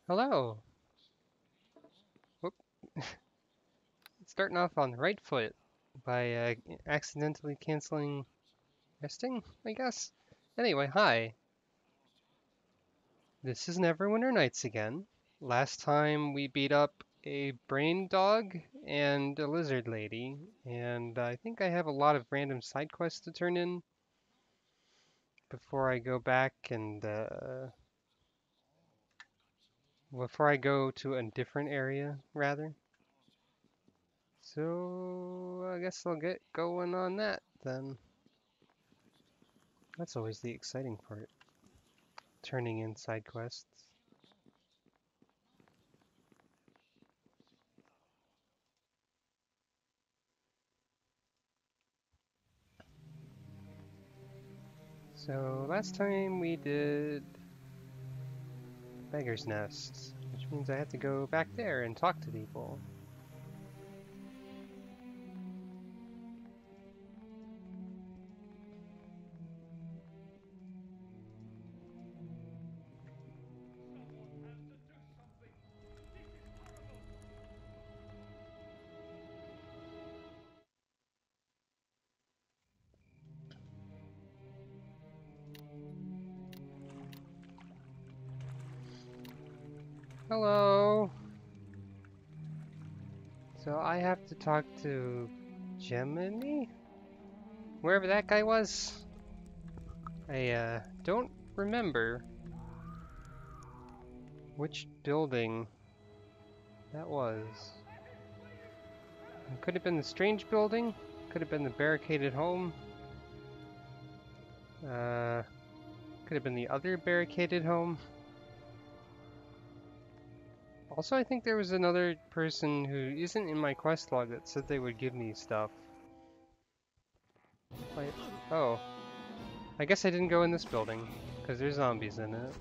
Hello. Whoop. Starting off on the right foot by accidentally canceling resting, I guess. Anyway, hi. This is Neverwinter Nights again. Last time we beat up a brain dog and a lizard lady, and I think I have a lot of random side quests to turn in before I go back and before I go to a different area, rather. So I guess I'll get going on that then. That's always the exciting part, turning in side quests. So last time we did Beggar's Nest, which means I have to go back there and talk to people. Hello! So I have to talk to Gemini? Wherever that guy was? I don't remember which building that was. It could have been the strange building, could have been the barricaded home. Could have been the other barricaded home. Also, I think there was another person who isn't in my quest log that said they would give me stuff. Like, oh. I guess I didn't go in this building, because there's zombies in it.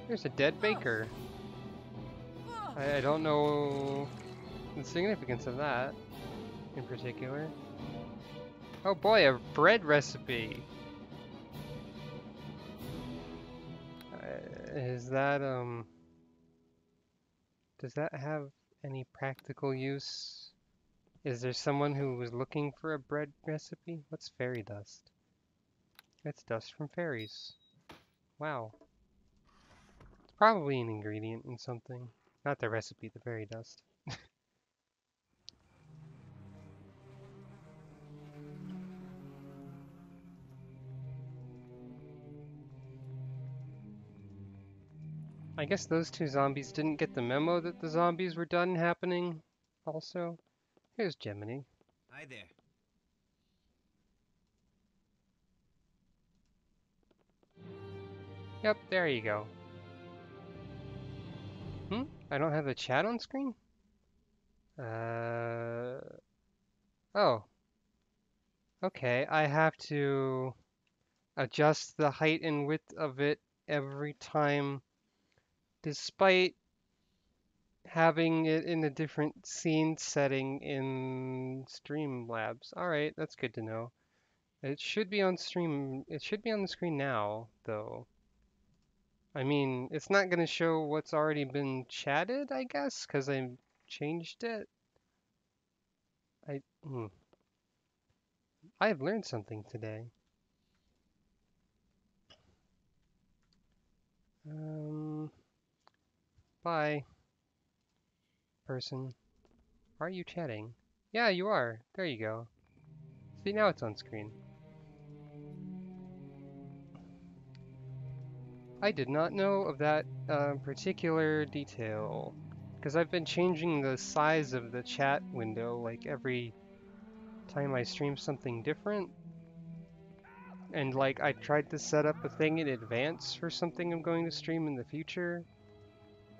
There's a dead baker. I don't know the significance of that, in particular. Oh boy, a bread recipe! Is that, does that have any practical use? Is there someone who was looking for a bread recipe? What's fairy dust? It's dust from fairies. Wow. It's probably an ingredient in something. Not the recipe, the fairy dust. I guess those two zombies didn't get the memo that the zombies were done happening also. Here's Gemini. Hi there. Yep, there you go. I don't have a chat on screen? Oh. Okay, I have to adjust the height and width of it every time, despite having it in a different scene setting in Streamlabs. Alright, that's good to know. It should be on stream. It should be on the screen now, though. I mean, it's not going to show what's already been chatted, I guess, because I changed it. I have learned something today. Bye, person. Are you chatting? Yeah, you are. There you go. See, now it's on screen. I did not know of that particular detail, because I've been changing the size of the chat window like every time I stream something different. And like I tried to set up a thing in advance for something I'm going to stream in the future.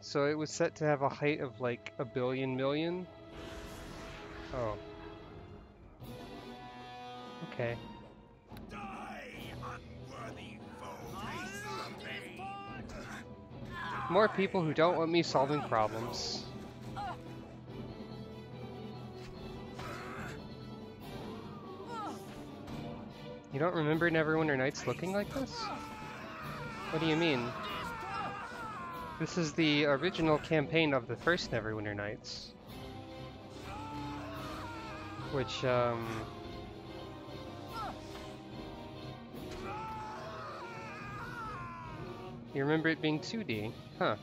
So it was set to have a height of like a billion million. Oh. Okay. More people who don't want me solving problems. You don't remember Neverwinter Nights looking like this? What do you mean? This is the original campaign of the first Neverwinter Nights. Which, you remember it being 2D? Huh.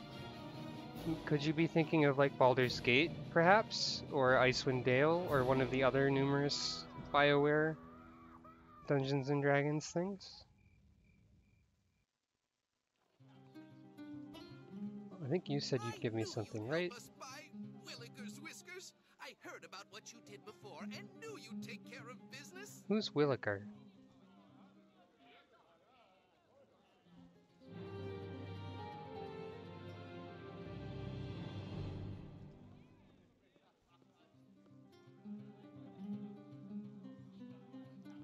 Could you be thinking of like Baldur's Gate, perhaps? Or Icewind Dale, or one of the other numerous BioWare Dungeons and Dragons things? I think you said you'd give me something, right? I heard about what you did before and knew you'd take care of business. Who's Williker?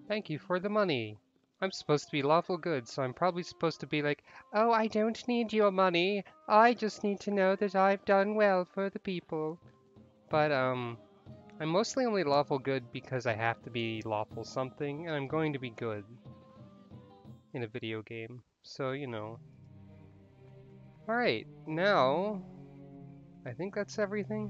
Thank you for the money. I'm supposed to be Lawful Good, so I'm probably supposed to be like, oh, I don't need your money. I just need to know that I've done well for the people. But, I'm mostly only Lawful Good because I have to be lawful something, and I'm going to be good in a video game. So, you know. Alright, now, I think that's everything.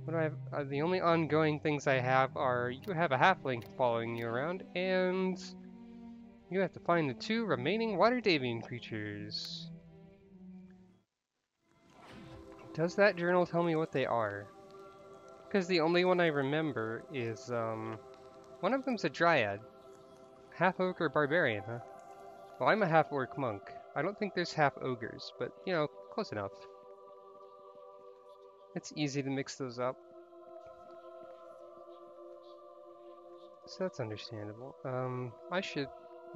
What do I have? The only ongoing things I have are you have a halfling following you around, and you have to find the 2 remaining water Davian creatures. Does that journal tell me what they are? Because the only one I remember is, one of them's a dryad. Half-orc or barbarian, huh? Well, I'm a half-orc monk. I don't think there's half-ogres, but, you know, close enough. It's easy to mix those up. So that's understandable.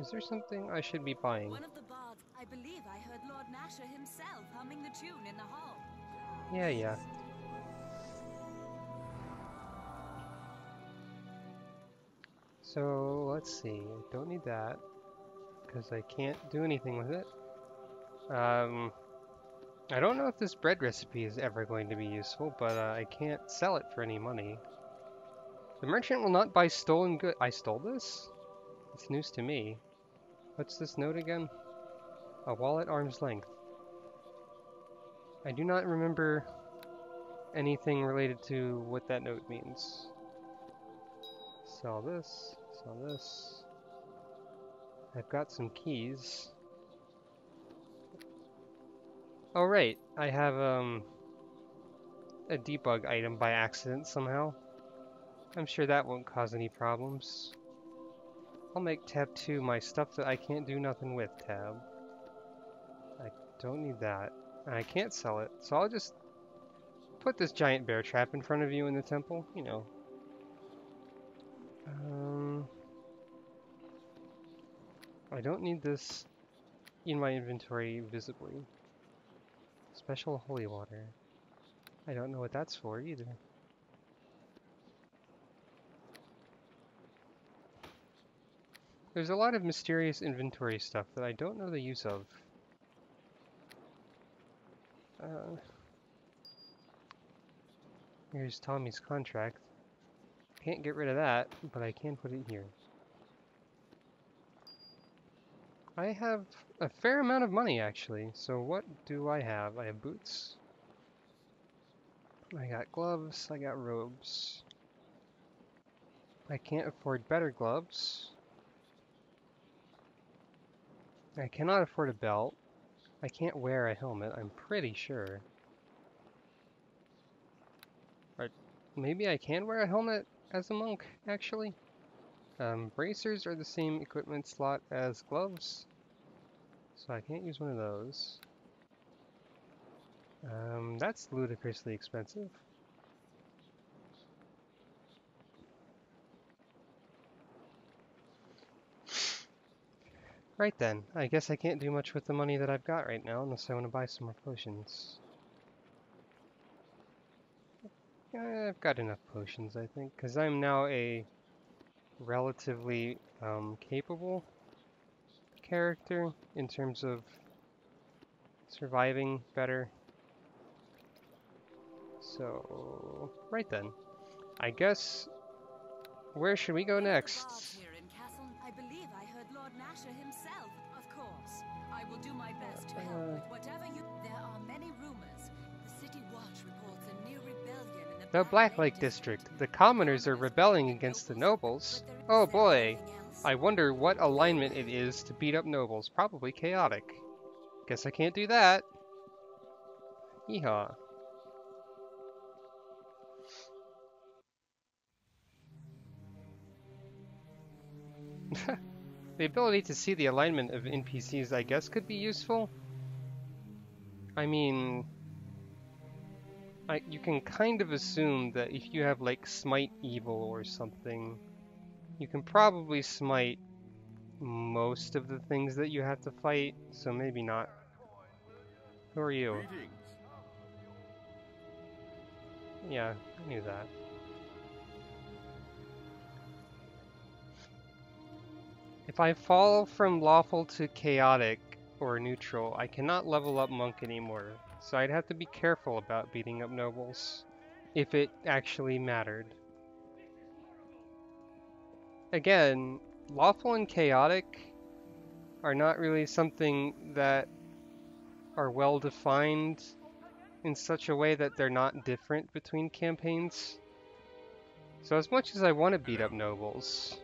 Is there something I should be buying? One of the bards, I believe I heard Lord Nasher himself humming the tune in the hall. Yeah. So, let's see. I don't need that, because I can't do anything with it. I don't know if this bread recipe is ever going to be useful, but I can't sell it for any money. The merchant will not buy stolen goods. I stole this? It's news to me. What's this note again? A wall at arm's length. I do not remember anything related to what that note means. Sell this, sell this. I've got some keys. Oh right, I have a debug item by accident somehow. I'm sure that won't cause any problems. I'll make tab 2 my stuff that I can't do nothing with tab. I don't need that. And I can't sell it, so I'll just put this giant bear trap in front of you in the temple, you know. I don't need this in my inventory visibly. Special holy water. I don't know what that's for either. There's a lot of mysterious inventory stuff that I don't know the use of. Here's Tommy's contract. Can't get rid of that, but I can put it here. I have a fair amount of money actually, so what do I have? I have boots. I got gloves, I got robes. I can't afford better gloves. I cannot afford a belt. I can't wear a helmet, I'm pretty sure. Or maybe I can wear a helmet as a monk, actually. Bracers are the same equipment slot as gloves, so I can't use one of those. That's ludicrously expensive. Right then, I guess I can't do much with the money that I've got right now unless I want to buy some more potions. I've got enough potions, I think, because I'm now a relatively capable character in terms of surviving better. So, right then, I guess, where should we go next? Here in Castle, I believe I heard Lord Nasher himself, of course. do my best to help with whatever you... There are many rumors. The City Watch reports a new rebellion in The Black Lake District. The commoners are rebelling against the nobles. Oh boy. I wonder what alignment it is to beat up nobles. Probably chaotic. Guess I can't do that. Yeehaw. The ability to see the alignment of NPCs, I guess, could be useful. I mean, you can kind of assume that if you have like smite evil or something, you can probably smite most of the things that you have to fight, so maybe not. Who are you? Yeah, I knew that. If I fall from lawful to chaotic or neutral, I cannot level up monk anymore, so I'd have to be careful about beating up nobles, if it actually mattered. Again, lawful and chaotic are not really something that are well defined in such a way that they're not different between campaigns. So as much as I want to beat up nobles,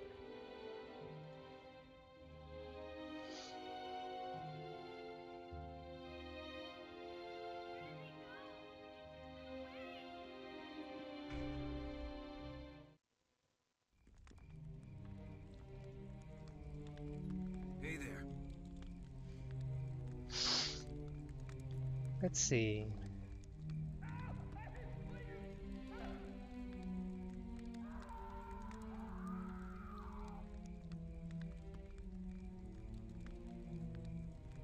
Hey there. let's see.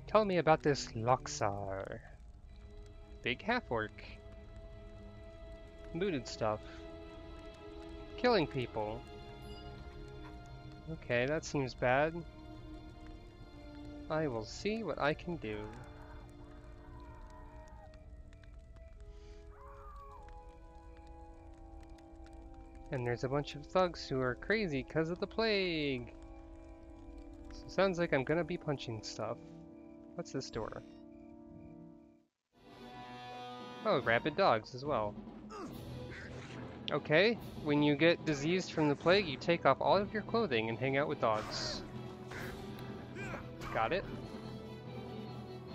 Tell me about this Loxar. Big half-orc. Booted stuff. Killing people. Okay, that seems bad. I will see what I can do. And there's a bunch of thugs who are crazy because of the plague. So sounds like I'm gonna be punching stuff. What's this door? Oh, rabid dogs as well. Okay, when you get diseased from the plague, you take off all of your clothing and hang out with dogs. Got it?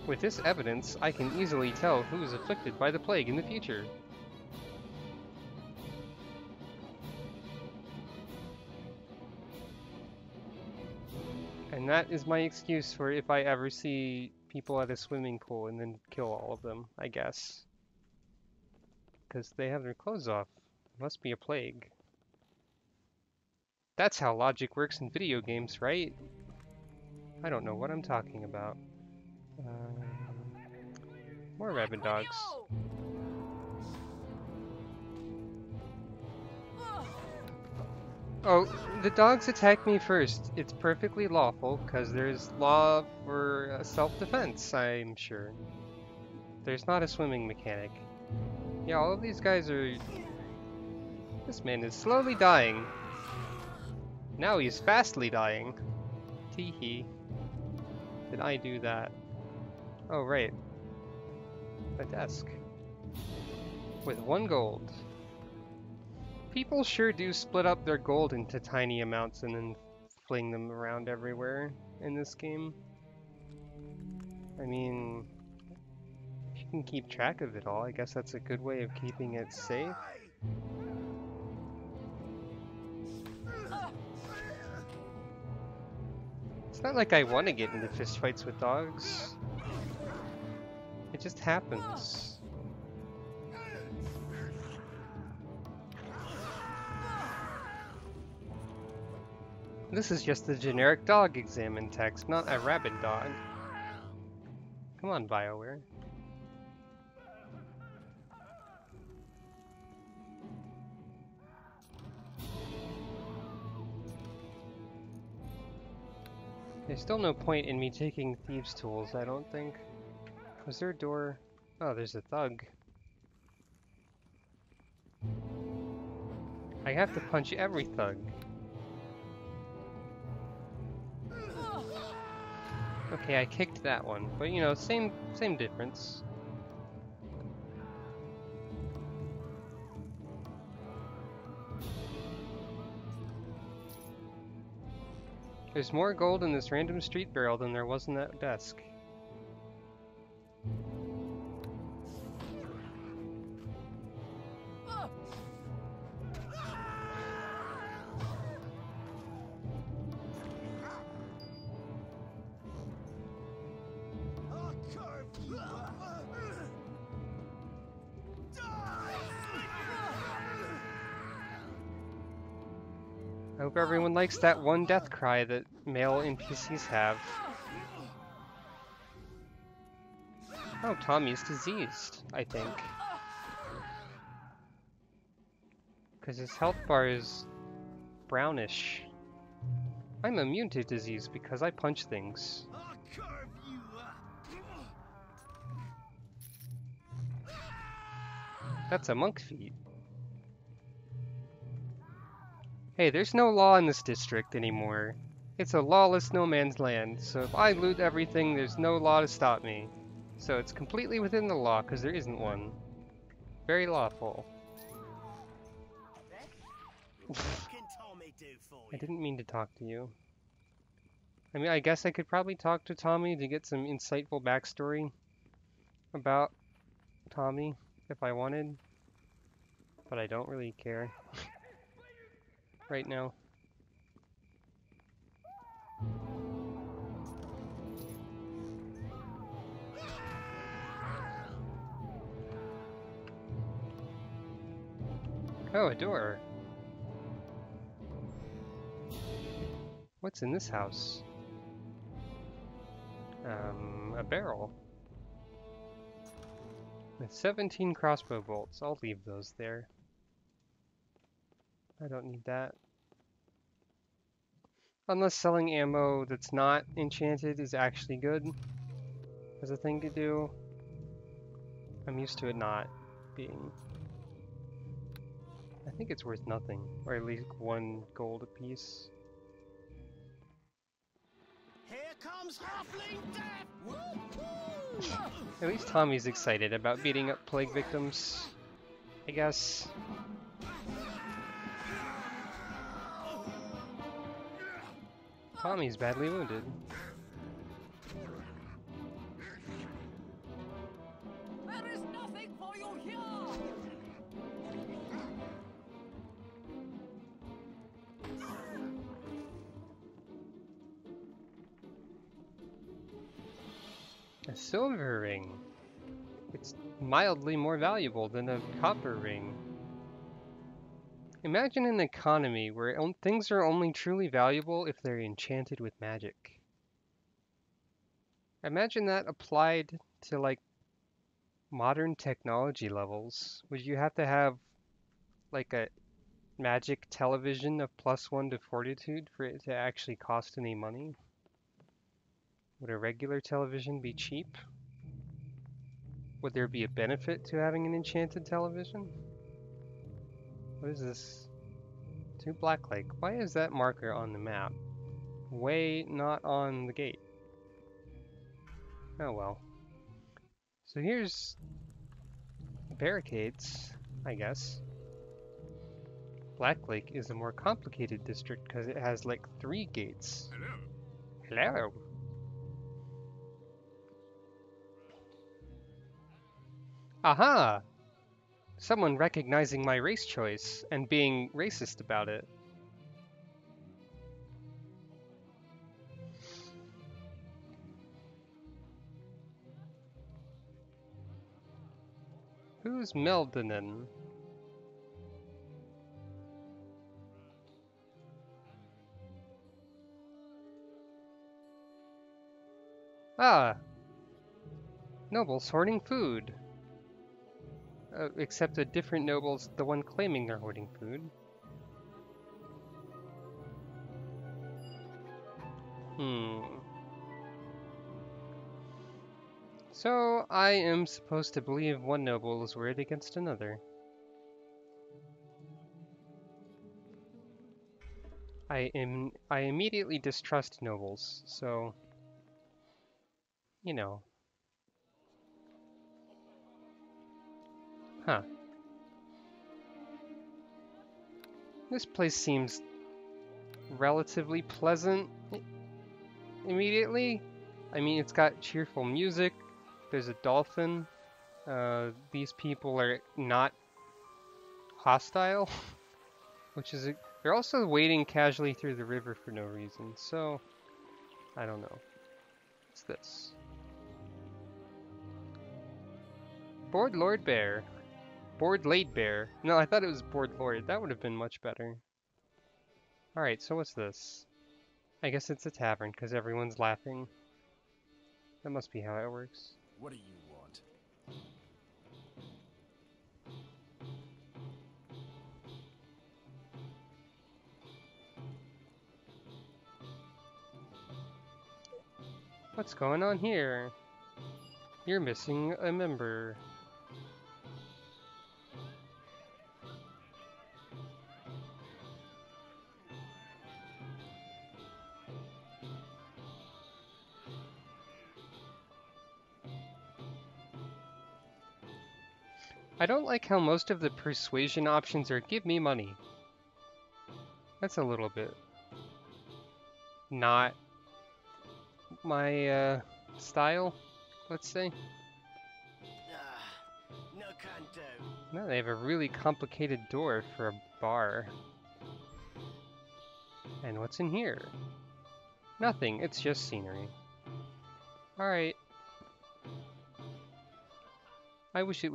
With this evidence, I can easily tell who is afflicted by the plague in the future. And that is my excuse for if I ever see people at a swimming pool and then kill all of them, I guess. Because they have their clothes off. Must be a plague. That's how logic works in video games, right? I don't know what I'm talking about. More rabid dogs. Oh, the dogs attack me first. It's perfectly lawful, because there's law for self-defense, I'm sure. There's not a swimming mechanic. Yeah, all of these guys are... This man is slowly dying. Now he's fastly dying. Teehee. Did I do that? Oh, right. A desk. With 1 gold. People sure do split up their gold into tiny amounts and then fling them around everywhere in this game. I mean, if you can keep track of it all, I guess that's a good way of keeping it safe. It's not like I want to get into fistfights with dogs. It just happens. This is just a generic dog examine text, not a rabid dog. Come on, BioWare. There's still no point in me taking thieves' tools, I don't think. Was there a door? Oh, there's a thug. I have to punch every thug. Okay, I kicked that one, but you know, same difference. There's more gold in this random street barrel than there was in that desk. I hope everyone likes that one death cry that male NPCs have. Oh, Tommy's diseased, I think. Because his health bar is brownish. I'm immune to disease because I punch things. That's a monk feat. Hey, there's no law in this district anymore. It's a lawless no man's land, so if I loot everything, there's no law to stop me. So it's completely within the law, because there isn't one. Very lawful. I didn't mean to talk to you. I mean, I guess I could probably talk to Tommy to get some insightful backstory about Tommy if I wanted, but I don't really care right now. Oh, a door. What's in this house? A barrel. With 17 crossbow bolts. I'll leave those there. I don't need that. Unless selling ammo that's not enchanted is actually good as a thing to do. I'm used to it not being. I think it's worth nothing, or at least 1 gold apiece. Here comes Halfling Death! At least Tommy's excited about beating up plague victims, I guess. Tommy's badly wounded. There is nothing for you here! A silver ring. It's mildly more valuable than a copper ring. Imagine an economy where things are only truly valuable if they're enchanted with magic. Imagine that applied to like modern technology levels. Would you have to have like a magic television of +1 to fortitude for it to actually cost any money? Would a regular television be cheap? Would there be a benefit to having an enchanted television? What is this? To Black Lake. Why is that marker on the map? Way not on the gate. Oh well. So here's barricades, I guess. Black Lake is a more complicated district because it has like 3 gates. Hello. Aha! Someone recognizing my race choice and being racist about it. Who's Meldonin? Ah! Nobles hoarding food. Except a different noble's the one claiming they're hoarding food. So I am supposed to believe one noble is worried against another. I immediately distrust nobles, so you know. Huh. This place seems relatively pleasant immediately. I mean, it's got cheerful music. There's a dolphin. These people are not hostile, which is they're also wading casually through the river for no reason. So, I don't know. What's this? Bored Lord Bear. Bored Laid Bear. No, I thought it was Bored Lord. That would have been much better. Alright, so what's this? I guess it's a tavern because everyone's laughing. That must be how it works. What do you want? What's going on here? You're missing a member. I don't like how most of the persuasion options are give me money. That's a little bit not my style, let's say. No can do. No, they have a really complicated door for a bar. And what's in here? Nothing, it's just scenery. Alright. I wish that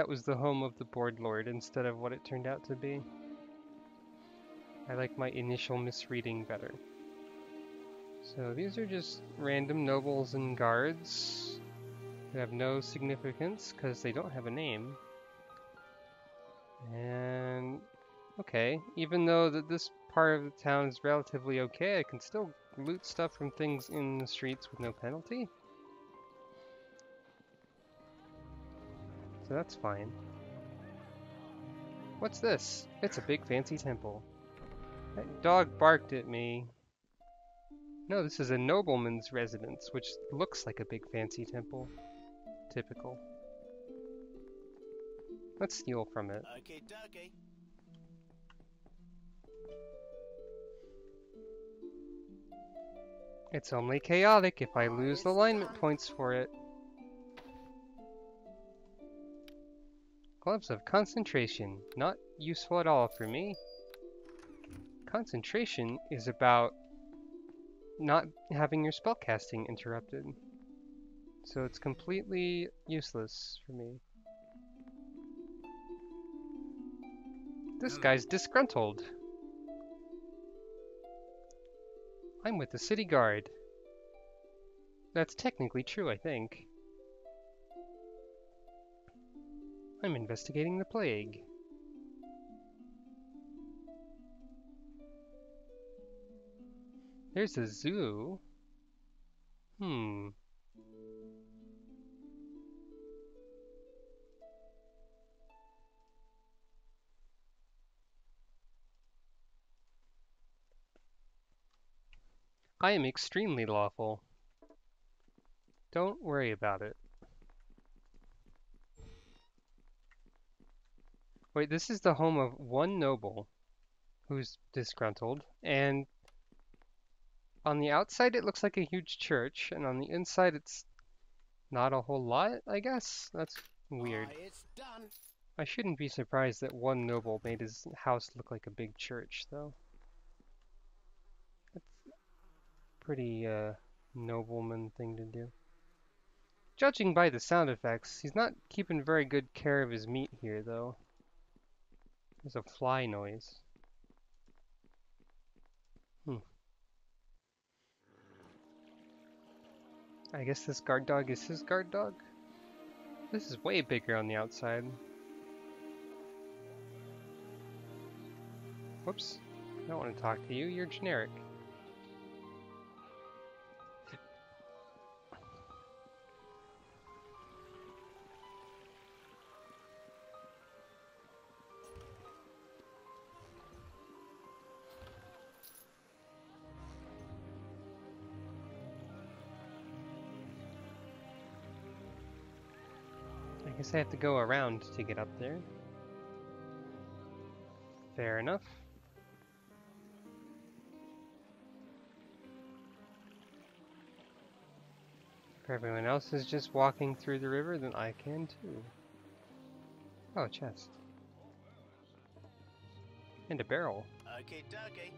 was the home of the Board Lord instead of what it turned out to be. I like my initial misreading better. So these are just random nobles and guards who have no significance because they don't have a name. And okay, even though this part of the town is relatively okay, I can still loot stuff from things in the streets with no penalty. So that's fine. What's this? It's a big fancy temple. That dog barked at me. No, this is a nobleman's residence, which looks like a big fancy temple. Typical. Let's steal from it. Okay, dokie. It's only chaotic if I lose alignment points for it. Gloves of concentration. Not useful at all for me. Concentration is about not having your spellcasting interrupted. So it's completely useless for me. This guy's disgruntled. I'm with the city guard. That's technically true, I think. I'm investigating the plague. There's a zoo. I am extremely lawful. Don't worry about it. Wait, this is the home of one noble who's disgruntled, and on the outside it looks like a huge church, and on the inside it's not a whole lot, I guess? That's weird. It's done. I shouldn't be surprised that one noble made his house look like a big church, though. That's a pretty, nobleman thing to do. Judging by the sound effects, he's not keeping very good care of his meat here, though. There's a fly noise. I guess this guard dog is his guard dog? This is way bigger on the outside. Whoops. I don't want to talk to you, you're generic. Guess I have to go around to get up there. Fair enough. If everyone else is just walking through the river, then I can too. Oh, a chest. And a barrel. Okay, dokie.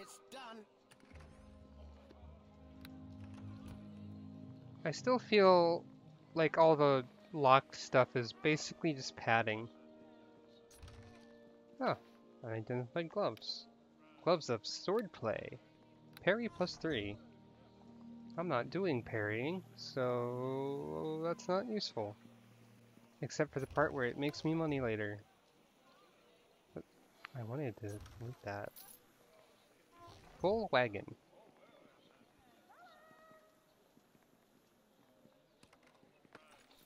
It's done. I still feel like all the locked stuff is basically just padding. Oh, unidentified gloves. Gloves of swordplay. Parry +3. I'm not doing parrying, so that's not useful. Except for the part where it makes me money later. But I wanted to loot that. Full wagon.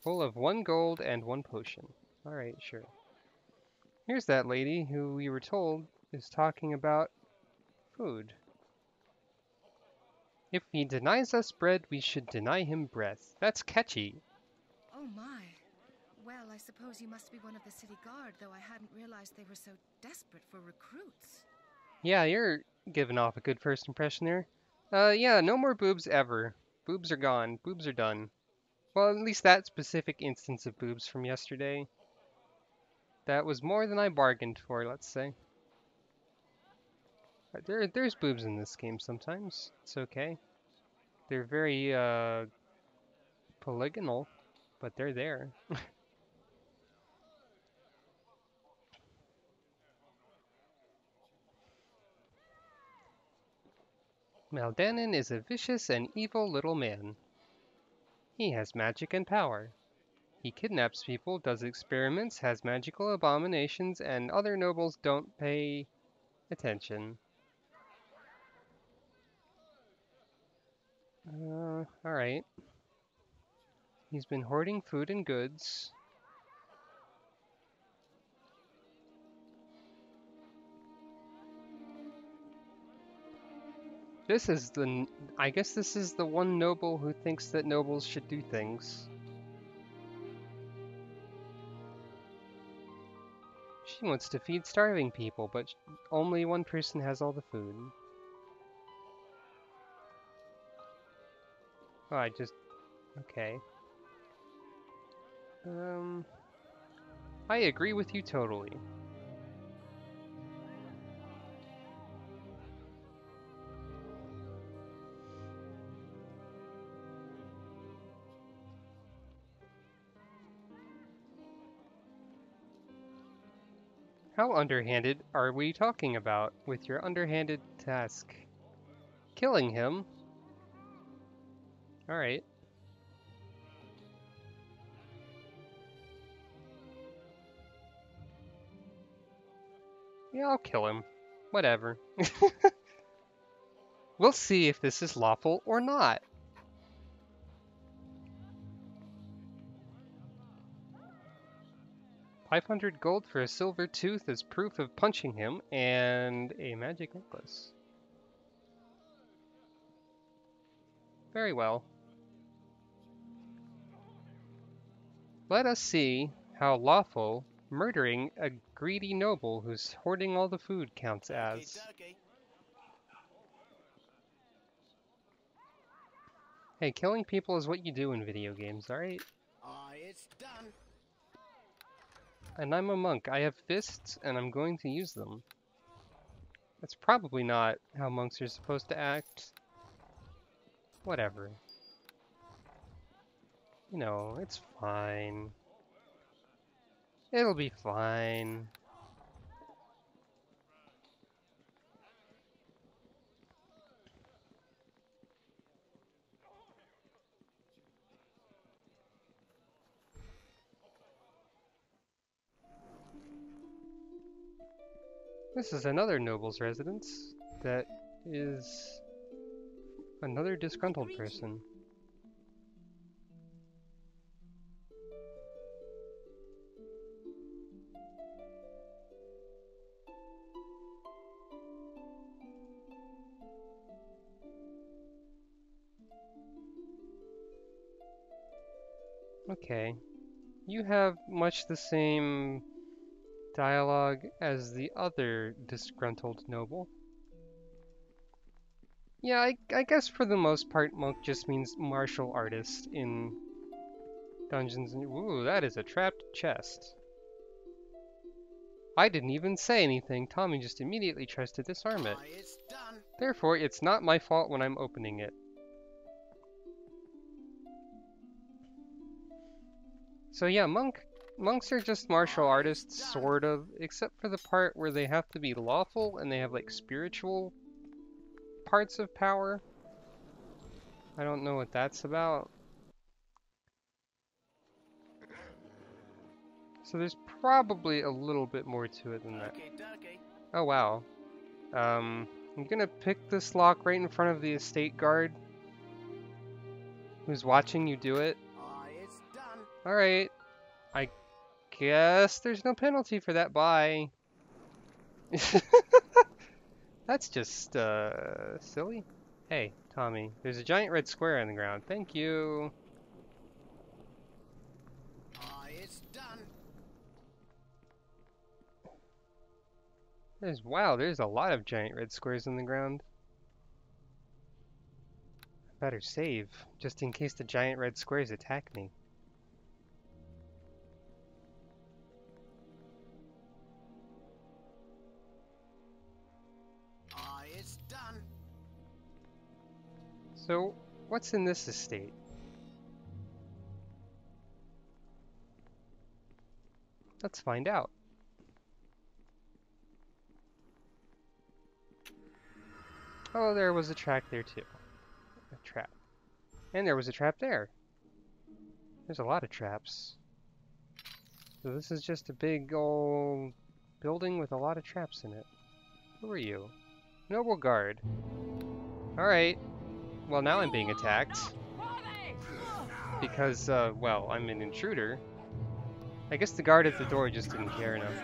Full of 1 gold and 1 potion. Alright, sure. Here's that lady who we were told is talking about food. If he denies us bread, we should deny him breath. That's catchy. Oh my. Well, I suppose you must be one of the city guard, though I hadn't realized they were so desperate for recruits. Yeah, you're giving off a good first impression there. Yeah, no more boobs ever. Boobs are gone. Boobs are done. Well, at least that specific instance of boobs from yesterday. That was more than I bargained for, let's say. There's boobs in this game sometimes. It's okay. They're very, polygonal, but they're there. Maldanin is a vicious and evil little man. He has magic and power. He kidnaps people, does experiments, has magical abominations, and other nobles don't pay attention. Alright. He's been hoarding food and goods. I guess this is the one noble who thinks that nobles should do things. She wants to feed starving people, but only one person has all the food. Oh, okay. I agree with you totally. How underhanded are we talking about with your underhanded task? Killing him? Alright. Yeah, I'll kill him. Whatever. We'll see if this is lawful or not. $500 gold for a silver tooth as proof of punching him, and a magic necklace. Very well. Let us see how lawful murdering a greedy noble who's hoarding all the food counts Okay, as. dokie. Hey, killing people is what you do in video games, alright? It's done. And I'm a monk. I have fists, and I'm going to use them. That's probably not how monks are supposed to act. Whatever. You know, it's fine. It'll be fine. This is another noble's residence. That is another disgruntled person. Okay. You have much the same dialogue as the other disgruntled noble. Yeah, I guess for the most part, monk just means martial artist in Dungeons and... Ooh, that is a trapped chest. I didn't even say anything. Tommy just immediately tries to disarm it. It's done. Therefore, it's not my fault when I'm opening it. So yeah, monks are just martial artists, sort of, except for the part where they have to be lawful and they have like spiritual parts of power. I don't know what that's about. So there's probably a little bit more to it than that. Oh wow. I'm gonna pick this lock right in front of the estate guard who's watching you do it. It's done. Alright. I guess there's no penalty for that. Bye. That's just, silly. Hey, Tommy, there's a giant red square on the ground. Thank you. It's done. Wow, there's a lot of giant red squares on the ground. Better save, just in case the giant red squares attack me. It's done. So, what's in this estate? Let's find out. Oh, there was a track there too. A trap. And there was a trap there. There's a lot of traps. So this is just a big old building with a lot of traps in it. Who are you? Noble guard. Alright. Well, now I'm being attacked. Because, well, I'm an intruder. I guess the guard at the door just didn't care enough.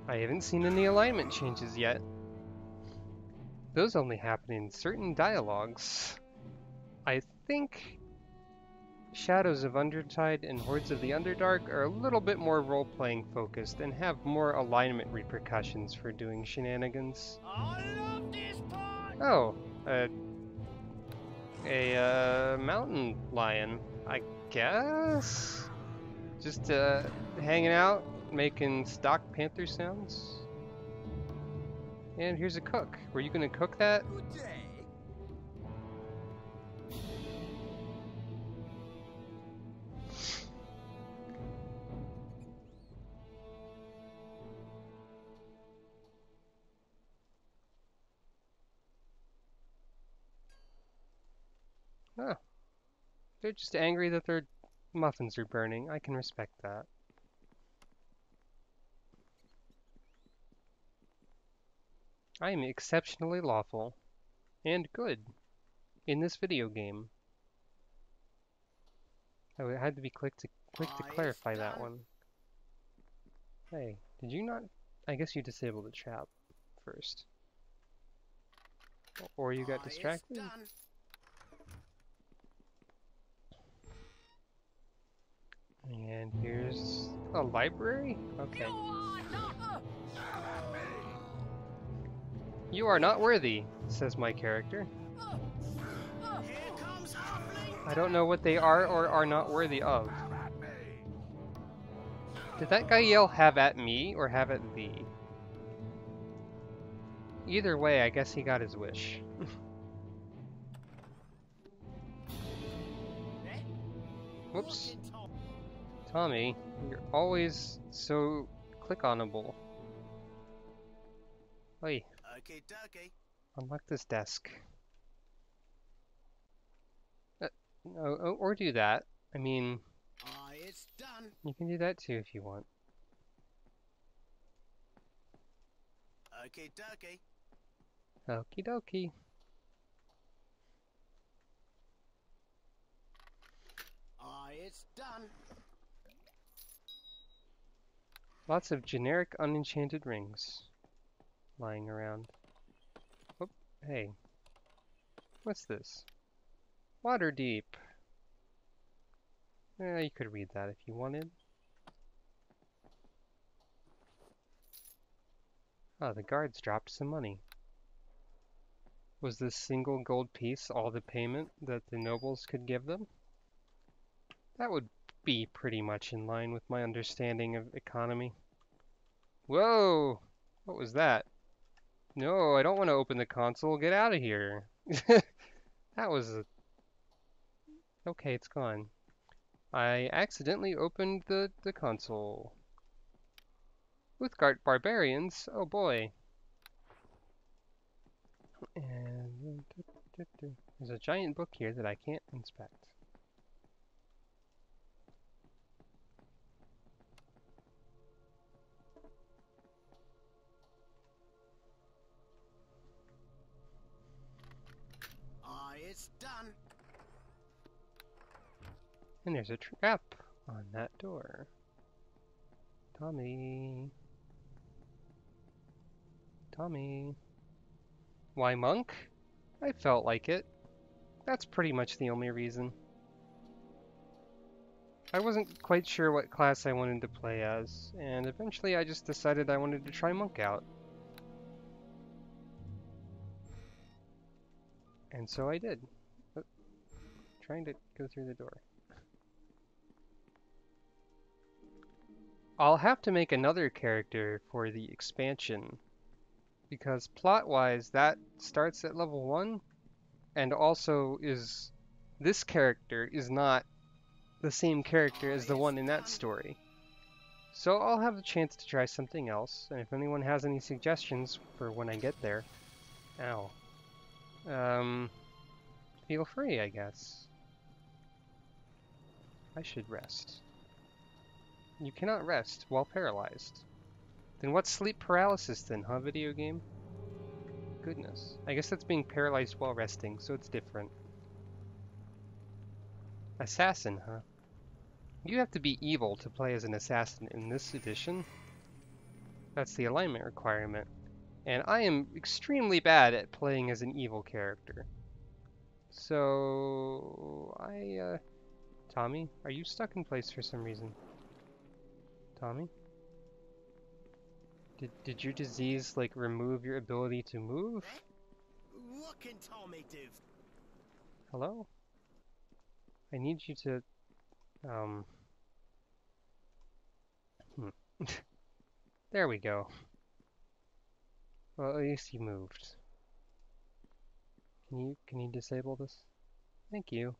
I haven't seen any alignment changes yet. Those only happen in certain dialogues. I think Shadows of Undertide and Hordes of the Underdark are a little bit more role-playing focused and have more alignment repercussions for doing shenanigans. I love this part. Oh, a mountain lion, I guess? Just, hanging out, making stock panther sounds. And here's a cook. Were you gonna cook that? Good day. Oh. They're just angry that their muffins are burning. I can respect that. I am exceptionally lawful and good in this video game. Oh, it had to be quick to clarify that one. Hey, did you not? I guess you disabled the trap first. Or you got distracted? And here's a library? Okay. You are not worthy, says my character. I don't know what they are or are not worthy of. Did that guy yell have at me or have at thee? Either way, I guess he got his wish. Whoops. Tommy, you're always so click-onable. Oi. Okay, dokie. Unlock this desk. Or do that. I mean, It's done. you can do that too if you want. Okay, dokie. Okie dokie. It's done. Lots of generic unenchanted rings. lying around. Oh, hey. What's this? Water deep. You could read that if you wanted. Oh, the guards dropped some money. Was this single gold piece all the payment that the nobles could give them? That would be pretty much in line with my understanding of economy. Whoa! What was that? No, I don't want to open the console. Get out of here. That was a... Okay, it's gone. I accidentally opened the console. Uthgard barbarians? Oh boy. And there's a giant book here that I can't inspect. It's done. And there's a trap on that door. Tommy. Tommy. Why monk? I felt like it. That's pretty much the only reason. I wasn't quite sure what class I wanted to play as, and eventually I just decided I wanted to try monk out. And so I did. Oh, trying to go through the door. I'll have to make another character for the expansion, because plot-wise that starts at level 1, and also is... this character is not the same character as the one in that story. So I'll have a chance to try something else, and if anyone has any suggestions for when I get there... Ow. Feel free, I guess. I should rest. You cannot rest while paralyzed. Then what's sleep paralysis then, huh, video game? Goodness. I guess that's being paralyzed while resting, so it's different. Assassin, huh? You have to be evil to play as an assassin in this edition. That's the alignment requirement. And I am extremely bad at playing as an evil character. So... Tommy, are you stuck in place for some reason? Tommy? Did your disease, like, remove your ability to move? What can Tommy do? Hello? I need you to, There we go. Well, at least you moved. Can you disable this? Thank you.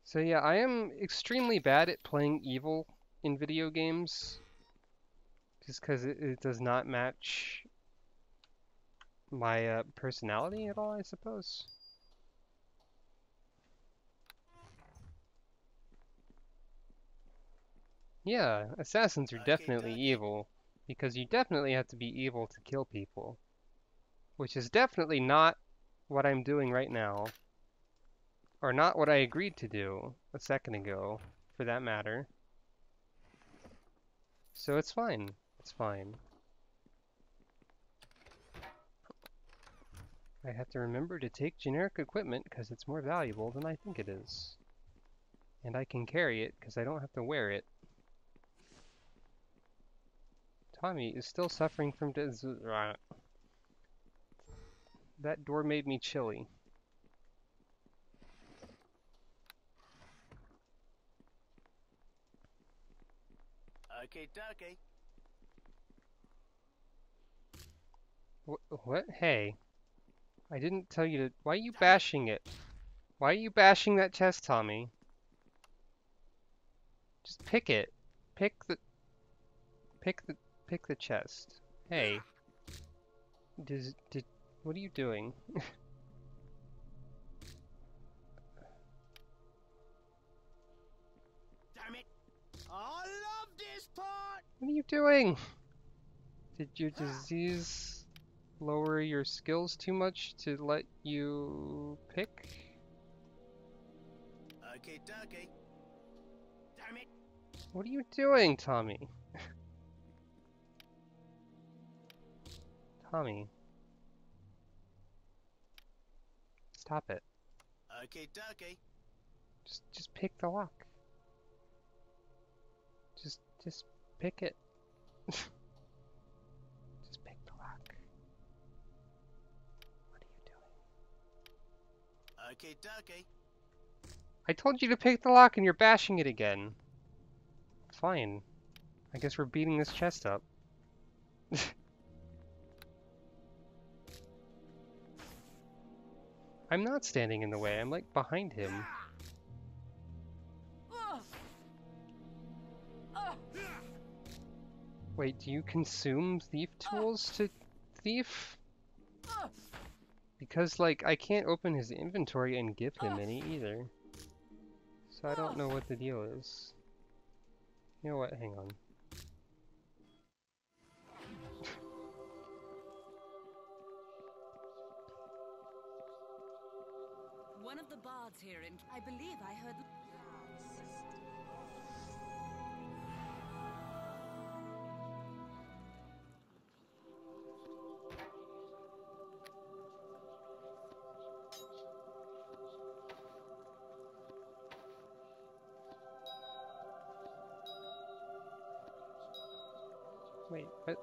So yeah, I am extremely bad at playing evil in video games. Just because it does not match my personality at all, I suppose. Yeah, assassins are definitely evil, because you definitely have to be evil to kill people. Which is definitely not what I'm doing right now. Or not what I agreed to do a second ago, for that matter. So it's fine. It's fine. I have to remember to take generic equipment because it's more valuable than I think it is. And I can carry it because I don't have to wear it. Tommy is still suffering from That door made me chilly. Okay, dokie. What? Hey. I didn't tell you to... Why are you bashing it? Why are you bashing that chest, Tommy? Just pick it. Pick the chest. Hey. What are you doing? Damn it! I love this part! What are you doing? Did your disease lower your skills too much to let you pick? Okay, dokie. Damn it! What are you doing, Tommy? Tommy, stop it. Okay, dokie. Just pick the lock. Just pick it. Just pick the lock. What are you doing? Okay, dokie. I told you to pick the lock and you're bashing it again. Fine. I guess we're beating this chest up. I'm not standing in the way. I'm like behind him. Wait, do you consume thief tools to thief? Because, like, I can't open his inventory and give him any either. So I don't know what the deal is. You know what? Hang on. One of the bards here, and I believe I heard. Wait, what?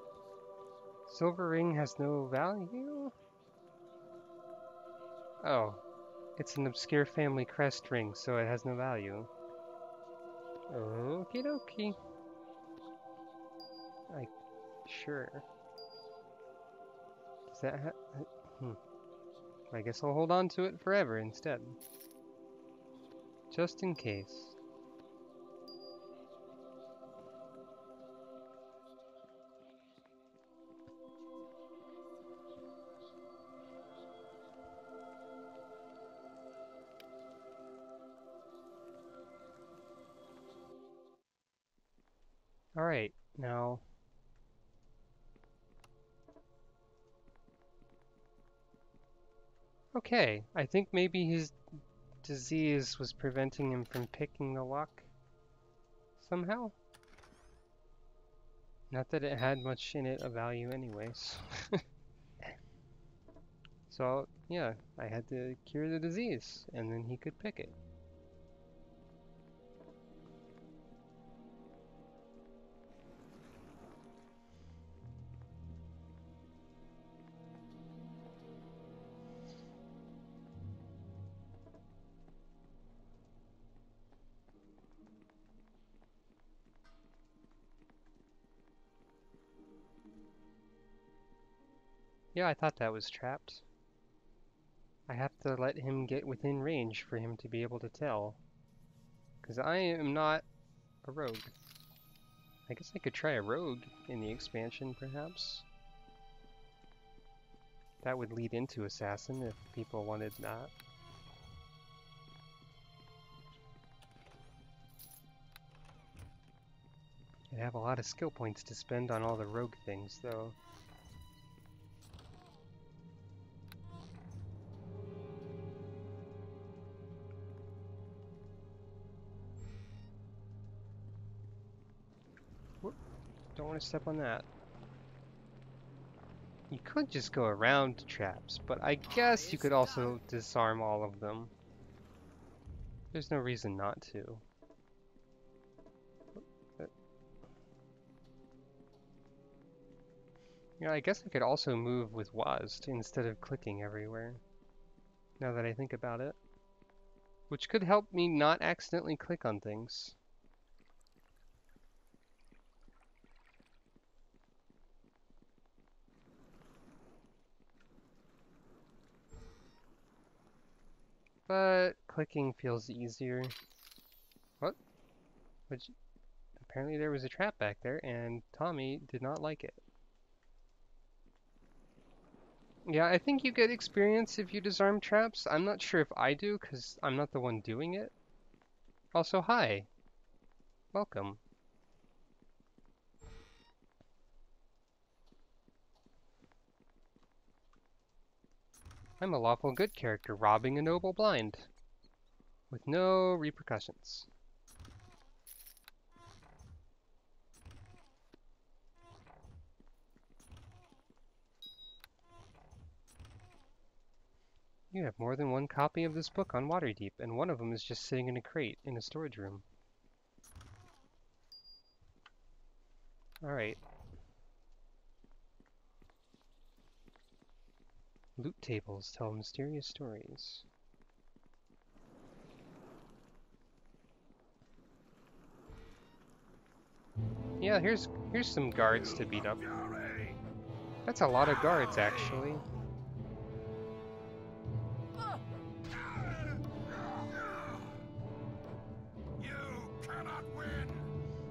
Silver ring has no value? Oh, it's an obscure family crest ring, so it has no value. Okie dokie. Sure. Does that I guess I'll hold on to it forever instead. Just in case. Alright, now... Okay, I think maybe his disease was preventing him from picking the lock somehow? Not that it had much in it of value anyways. So, yeah, I had to cure the disease, and then he could pick it. Yeah, I thought that was trapped. I have to let him get within range for him to be able to tell. Because I am not a rogue. I guess I could try a rogue in the expansion, perhaps. That would lead into assassin if people wanted that. I'd have a lot of skill points to spend on all the rogue things, though. Whoop. Don't want to step on that. You could just go around traps, but I guess you could also disarm all of them. There's no reason not to. Yeah, I guess I could also move with WASD instead of clicking everywhere, now that I think about it. Which could help me not accidentally click on things. But clicking feels easier. What? Apparently there was a trap back there, and Tommy did not like it. Yeah, I think you get experience if you disarm traps. I'm not sure if I do, because I'm not the one doing it. Also, hi. Welcome. I'm a lawful good character robbing a noble blind. With no repercussions. You have more than one copy of this book on Waterdeep, and one of them is just sitting in a crate in a storage room. Alright. Loot tables tell mysterious stories. Yeah, here's some guards to beat up. That's a lot of guards, actually.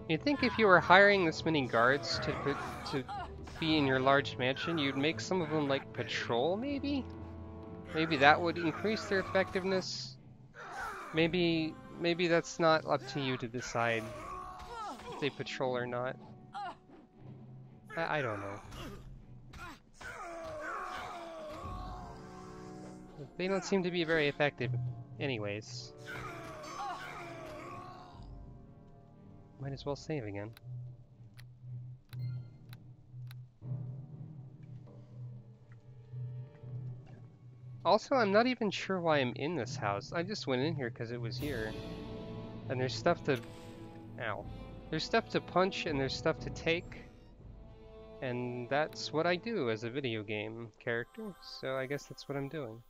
You'd think if you were hiring this many guards to be in your large mansion, you'd make some of them like patrol, maybe? Maybe that would increase their effectiveness. Maybe that's not up to you to decide if they patrol or not. I don't know. They don't seem to be very effective anyways. Might as well save again. Also, I'm not even sure why I'm in this house. I just went in here because it was here. And there's stuff to... Ow. There's stuff to punch and there's stuff to take. And that's what I do as a video game character. So I guess that's what I'm doing.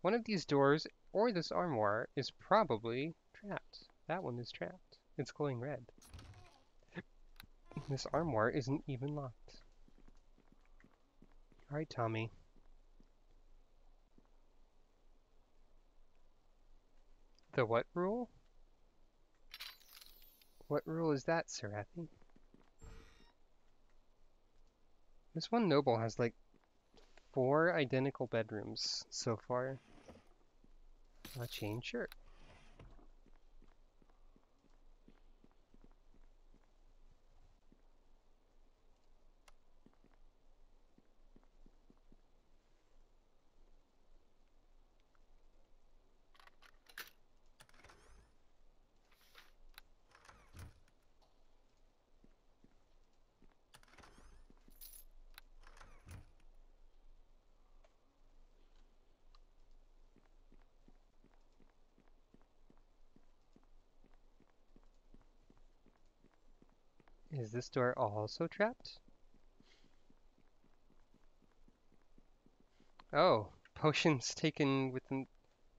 One of these doors, or this armoire, is probably trapped. That one is trapped. It's glowing red. This armoire isn't even locked. Alright, Tommy. The what rule? What rule is that, Serathi? This one noble has like 4 identical bedrooms so far. A chain shirt. Is this door also trapped? Oh, potions taken with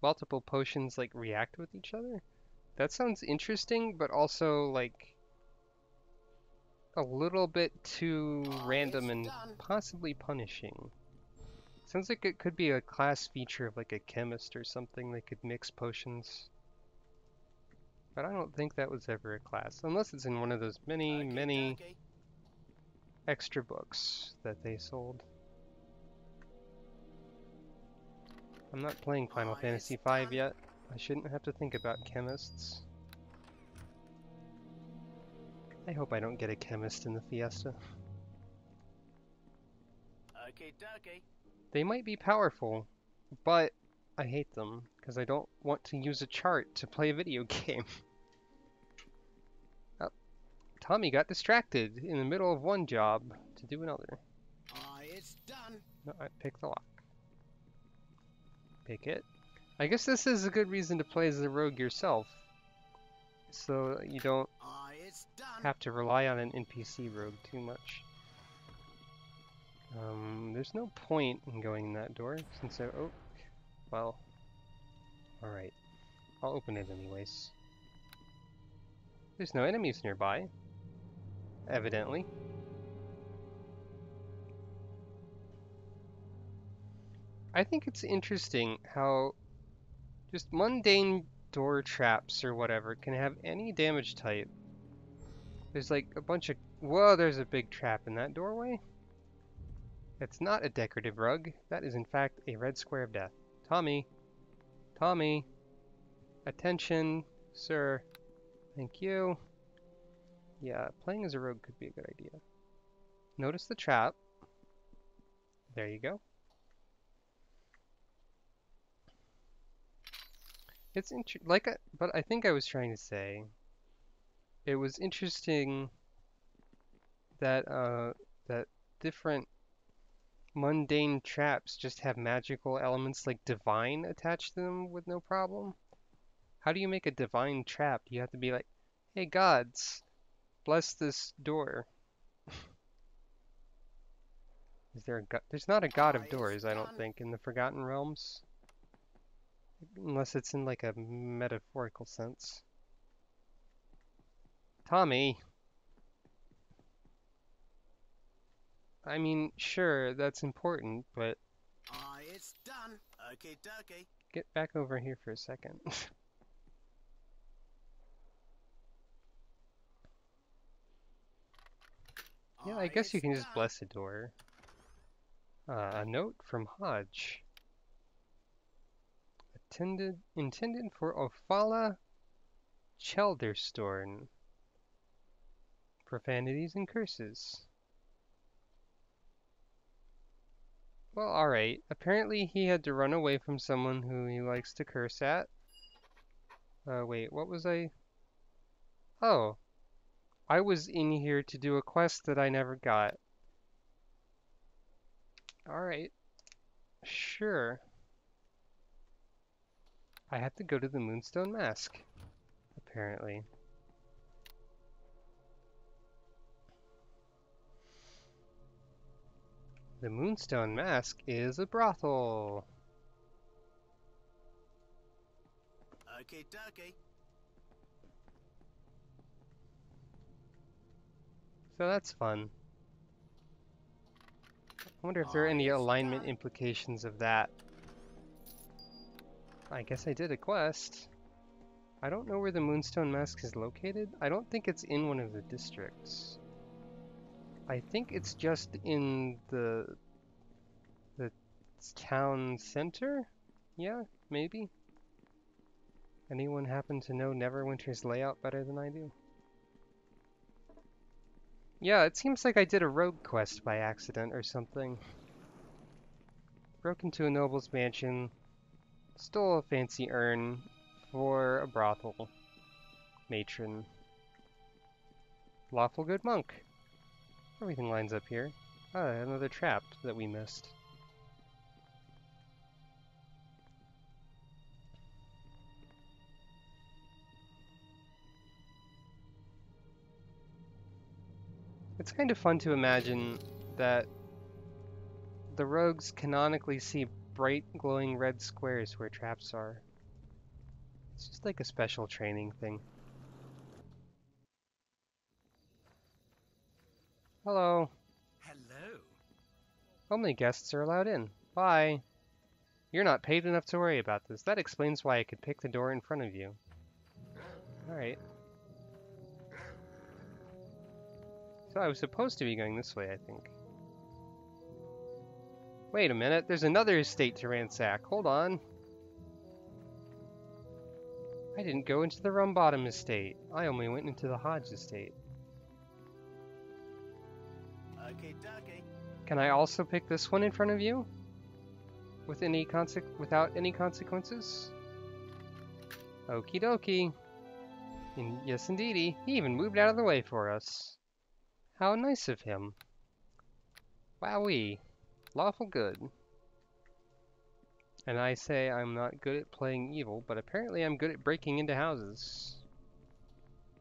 multiple potions like react with each other? That sounds interesting, but also like a little bit too random and possibly punishing. Sounds like it could be a class feature of like a chemist or something. They could mix potions. But I don't think that was ever a class, unless it's in one of those many extra books that they sold. I'm not playing Final Fantasy V yet. I shouldn't have to think about chemists. I hope I don't get a chemist in the Fiesta. They might be powerful, but I hate them because I don't want to use a chart to play a video game. Oh, Tommy got distracted in the middle of one job to do another. It's done. No, I pick the lock. Pick it. I guess this is a good reason to play as the rogue yourself, so you don't have to rely on an NPC rogue too much. There's no point in going in that door since oh, well, alright. I'll open it anyways. There's no enemies nearby, evidently. I think it's interesting how just mundane door traps or whatever can have any damage type. There's like a bunch of... Whoa, there's a big trap in that doorway. It's not a decorative rug. That is in fact a red square of death. Tommy. Tommy. Attention, sir. Thank you. Yeah, playing as a rogue could be a good idea. Notice the trap. There you go. It's but I think I was trying to say, it was interesting that that different mundane traps just have magical elements like divine attached to them with no problem? How do you make a divine trap? You have to be like, hey gods, bless this door. Is there a god? There's not a god of doors, I don't think, in the Forgotten Realms. Unless it's in like a metaphorical sense. Tommy! I mean, sure, that's important, but It's done. Okay, dokie. get back over here for a second. Yeah, I guess you can just bless a door. A note from Hodge. Intended for Ophala Chelderstorn. Profanities and curses. Well, alright. Apparently he had to run away from someone who he likes to curse at. Wait, what was I? Oh. I was in here to do a quest that I never got. Alright. Sure. I have to go to the Moonstone Mask. Apparently. The Moonstone Mask is a brothel. Okay, dokie. So that's fun. I wonder if there are any alignment implications of that. I guess I did a quest. I don't know where the Moonstone Mask is located. I don't think it's in one of the districts. I think it's just in the town center? Yeah, maybe. Anyone happen to know Neverwinter's layout better than I do? Yeah, it seems like I did a rogue quest by accident or something. Broke into a noble's mansion, stole a fancy urn for a brothel matron. Lawful Good monk. Everything lines up here. Ah, another trap that we missed. It's kind of fun to imagine that the rogues canonically see bright glowing red squares where traps are. It's just like a special training thing. Hello. Hello. Only guests are allowed in. Bye. You're not paid enough to worry about this. That explains why I could pick the door in front of you. Alright. So I was supposed to be going this way, I think. Wait a minute, there's another estate to ransack. Hold on. I didn't go into the Rumbottom estate. I only went into the Hodge estate. Okay, dokie. Can I also pick this one in front of you? With without any consequences? Okie dokie. Yes indeedy. He even moved out of the way for us. How nice of him. Wowee. Lawful Good. And I say I'm not good at playing evil, but apparently I'm good at breaking into houses.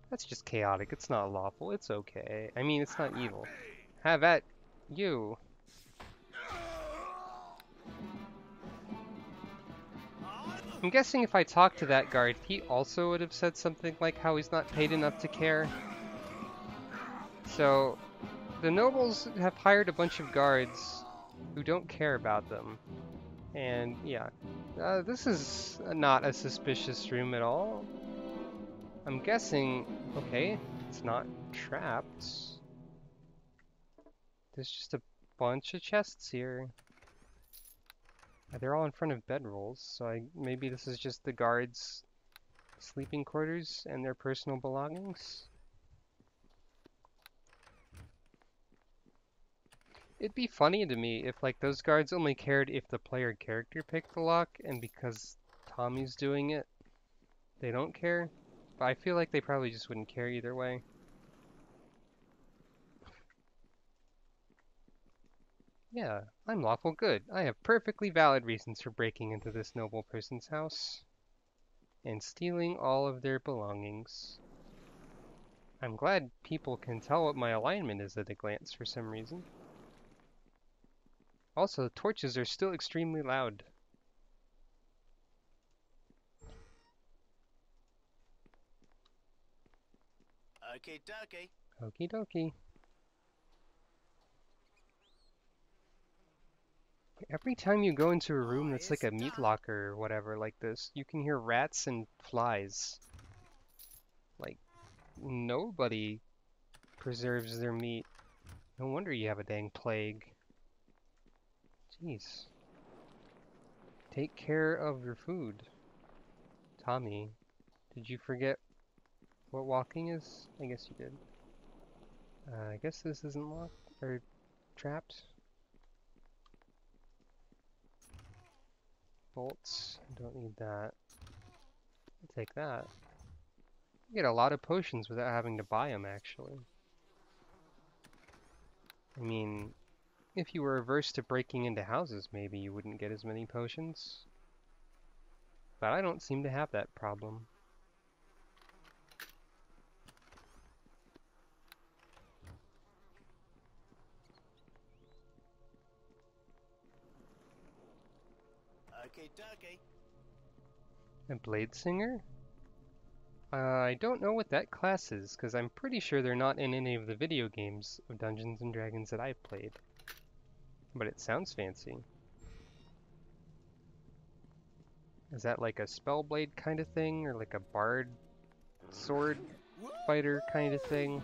That's just chaotic. It's not lawful. It's okay. I mean, it's not evil. Have at you. I'm guessing if I talked to that guard, he also would have said something like how he's not paid enough to care. So, the nobles have hired a bunch of guards who don't care about them. And yeah, this is not a suspicious room at all. I'm guessing, okay, it's not trapped. There's just a bunch of chests here. They're all in front of bedrolls, so maybe this is just the guards' sleeping quarters and their personal belongings. It'd be funny to me if like those guards only cared if the player character picked the lock, and because Tommy's doing it, they don't care. But I feel like they probably just wouldn't care either way. Yeah, I'm Lawful Good. I have perfectly valid reasons for breaking into this noble person's house and stealing all of their belongings. I'm glad people can tell what my alignment is at a glance for some reason. Also, torches are still extremely loud. Okay, dokie. Okie dokie. Every time you go into a room that's like a meat locker or whatever like this, you can hear rats and flies. Like, nobody preserves their meat. No wonder you have a dang plague. Jeez. Take care of your food. Tommy, did you forget what walking is? I guess you did. I guess this isn't locked or trapped. Bolts, don't need that. I'll take that. You get a lot of potions without having to buy them, actually. I mean, if you were averse to breaking into houses, maybe you wouldn't get as many potions. But I don't seem to have that problem. Okay, dokie. A Blade Singer? I don't know what that class is, because I'm pretty sure they're not in any of the video games of Dungeons & Dragons that I've played. But it sounds fancy. Is that like a Spellblade kind of thing, or like a Bard sword fighter kind of thing?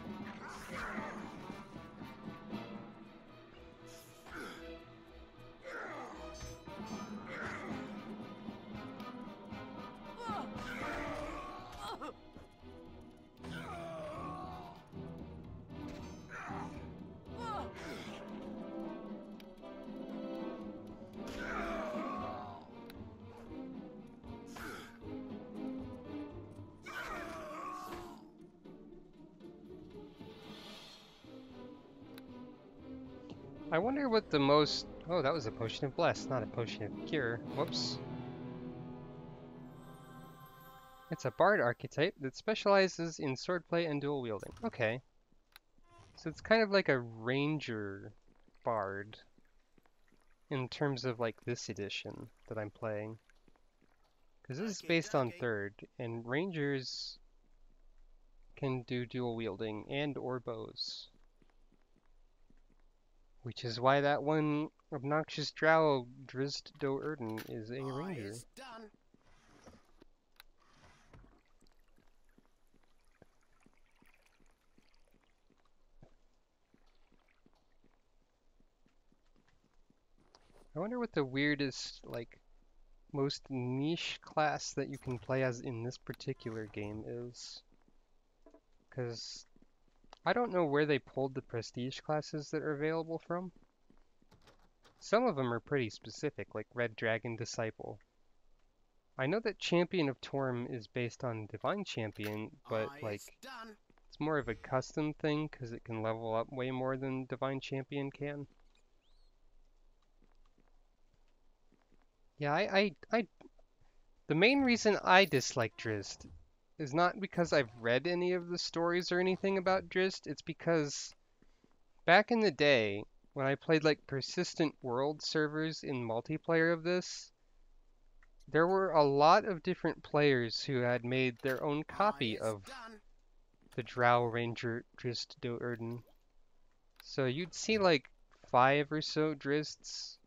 I wonder what the most... Oh, that was a potion of bless, not a potion of cure. Whoops. It's a bard archetype that specializes in swordplay and dual wielding. Okay. So it's kind of like a ranger bard in terms of like this edition that I'm playing. Because this is based on 3rd, and rangers can do dual wielding and or bows. Which is why that one obnoxious drow Drizzt Do Erden is a ranger. It's done. I wonder what the weirdest, like, most niche class that you can play as in this particular game is. Because I don't know where they pulled the prestige classes that are available from. Some of them are pretty specific, like Red Dragon Disciple. I know that Champion of Torm is based on Divine Champion, but like it's more of a custom thing because it can level up way more than Divine Champion can. Yeah, the main reason I dislike Drizzt is not because I've read any of the stories or anything about Drizzt, it's because back in the day, when I played like persistent world servers in multiplayer of this, there were a lot of different players who had made their own copy of the Drow Ranger Drizzt Do Erden. So you'd see like 5 or so Drizzt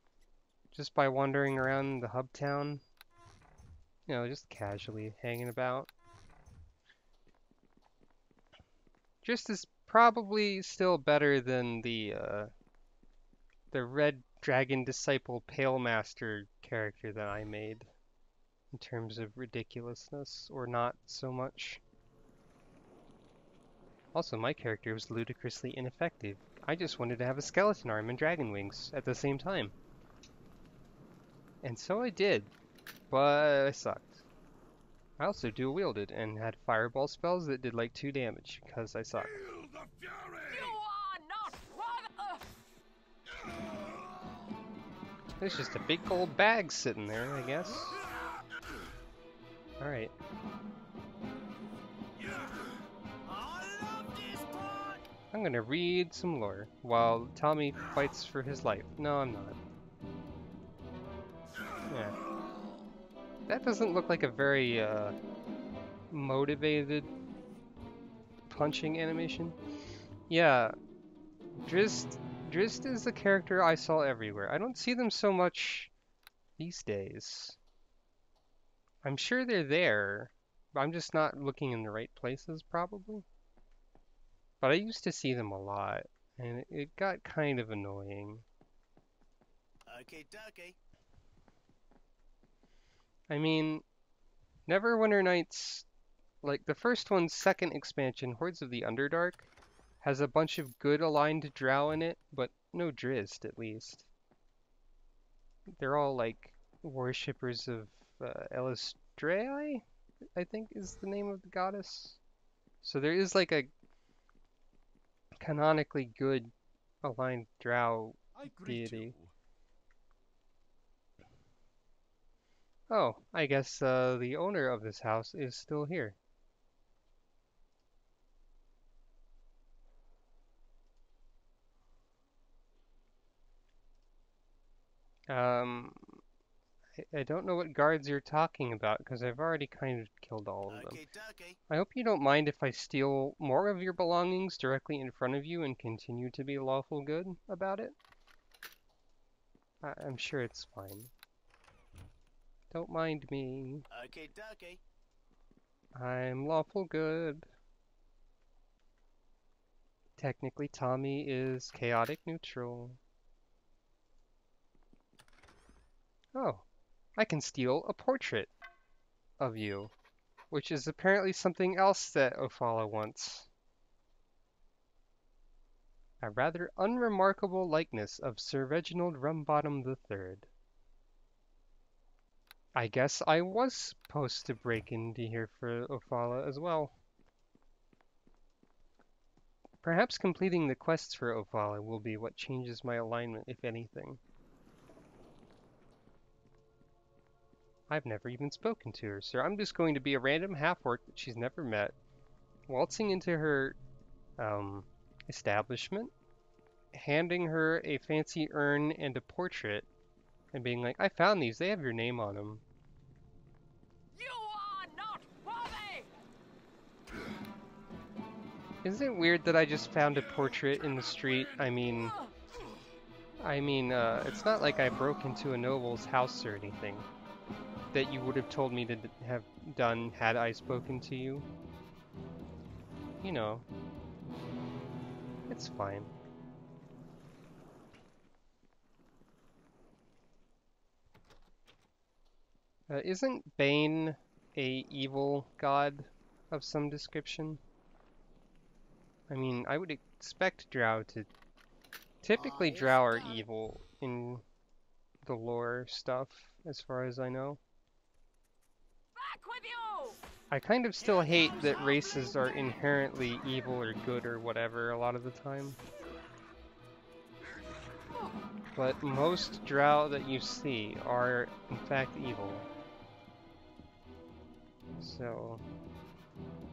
just by wandering around the hub town. You know, just casually hanging about. Drizzt is probably still better than the Red Dragon Disciple Pale Master character that I made in terms of ridiculousness, or not so much. Also, my character was ludicrously ineffective. I just wanted to have a skeleton arm and dragon wings at the same time. And so I did, but I sucked. I also dual wielded and had fireball spells that did like 2 damage because I sucked. Feel the fury! You are not one of... There's just a big gold bag sitting there, I guess. Alright. I'm gonna read some lore while Tommy fights for his life. No, I'm not. Yeah. That doesn't look like a very, motivated punching animation. Yeah, Drizzt is the character I saw everywhere. I don't see them so much these days. I'm sure they're there, but I'm just not looking in the right places, probably. But I used to see them a lot, and it got kind of annoying. Okay, dokie. I mean, Neverwinter Nights, like the first one's second expansion, Hordes of the Underdark, has a bunch of good aligned drow in it, but no Drizzt, at least. They're all like worshippers of Elistrai, I think is the name of the goddess. So there is like a canonically good aligned drow deity. Oh, I guess the owner of this house is still here. Um, I don't know what guards you're talking about because I've already kind of killed all of them. Okay, dokie. I hope you don't mind if I steal more of your belongings directly in front of you and continue to be lawful good about it. I'm sure it's fine. Don't mind me. Okay, dokie. I'm lawful good. Technically, Tommy is chaotic neutral. Oh, I can steal a portrait of you, which is apparently something else that Ophala wants. A rather unremarkable likeness of Sir Reginald Rumbottom III. I guess I was supposed to break into here for Ophala as well. Perhaps completing the quests for Ophala will be what changes my alignment, if anything. I've never even spoken to her, so I'm just going to be a random half-orc that she's never met, waltzing into her establishment, handing her a fancy urn and a portrait, and being like, I found these, they have your name on them. You are not worthy! Isn't it weird that I just found a portrait in the street? I mean, it's not like I broke into a noble's house or anything that you would have told me to have done had I spoken to you. You know, it's fine. Isn't Bane a evil god of some description? I mean, I would expect Drow to... Typically, Drow are evil in the lore stuff, as far as I know. Back with you! I kind of still hate that races are inherently evil or good or whatever a lot of the time. But most Drow that you see are, in fact, evil. So...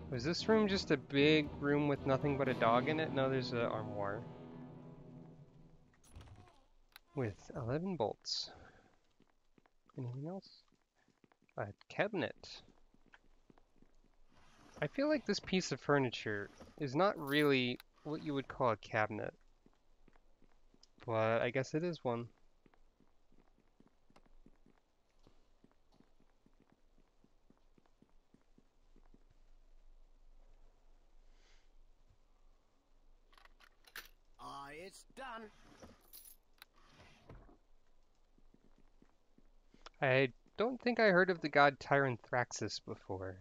Was this room just a big room with nothing but a dog in it? No, there's an armoire. With 11 bolts. Anything else? A cabinet. I feel like this piece of furniture is not really what you would call a cabinet. But I guess it is one. It's done. I don't think I heard of the god Tyranthraxis before.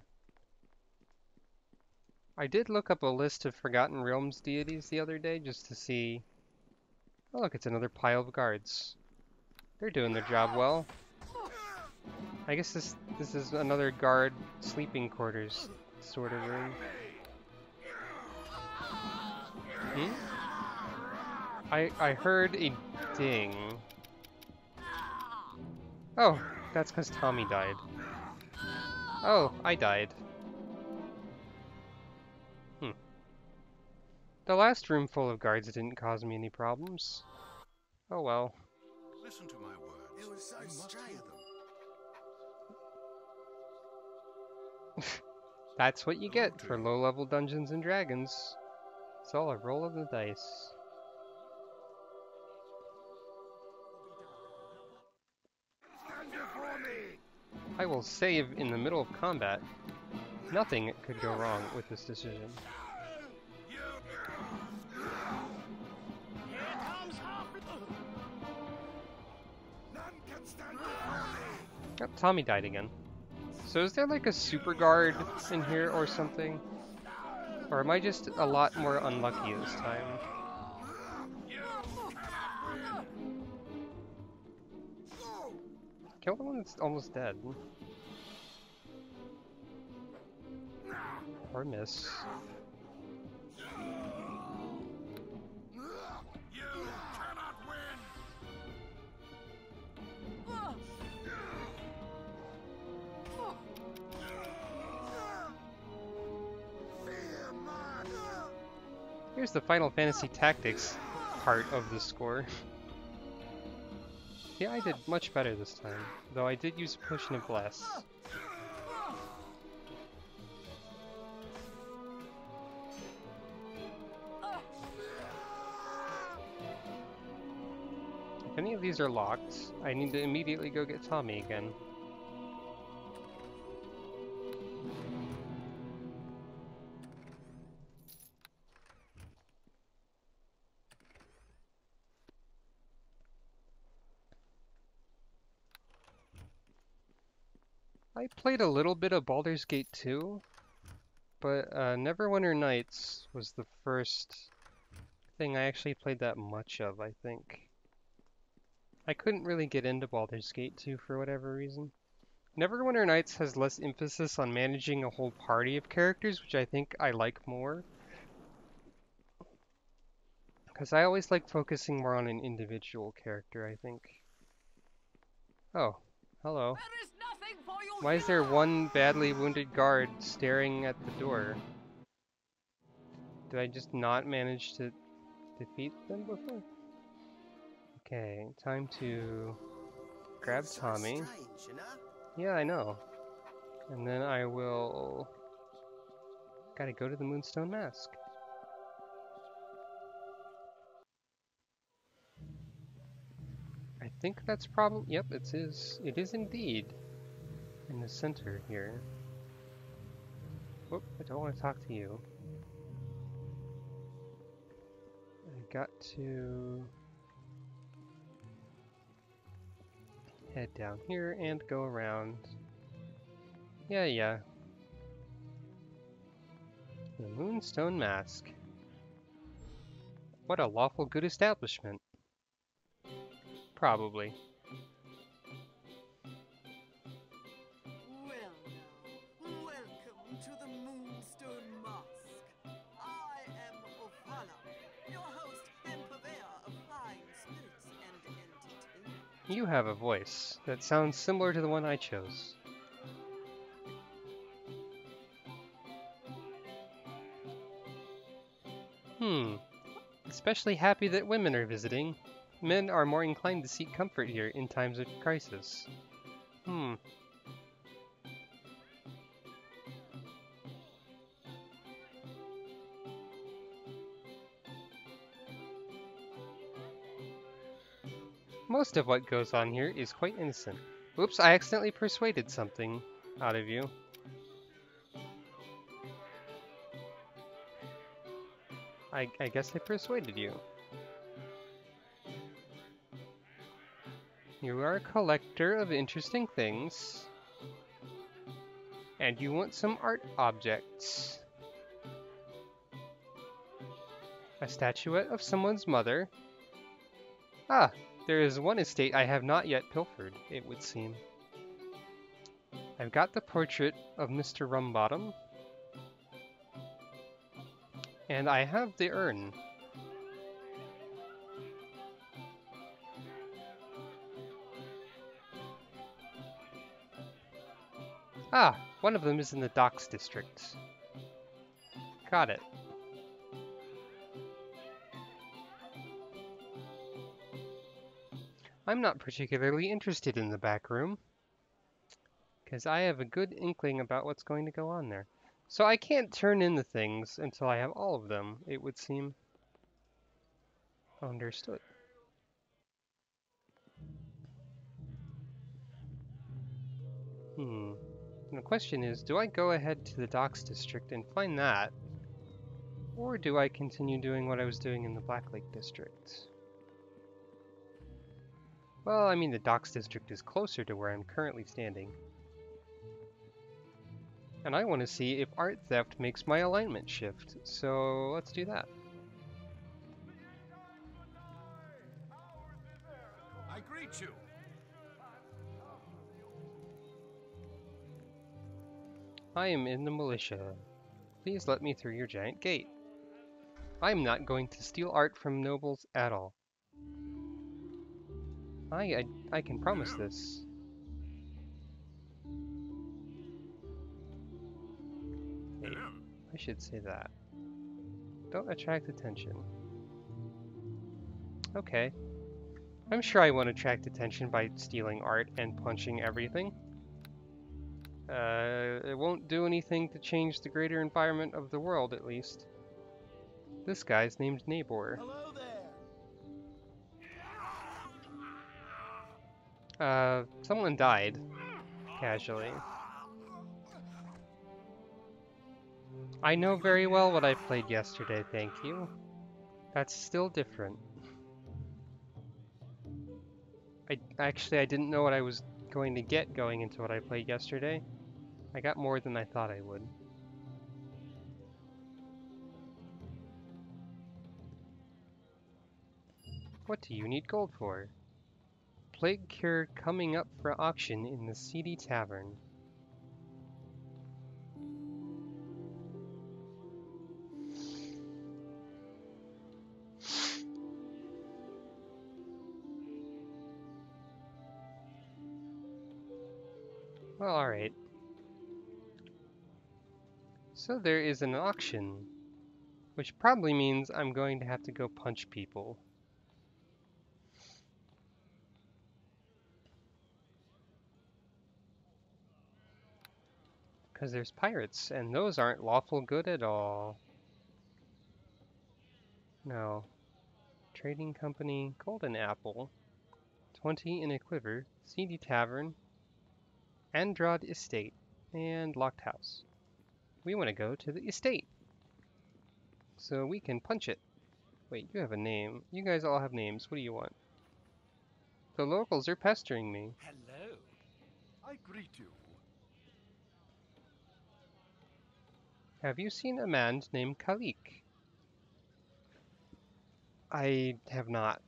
I did look up a list of Forgotten Realms deities the other day just to see... Oh look, it's another pile of guards. They're doing their job well. I guess this is another guard sleeping quarters sort of room. I heard a ding. Oh, that's because Tommy died. Oh, I died. Hmm. The last room full of guards didn't cause me any problems. Oh well. Listen to my words. It was so You must hear strange. them. That's what you Hello get to for you. low-level Dungeons and Dragons. It's all a roll of the dice. I will save in the middle of combat. Nothing could go wrong with this decision. Here comes half. None can stand before me. Oh, Tommy died again. So is there like a super guard in here or something? Or am I just a lot more unlucky this time? Kill the one that's almost dead. Or miss. You cannot win. Here's the Final Fantasy Tactics part of the score. Yeah, I did much better this time, though I did use a Potion of Bless. If any of these are locked, I need to immediately go get Tommy again. I played a little bit of Baldur's Gate 2, but Neverwinter Nights was the first thing I actually played that much of, I think. I couldn't really get into Baldur's Gate 2 for whatever reason. Neverwinter Nights has less emphasis on managing a whole party of characters, which I think I like more. Because I always like focusing more on an individual character, I think. Oh, hello. There is nothing for you Why is there one badly wounded guard staring at the door? Did I just not manage to defeat them before? Okay, time to grab It's so Tommy. strange, you know? Yeah, I know. And then I will... Gotta go to the Moonstone Mask. I think that's probably... Yep, it is. It is indeed in the center here. Whoop, I don't want to talk to you. I got to head down here and go around. Yeah. The Moonstone Mask. What a lawful good establishment. Probably. Well now, welcome to the Moonstone Mask. I am Ophala, your host and purveyor of fine spirits and entertainment. You have a voice that sounds similar to the one I chose. Especially happy that women are visiting. Men are more inclined to seek comfort here in times of crisis. Most of what goes on here is quite innocent. Oops, I accidentally persuaded something out of you. I guess I persuaded you. You are a collector of interesting things. And you want some art objects. A statuette of someone's mother. Ah, there is one estate I have not yet pilfered, it would seem. I've got the portrait of Mr. Rumbottom. And I have the urn. Ah, one of them is in the docks district. Got it. I'm not particularly interested in the back room, because I have a good inkling about what's going to go on there. So I can't turn in the things until I have all of them, it would seem. Understood. And the question is, do I go ahead to the docks district and find that? Or do I continue doing what I was doing in the Black Lake district? Well, I mean, the docks district is closer to where I'm currently standing. And I want to see if art theft makes my alignment shift, so let's do that. I greet you. I am in the militia. Please let me through your giant gate. I am not going to steal art from nobles at all. I can promise this. Wait, I should say that. Don't attract attention. Okay. I'm sure I won't attract attention by stealing art and punching everything. It won't do anything to change the greater environment of the world, at least. This guy's named Nabor. Hello there. Someone died. Casually. I know very well what I played yesterday, thank you. That's still different. I didn't know what I was going to get going into what I played yesterday. I got more than I thought I would. What do you need gold for? Plague Cure coming up for auction in the seedy tavern. Well, alright. So there is an auction, which probably means I'm going to have to go punch people. Because there's pirates, and those aren't lawful good at all. No. Trading Company, Golden Apple, 20 in a quiver, seedy tavern, Andrade Estate, and Locked House. We want to go to the estate, so we can punch it. Wait, you have a name. You guys all have names. What do you want? The locals are pestering me. Hello. I greet you. Have you seen a man named Kalik? I have not.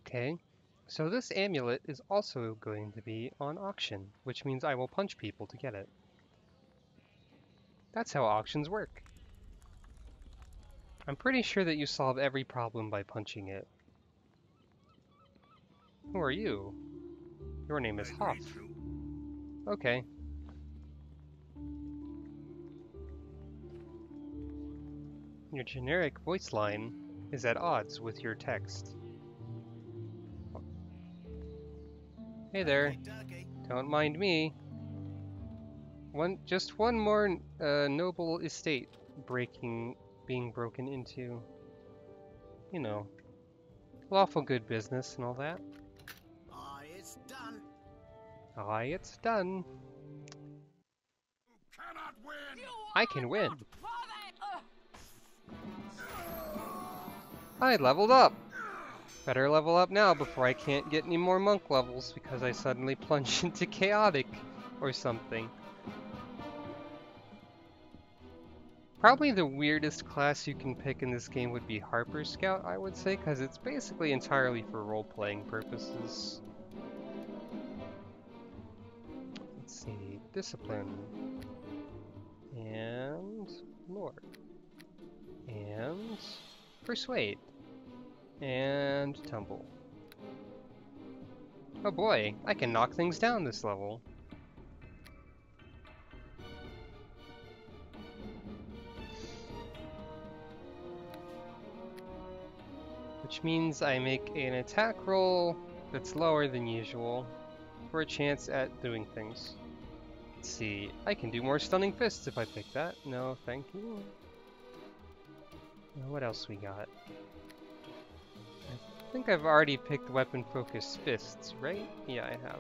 Okay, so this amulet is also going to be on auction, which means I will punch people to get it. That's how auctions work. I'm pretty sure that you solve every problem by punching it. Who are you? Your name is Hoff. Okay. Your generic voice line is at odds with your text. Hey there. Don't mind me. Just one more noble estate being broken into. You know, lawful good business and all that. Aye, it's done. Aye, it's done. Cannot win. I can win. I leveled up. Better level up now before I can't get any more monk levels because I suddenly plunge into chaotic or something. Probably the weirdest class you can pick in this game would be Harper Scout, I would say, because it's basically entirely for role-playing purposes. Let's see, Discipline, and Lore, and Persuade, and Tumble. Oh boy, I can knock things down this level. Which means I make an attack roll that's lower than usual for a chance at doing things. Let's see, I can do more Stunning Fists if I pick that. No, thank you. Now what else we got? I think I've already picked Weapon Focused Fists, right? Yeah, I have.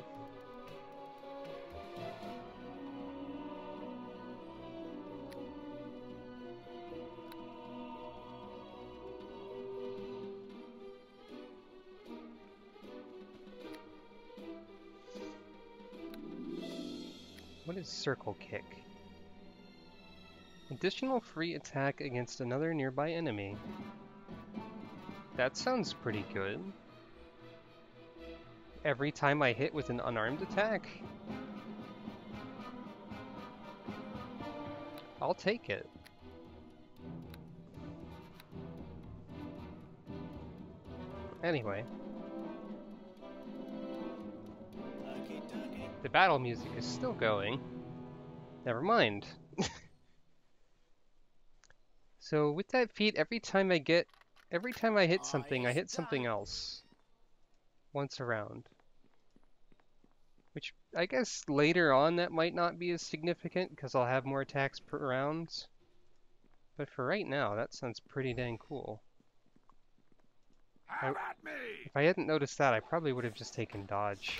What is Circle Kick? Additional free attack against another nearby enemy. That sounds pretty good. Every time I hit with an unarmed attack? I'll take it. Anyway. The battle music is still going. Never mind. So with that feat, every time I hit something, I hit something else. Once around. Which, I guess later on that might not be as significant, because I'll have more attacks per round. But for right now, that sounds pretty dang cool. If I hadn't noticed that, I probably would have just taken dodge.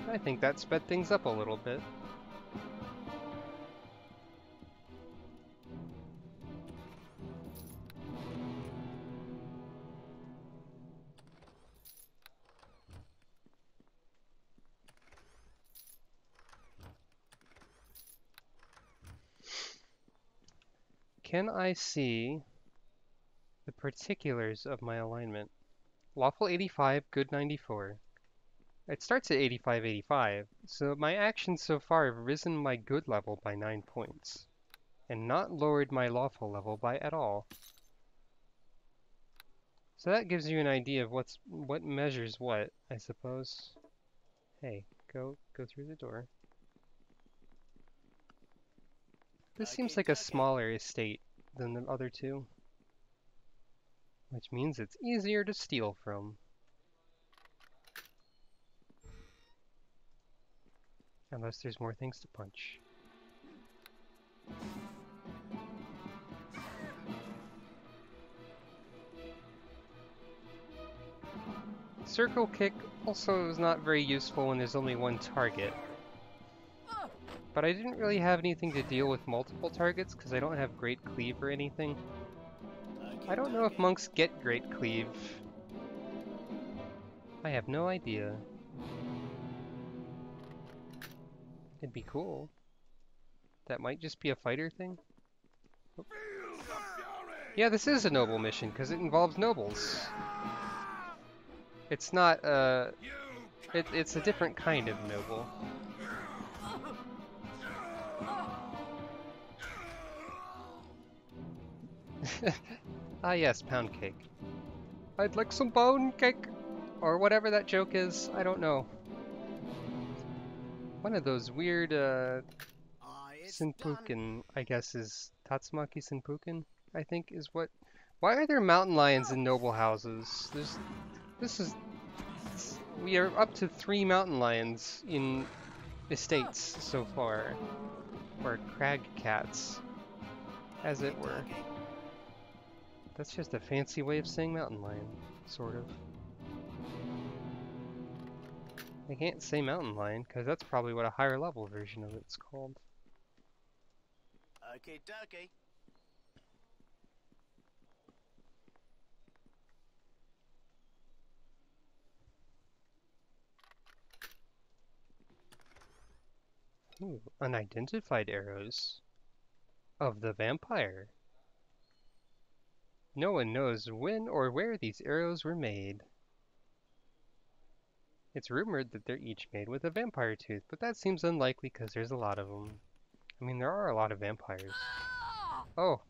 I think that sped things up a little bit. Can I see the particulars of my alignment? Lawful 85, good 94. It starts at 85, so my actions so far have risen my good level by 9 points, and not lowered my lawful level by at all. So that gives you an idea of what measures what, I suppose. Hey, go through the door. This seems like a smaller estate than the other two, which means it's easier to steal from. Unless there's more things to punch. Circle Kick also is not very useful when there's only one target. But I didn't really have anything to deal with multiple targets because I don't have Great Cleave or anything. I don't know if monks get Great Cleave. I have no idea. It'd be cool. That might just be a fighter thing. Oh. Yeah, this is a noble mission because it involves nobles. It's not it's a different kind of noble. Ah yes, pound cake. I'd like some pound cake! Or whatever that joke is, I don't know. One of those weird, Senpuken, I guess is Tatsumaki Senpuken, I think is what... Why are there mountain lions in noble houses? We are up to 3 mountain lions in estates so far. Or crag cats, as it were. That's just a fancy way of saying mountain lion, sort of. I can't say mountain lion, because that's probably what a higher level version of it's called. Okay, dokie. Ooh, unidentified arrows of the vampire. No one knows when or where these arrows were made. It's rumored that they're each made with a vampire tooth, but that seems unlikely because there's a lot of them. I mean, there are a lot of vampires. Oh.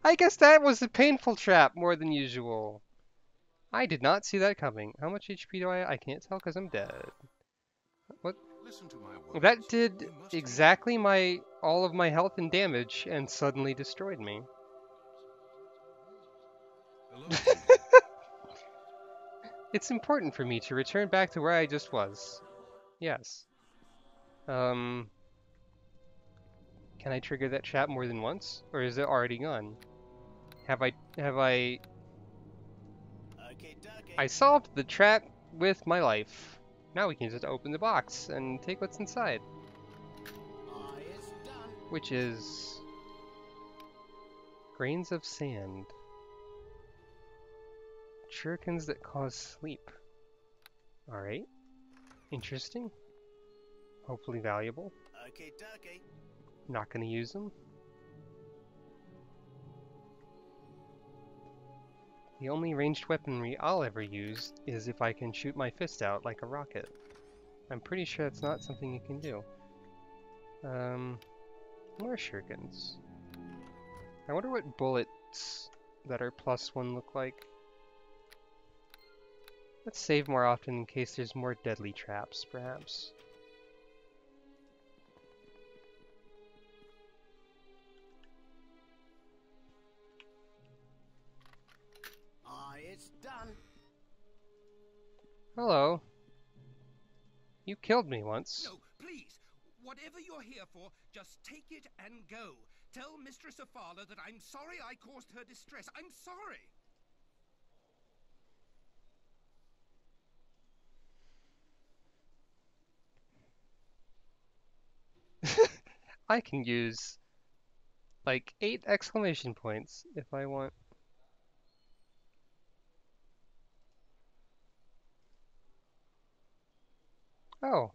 I guess that was a painful trap more than usual. I did not see that coming. How much HP do I can't tell because I'm dead. What? Listen to my words. That did You must exactly all of my health and damage and suddenly destroyed me. Hello. It's important for me to return back to where I just was. Yes. Can I trigger that trap more than once? Or is it already gone? Have I Okay, dokie. I solved the trap with my life. Now we can just open the box and take what's inside. It's done. Which is grains of sand. Shurikens that cause sleep. Alright. Interesting. Hopefully valuable. Okay, dokie. Not gonna use them. The only ranged weaponry I'll ever use is if I can shoot my fist out like a rocket. I'm pretty sure that's not something you can do. More shurikens. I wonder what bullets that are +1 look like. Let's save more often in case there's more deadly traps, perhaps. It's done. Hello. You killed me once. No, please. Whatever you're here for, just take it and go. Tell Mistress Afala that I'm sorry I caused her distress. I'm sorry. I can use like 8 exclamation points if I want. Oh.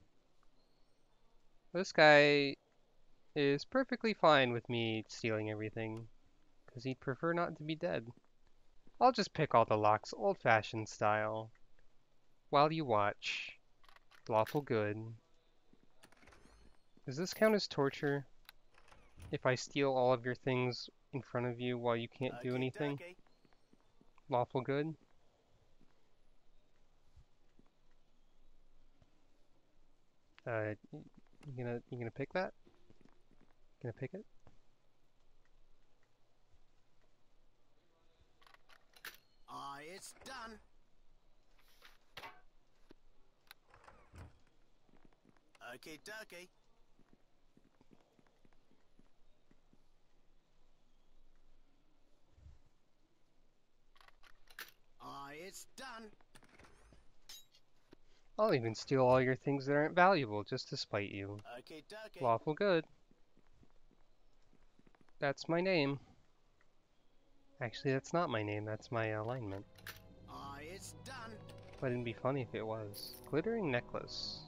This guy is perfectly fine with me stealing everything, because he'd prefer not to be dead. I'll just pick all the locks old-fashioned style, while you watch. Lawful Good. Does this count as torture? If I steal all of your things in front of you while you can't do anything? Dokie. Lawful Good? You gonna pick that? Gonna pick it? It's done. Okay, dokie. It's done. I'll even steal all your things that aren't valuable just to spite you. Okay, dokie. Lawful Good. That's my name. Actually, that's not my name, that's my alignment. It's done. But it'd be funny if it was. Glittering necklace.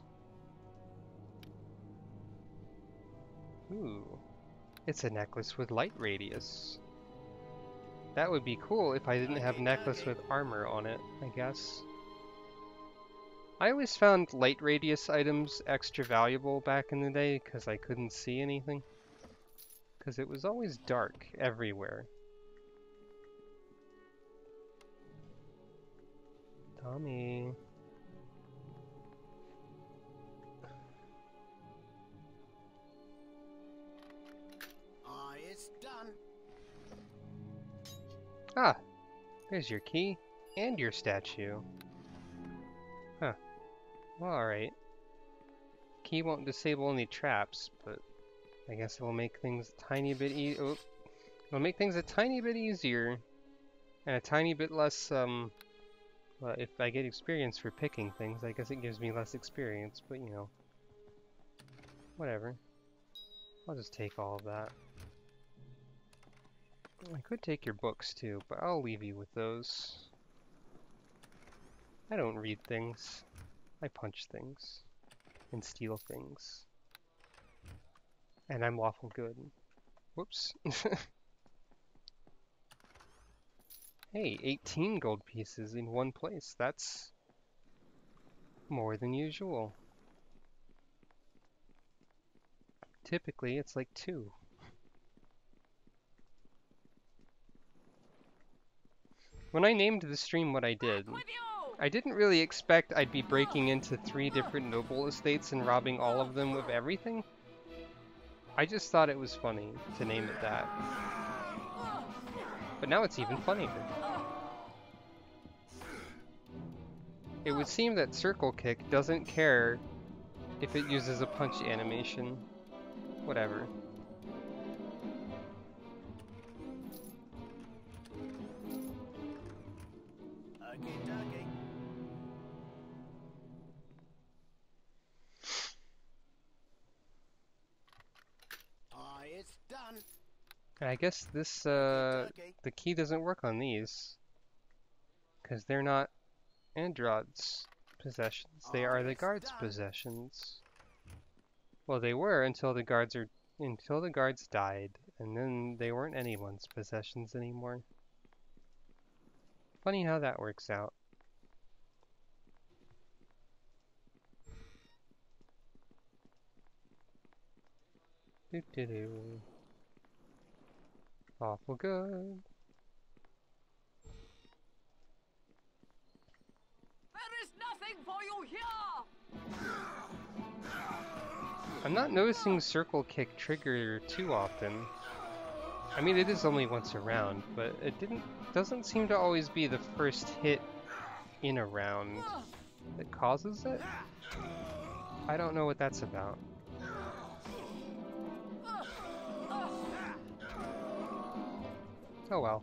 Ooh. It's a necklace with light radius. That would be cool if I didn't have a necklace with armor on it, I guess. I always found light radius items extra valuable back in the day because I couldn't see anything. Because it was always dark everywhere. Tommy. It's done. Ah, there's your key and your statue. Huh. Well, alright. Key won't disable any traps, but I guess it will make things a tiny bit it'll make things a tiny bit easier and a tiny bit less well, if I get experience for picking things, I guess it gives me less experience, but you know. Whatever. I'll just take all of that. I could take your books too, but I'll leave you with those. I don't read things. I punch things and steal things. And I'm lawful good. Whoops. Hey, 18 gold pieces in one place. That's more than usual. Typically, it's like 2. When I named the stream what I did, I didn't really expect I'd be breaking into 3 different noble estates and robbing all of them of everything. I just thought it was funny to name it that. But now it's even funnier. It would seem that Circle Kick doesn't care if it uses a punch animation. Whatever. Okay, dokie. It's done. I guess this, Okay. the key doesn't work on these. Because they're not Androd's possessions. They are the guards' possessions. Well, they were until the guards died, and then they weren't anyone's possessions anymore. Funny how that works out. Doo-doo-doo. Lawful good. There is nothing for you here! I'm not noticing Circle Kick trigger too often. I mean, it is only once a round, but it doesn't seem to always be the first hit in a round that causes it. I don't know what that's about. Oh well.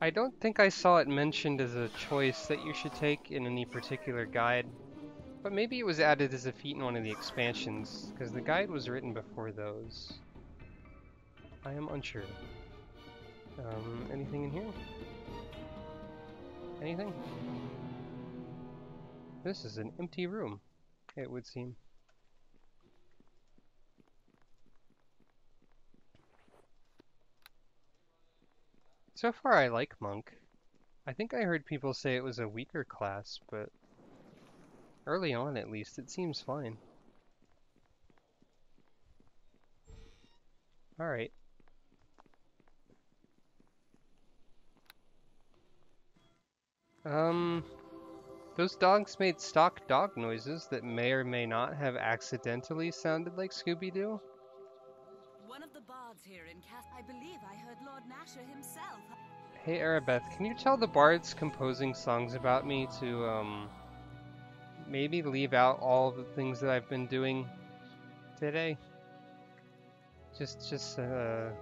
I don't think I saw it mentioned as a choice that you should take in any particular guide, but maybe it was added as a feat in one of the expansions, because the guide was written before those. I am unsure. Anything in here? Anything? This is an empty room, it would seem. So far I like Monk. I think I heard people say it was a weaker class, but early on at least it seems fine. Alright. Those dogs made stock dog noises that may or may not have accidentally sounded like Scooby-Doo. One of the bards here in I believe I heard Lord Nasher himself. Hey Arabeth, can you tell the bards composing songs about me to, maybe leave out all the things that I've been doing today? Just, Of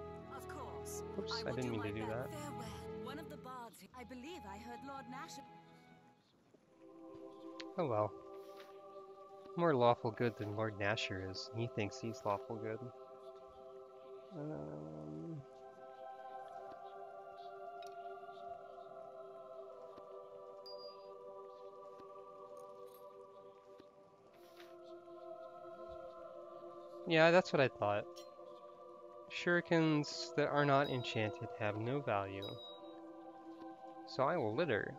course. oops, I didn't mean to do that. Farewell. One of the bards. I believe I heard Lord Nasher. Oh well. More lawful good than Lord Nasher is. He thinks he's lawful good. Yeah, that's what I thought. Shurikens that are not enchanted have no value. So I will litter.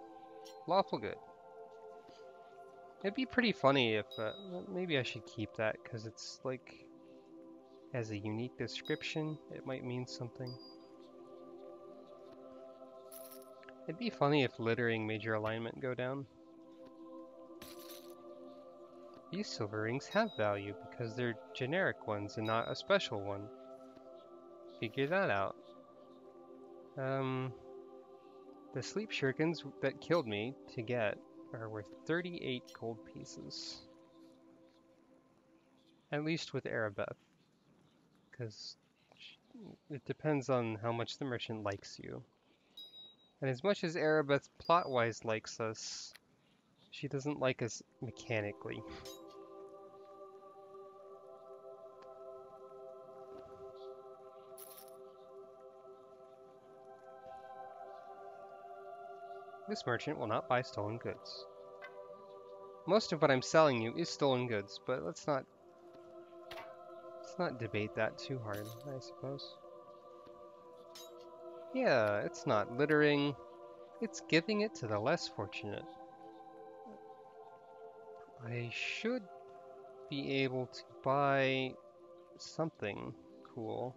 Lawful good. It'd be pretty funny if, maybe I should keep that, because it's like, has a unique description, it might mean something. It'd be funny if littering made your alignment go down. These silver rings have value because they're generic ones and not a special one. Figure that out. The sleep shurikens that killed me to get are worth 38 gold pieces. At least with Arabeth. Because it depends on how much the merchant likes you. And as much as Arabeth plot-wise likes us, she doesn't like us mechanically. This merchant will not buy stolen goods. Most of what I'm selling you is stolen goods, but let's not debate that too hard, I suppose. Yeah, it's not littering. It's giving it to the less fortunate. I should be able to buy something cool.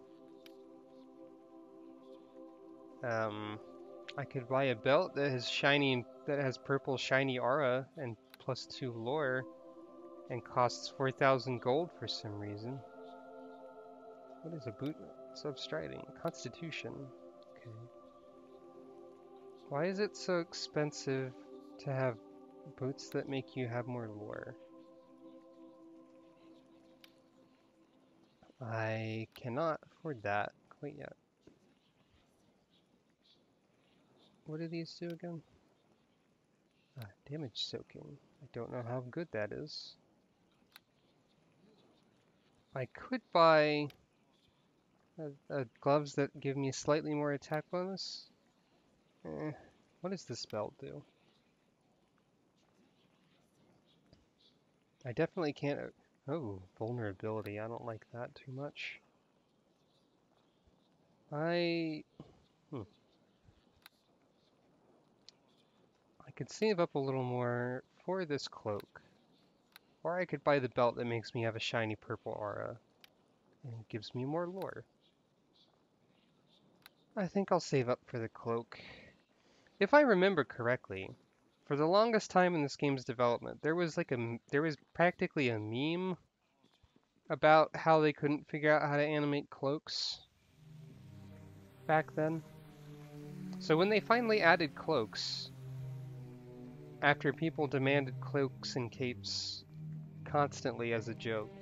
I could buy a belt that has purple shiny aura and +2 lore and costs 4,000 gold for some reason. What is a boot of striding? Constitution. Okay. Why is it so expensive to have boots that make you have more lore? I cannot afford that quite yet. What do these do again? Damage soaking. I don't know how good that is. I could buy gloves that give me slightly more attack bonus. What does this belt do? I definitely can't... Oh, vulnerability. I don't like that too much. I could save up a little more for this cloak. Or I could buy the belt that makes me have a shiny purple aura and gives me more lore. I think I'll save up for the cloak. If I remember correctly, for the longest time in this game's development, there was practically a meme about how they couldn't figure out how to animate cloaks back then. So when they finally added cloaks, after people demanded cloaks and capes constantly as a joke,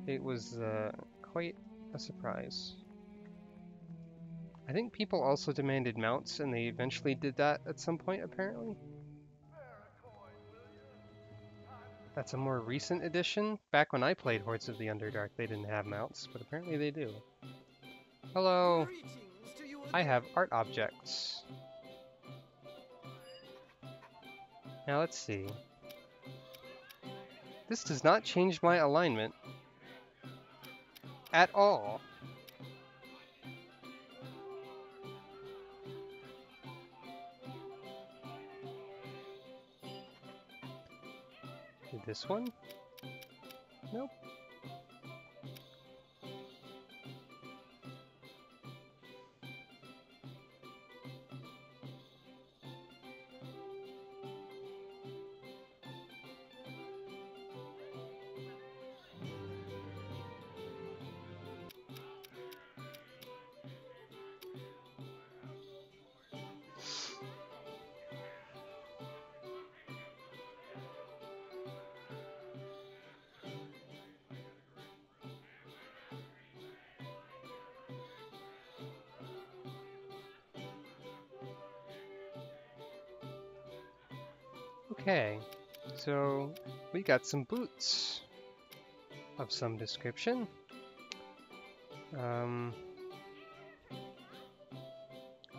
it was quite a surprise. I think people also demanded mounts, and they eventually did that at some point, apparently. That's a more recent addition. Back when I played Hordes of the Underdark, they didn't have mounts, but apparently they do. Hello! I have art objects. Now let's see. This does not change my alignment at all. Did this one? Nope. Okay, so we got some boots of some description.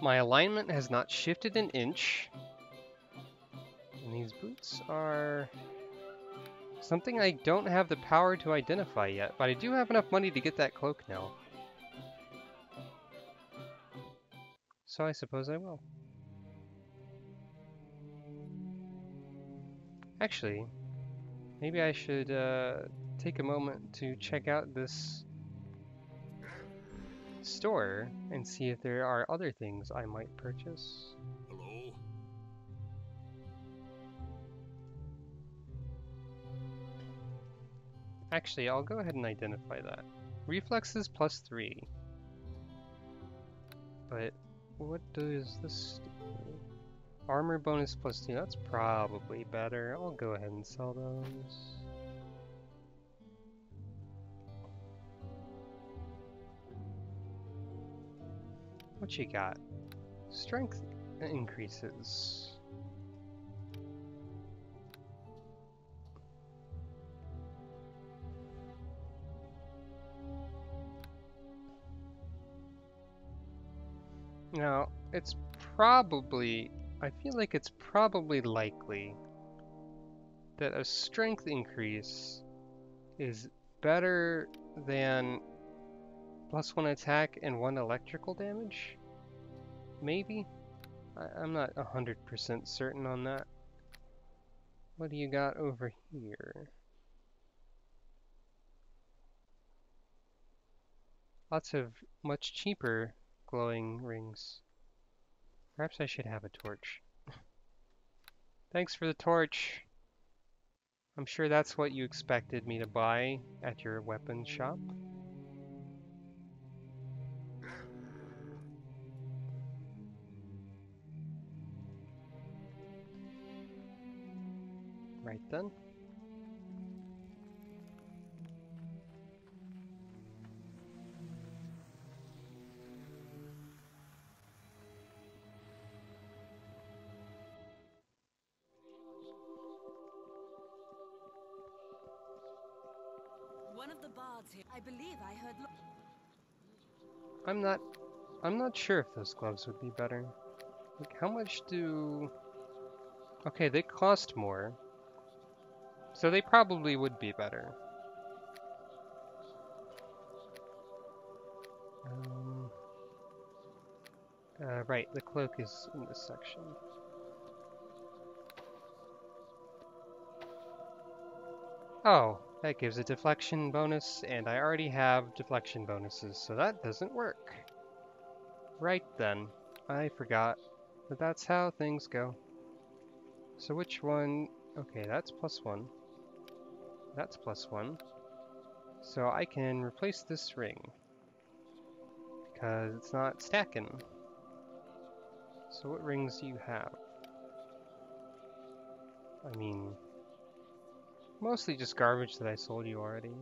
My alignment has not shifted an inch, and these boots are something I don't have the power to identify yet, but I do have enough money to get that cloak now. So I suppose I will. Actually, maybe I should take a moment to check out this store and see if there are other things I might purchase. Hello? Actually, I'll go ahead and identify that. Reflexes +3. But what does this do? Armor bonus +2. That's probably better. I'll go ahead and sell those. What you got? Strength increases. Now, it's probably I feel like it's probably likely that a strength increase is better than +1 attack and 1 electrical damage? Maybe? I'm not 100% certain on that. What do you got over here? Lots of much cheaper glowing rings. Perhaps I should have a torch. Thanks for the torch! I'm sure that's what you expected me to buy at your weapons shop. Right then. One of the bards here. I believe I heard. I'm not sure if those gloves would be better. Like, how much do... Okay, they cost more. So they probably would be better. Right, the cloak is in this section. Oh, that gives a deflection bonus, and I already have deflection bonuses, so that doesn't work. Right then, I forgot that that's how things go. So which one? Okay, that's +1. That's +1. So I can replace this ring, because it's not stacking. So what rings do you have? I mean, mostly just garbage that I sold you already.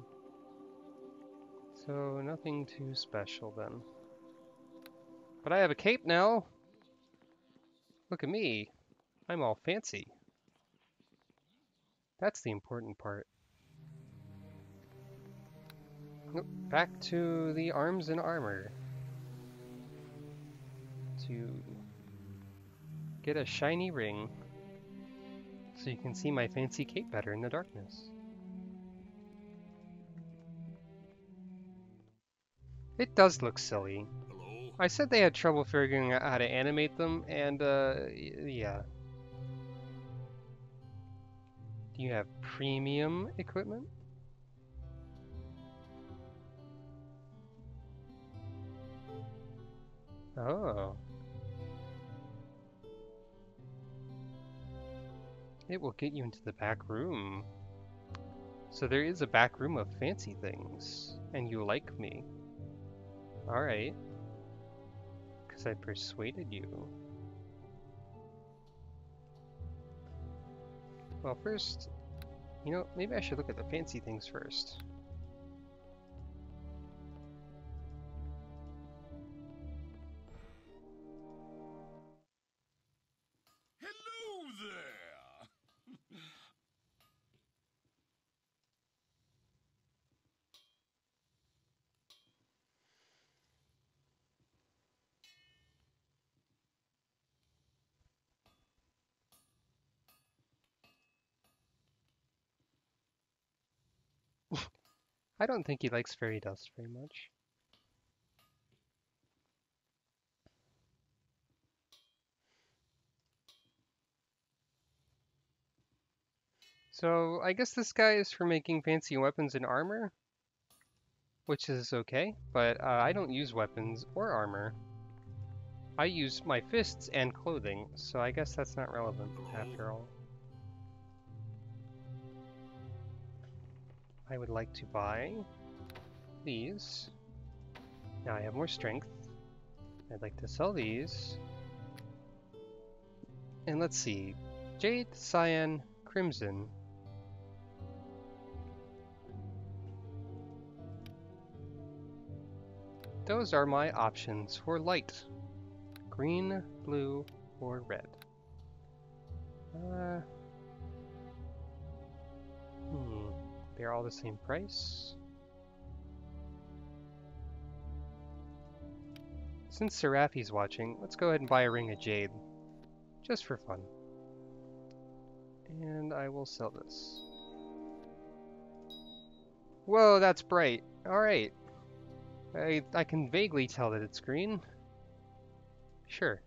So nothing too special then. But I have a cape now! Look at me! I'm all fancy. That's the important part. Nope, back to the arms and armor. To get a shiny ring, so you can see my fancy cape better in the darkness. It does look silly. Hello? I said they had trouble figuring out how to animate them, and yeah. Do you have premium equipment? Oh. It will get you into the back room. So there is a back room of fancy things, and you like me. Alright. Because I persuaded you. Well, first, you know, maybe I should look at the fancy things first. Hello there! I don't think he likes fairy dust very much. So, I guess this guy is for making fancy weapons and armor, which is okay, but I don't use weapons or armor. I use my fists and clothing, so I guess that's not relevant after all. I would like to buy these. Now I have more strength. I'd like to sell these. And let's see. Jade, Cyan, Crimson. Those are my options for light. Green, blue, or red. They're all the same price. Since Seraphi's watching, let's go ahead and buy a ring of jade. just for fun. And I will sell this. Whoa, that's bright. Alright. I can vaguely tell that it's green. Sure.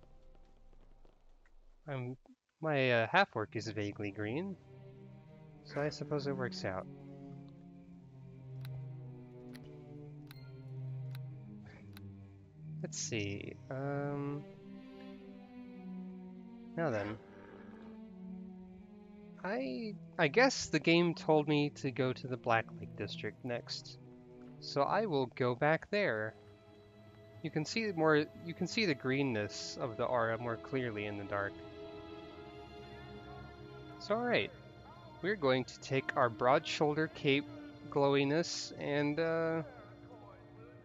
My half-orc is vaguely green, so I suppose it works out. Let's see. Now then. I guess the game told me to go to the Black Lake District next, so I will go back there. You can see the greenness of the aura more clearly in the dark. So alright, we're going to take our broad shoulder cape glowiness and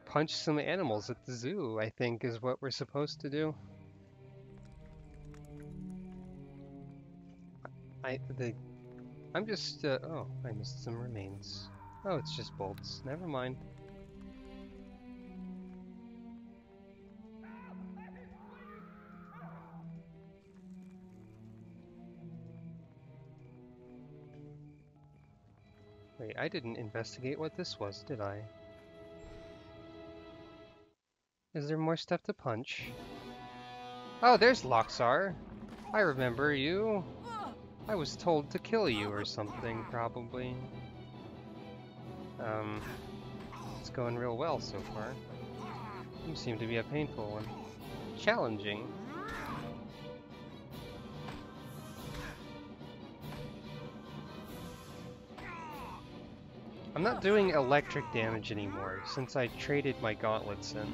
punch some animals at the zoo, I think is what we're supposed to do. I'm just, oh, I missed some remains. Oh, it's just bolts. Never mind. Wait, I didn't investigate what this was, did I? Is there more stuff to punch? Oh, there's Loxar. I remember you. I was told to kill you or something, probably. It's going real well so far. You seem to be a painful one. Challenging. I'm not doing electric damage anymore, since I traded my gauntlets in.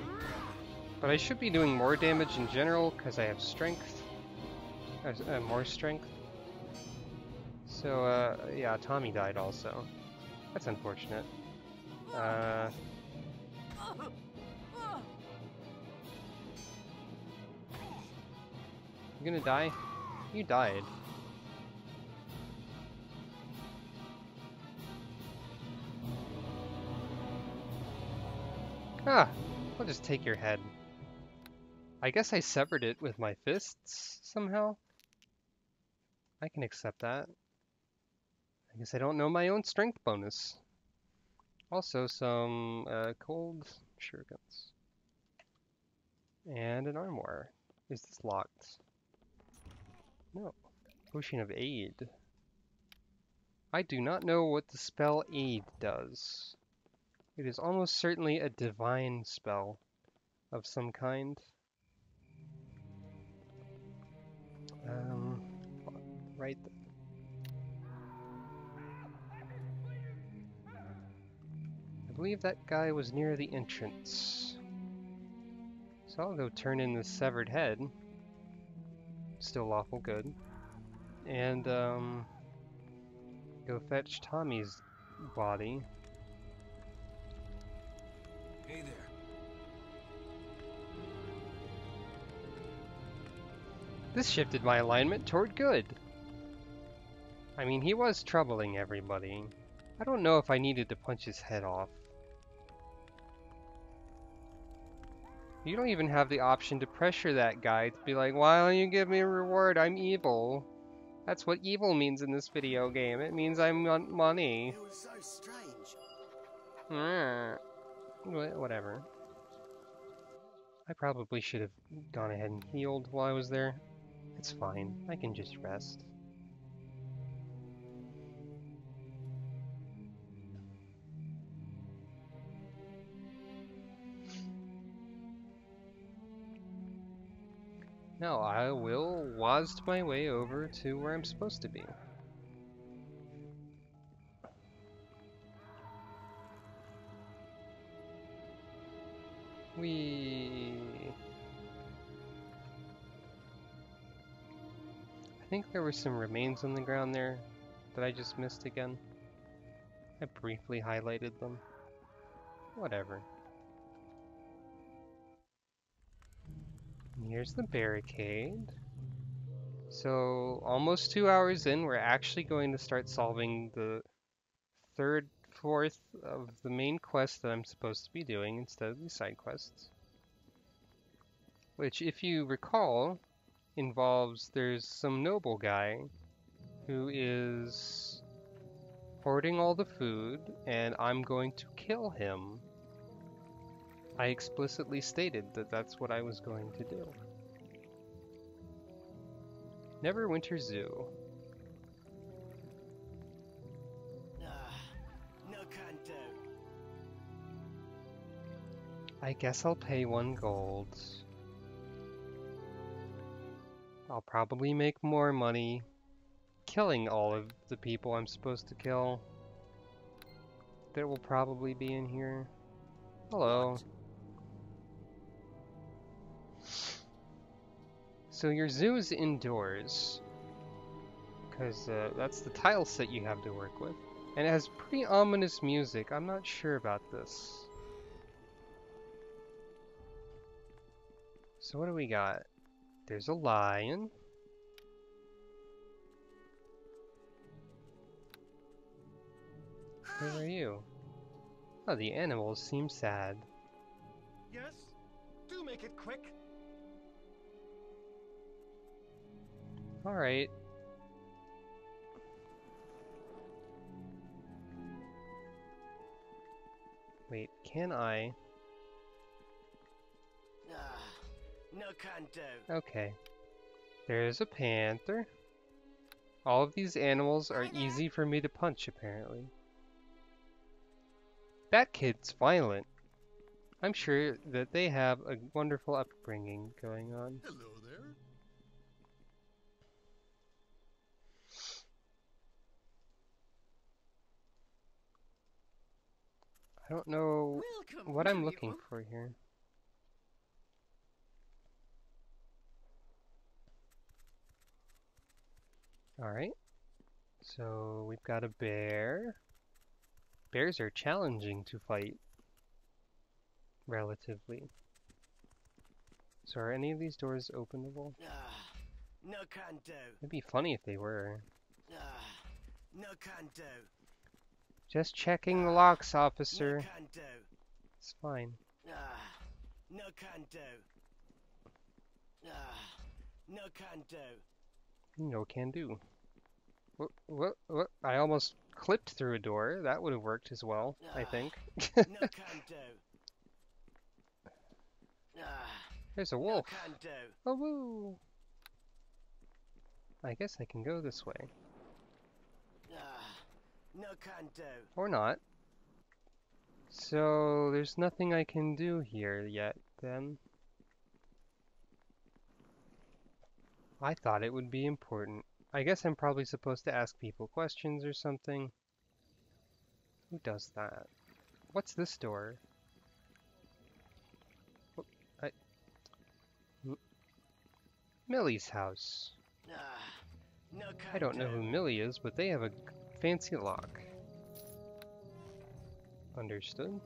But I should be doing more damage in general, because I have strength. More strength. So, yeah, Tommy died also. That's unfortunate. You gonna die? You died. Ah, I'll just take your head. I guess I severed it with my fists somehow. I can accept that. I guess I don't know my own strength bonus. Also some cold shurikens. And an armoire. Is this locked? No. Potion of Aid. I do not know what the spell Aid does. It is almost certainly a divine spell of some kind. Right. I believe that guy was near the entrance. So I'll go turn in the severed head. Still lawful good. And go fetch Tommy's body. Hey there. This shifted my alignment toward good. I mean, he was troubling everybody. I don't know if I needed to punch his head off. You don't even have the option to pressure that guy to be like, why don't you give me a reward? I'm evil. That's what evil means in this video game. It means I want money. It was so strange. Whatever. I probably should have gone ahead and healed while I was there. It's fine. I can just rest. Now I will wazd my way over to where I'm supposed to be. I think there were some remains on the ground there that I just missed again. I briefly highlighted them. Whatever. And here's the barricade. So, almost 2 hours in, we're actually going to start solving the third, fourth of the main quest that I'm supposed to be doing instead of the side quests. Which, if you recall, involves there's some noble guy who is hoarding all the food, and I'm going to kill him. I explicitly stated that that's what I was going to do. Neverwinter Zoo. No can do. I guess I'll pay 1 gold. I'll probably make more money killing all of the people I'm supposed to kill. That will probably be in here. Hello. What? So your zoo is indoors, because that's the tile set you have to work with. And it has pretty ominous music. I'm not sure about this. So what do we got? There's a lion. Where are you? Oh, the animals seem sad. Yes? Do make it quick. Alright. Wait, can I? No can do. Okay. There's a panther. All of these animals are easy for me to punch, apparently. That kid's violent. I'm sure that they have a wonderful upbringing going on. Hello there. I don't know Welcome what to I'm you. looking for here. Alright. So we've got a bear. Bears are challenging to fight. Relatively. So are any of these doors openable? No can do. It'd be funny if they were. No can do. Just checking the locks, No officer. can do. It's fine. No can do. No can do. No can do. What? I almost clipped through a door. That would have worked as well, I think. No can do. There's a No wolf. can do. Oh, woo! I guess I can go this way. No can do. Or not. So, there's nothing I can do here yet, then. I thought it would be important. I guess I'm probably supposed to ask people questions or something. Who does that? What's this door? Millie's house. No can I don't know who Millie is, but they have a fancy lock. Understood.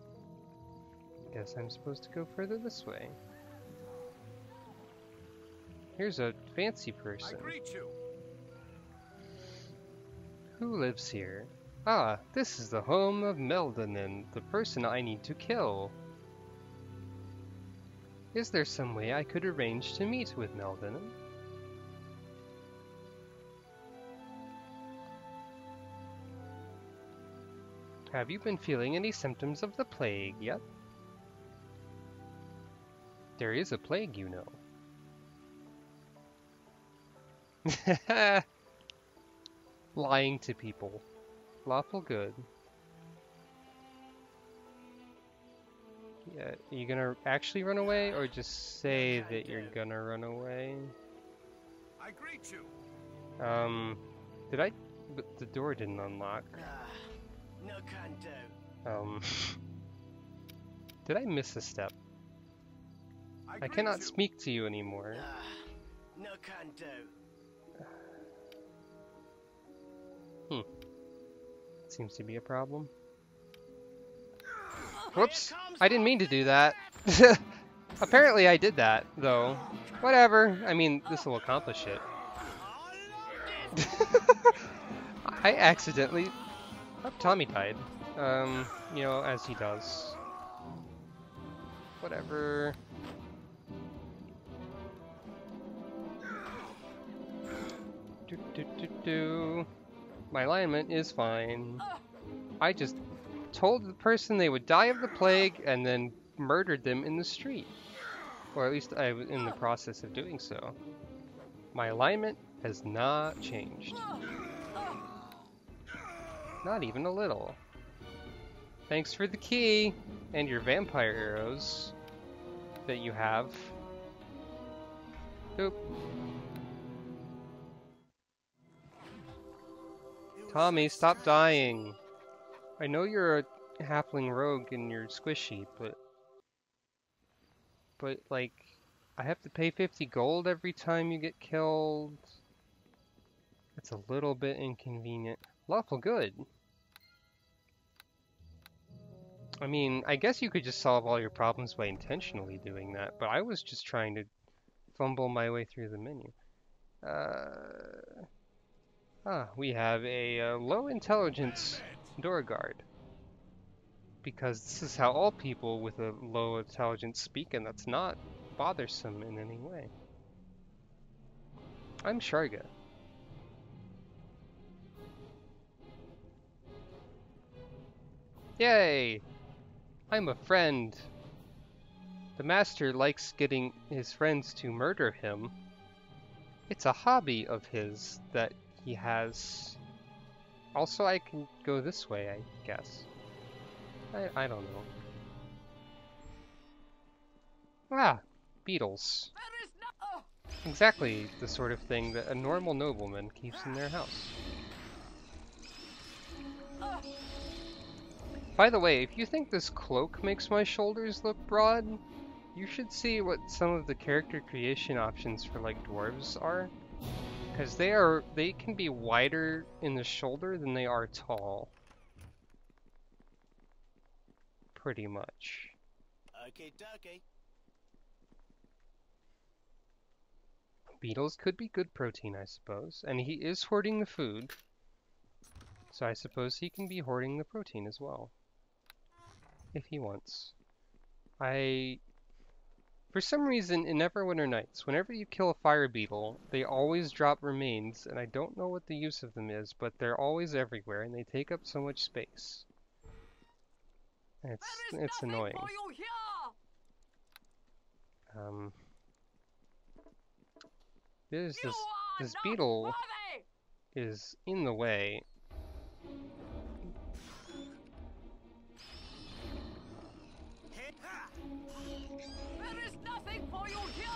Guess I'm supposed to go further this way. Here's a fancy person. I greet you. Who lives here? Ah, this is the home of Meldonin, the person I need to kill. Is there some way I could arrange to meet with Meldonin? Have you been feeling any symptoms of the plague yet? There is a plague, you know. Lying to people. Lawful Good. Yeah, are you gonna actually run away, or just say that you're gonna run away? I greet you. Did I? But the door didn't unlock. No can do. Did I miss a step? I greet cannot you. speak to you anymore. No can do. Seems to be a problem. Whoops! I didn't mean to do that. Apparently I did that, though. Whatever. I mean, this will accomplish it. I accidentally... Oh, Tommy died. You know, as he does. Whatever. My alignment is fine. I just told the person they would die of the plague and then murdered them in the street. Or at least I was in the process of doing so. My alignment has not changed. Not even a little. Thanks for the key and your vampire arrows that you have. Oop. Tommy, stop dying. I know you're a halfling rogue and you're squishy, but like, I have to pay 50 gold every time you get killed. It's a little bit inconvenient. Lawful Good. I mean, I guess you could just solve all your problems by intentionally doing that, but I was just trying to fumble my way through the menu. We have a low intelligence door guard. Because this is how all people with a low intelligence speak, and that's not bothersome in any way. I'm Sharga. Yay! I'm a friend. The master likes getting his friends to murder him. It's a hobby of his that he has. Also, I can go this way, I guess. I don't know. Ah, beetles. There is no. Exactly the sort of thing that a normal nobleman keeps in their house. By the way, if you think this cloak makes my shoulders look broad, you should see what some of the character creation options for like dwarves are. Because they can be wider in the shoulder than they are tall. Pretty much. Okay, dokie. Beetles could be good protein, I suppose. And he is hoarding the food. So I suppose he can be hoarding the protein as well. If he wants. For some reason, in Neverwinter Nights, whenever you kill a fire beetle, they always drop remains, and I don't know what the use of them is, but they're always everywhere, and they take up so much space. It's annoying. For you here. There's You this are beetle not worthy. is in the way. There is nothing for you here.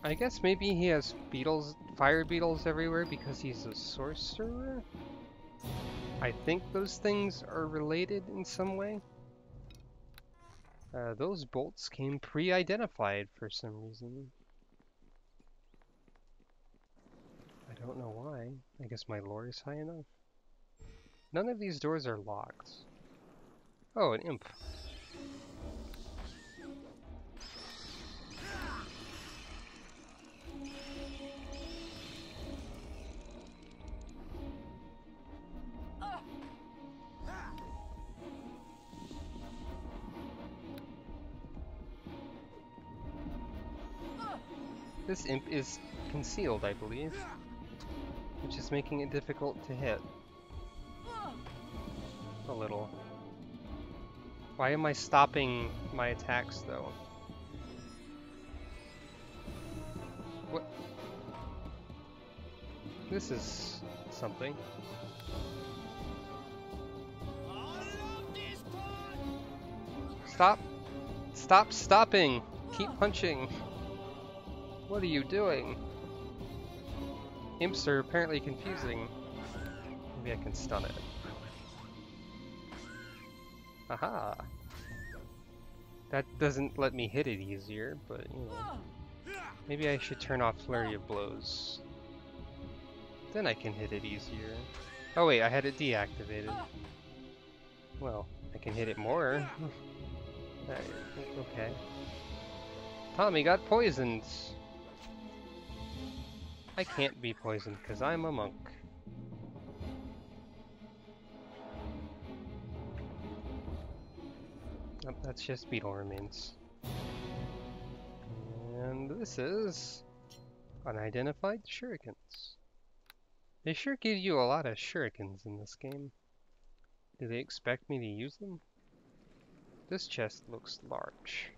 I guess maybe he has fire beetles everywhere because he's a sorcerer? I think those things are related in some way. Those bolts came pre-identified for some reason. I don't know why. I guess my lore is high enough. None of these doors are locked. Oh, an imp. This imp is concealed, I believe, which is making it difficult to hit. A little. Why am I stopping my attacks, though? What? This is something. Stop! Stop stopping! Keep punching! What are you doing? Imps are apparently confusing. Maybe I can stun it. Aha! That doesn't let me hit it easier, but you know. Maybe I should turn off Flurry of Blows. Then I can hit it easier. Oh wait, I had it deactivated. Well, I can hit it more. Okay. Tommy got poisoned! I can't be poisoned because I'm a monk. That's just beetle remains. And this is Unidentified shurikens. They sure give you a lot of shurikens in this game. Do they expect me to use them? This chest looks large.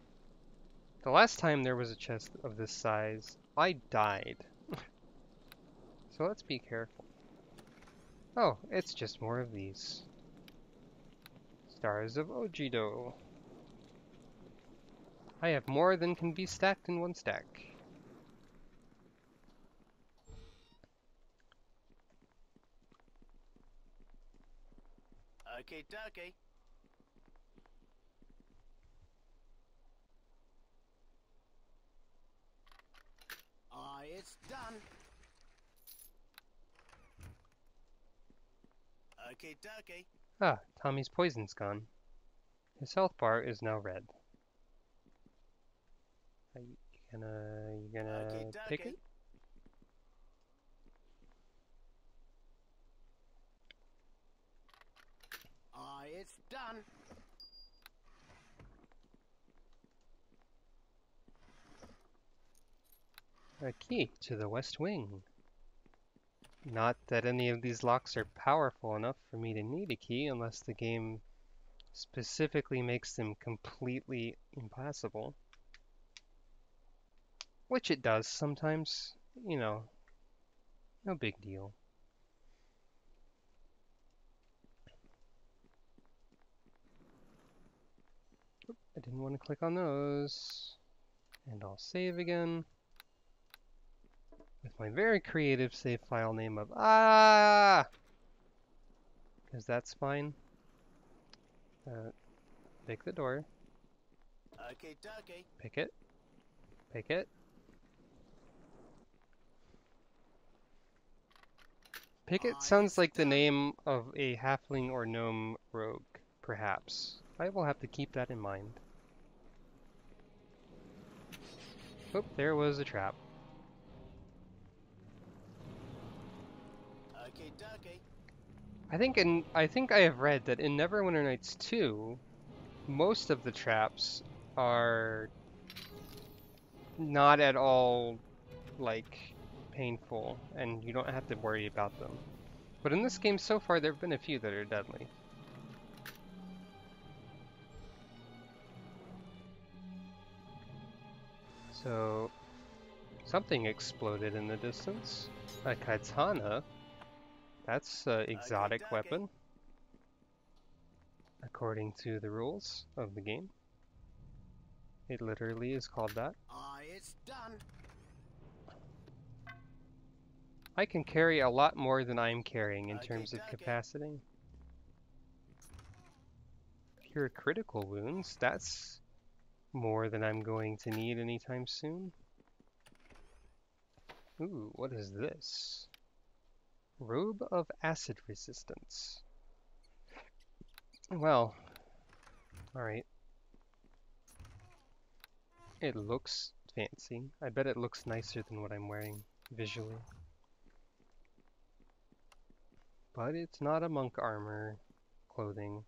The last time there was a chest of this size, I died. So let's be careful. Oh, it's just more of these. Stars of Ojido. I have more than can be stacked in one stack. Okay, dokie. It's done. Okay, dokie. Ah, Tommy's poison's gone. His health bar is now red. Are you gonna Okay, pick dokie. it? It's done. A key to the West Wing. Not that any of these locks are powerful enough for me to need a key unless the game specifically makes them completely impassable. Which it does sometimes. You know, no big deal. I didn't want to click on those. And I'll save again. With my very creative save file name of because that's fine. Pick the door. Okay, dokie. Pick it. Pick it. Picket sounds like the name of a halfling or gnome rogue, perhaps. I will have to keep that in mind. Oh, there was a trap. Okay, dokie. I think I have read that in Neverwinter Nights 2, most of the traps are not at all like painful, and you don't have to worry about them. But in this game so far, there have been a few that are deadly. So, something exploded in the distance. A katana. That's an exotic weapon, according to the rules of the game. It literally is called that. It's done. I can carry a lot more than I'm carrying in terms of capacity. Cure critical wounds. That's more than I'm going to need anytime soon. Ooh, what is this? Robe of acid resistance. Well, alright. It looks fancy. I bet it looks nicer than what I'm wearing visually. But it's not a monk armor clothing.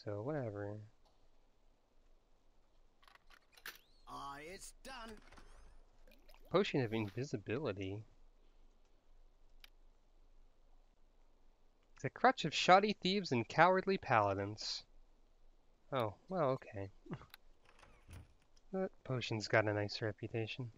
So whatever. It's done. Potion of invisibility. It's a crutch of shoddy thieves and cowardly paladins. Oh, well, okay. That potion's got a nice reputation.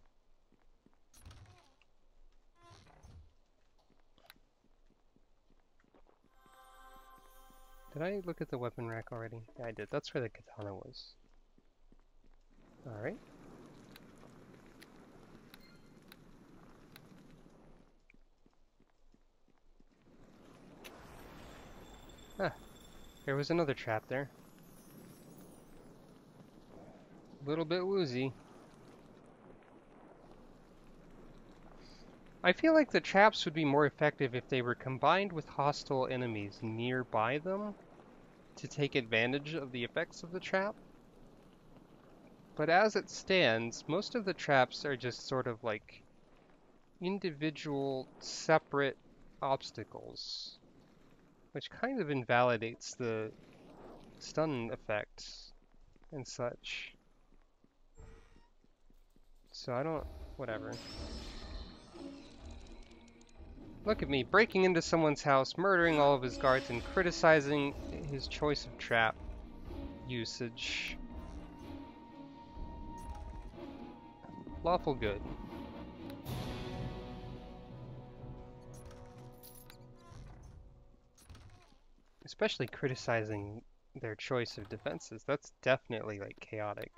Did I look at the weapon rack already? Yeah, I did. That's where the katana was. Alright. Ah, there was another trap there. A little bit woozy. I feel like the traps would be more effective if they were combined with hostile enemies nearby them to take advantage of the effects of the trap. But as it stands, most of the traps are just sort of like individual, separate obstacles, which kind of invalidates the stun effects and such. So I don't whatever. Look at me, breaking into someone's house, murdering all of his guards, and criticizing his choice of trap usage. Lawful Good. Especially criticizing their choice of defenses. That's definitely, like, chaotic.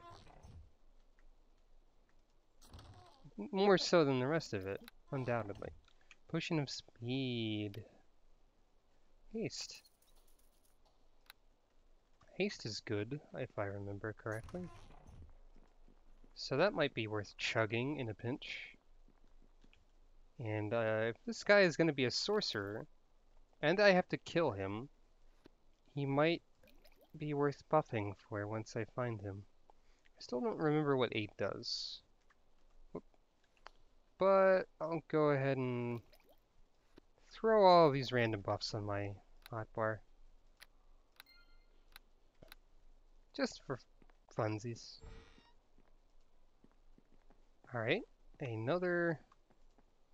More so than the rest of it, undoubtedly. Potion of speed. Haste. Haste is good, if I remember correctly. So that might be worth chugging in a pinch. And if this guy is going to be a sorcerer, and I have to kill him, he might be worth buffing for once I find him. I still don't remember what 8 does. But I'll go ahead and throw all of these random buffs on my hotbar. Just for funsies. Alright, another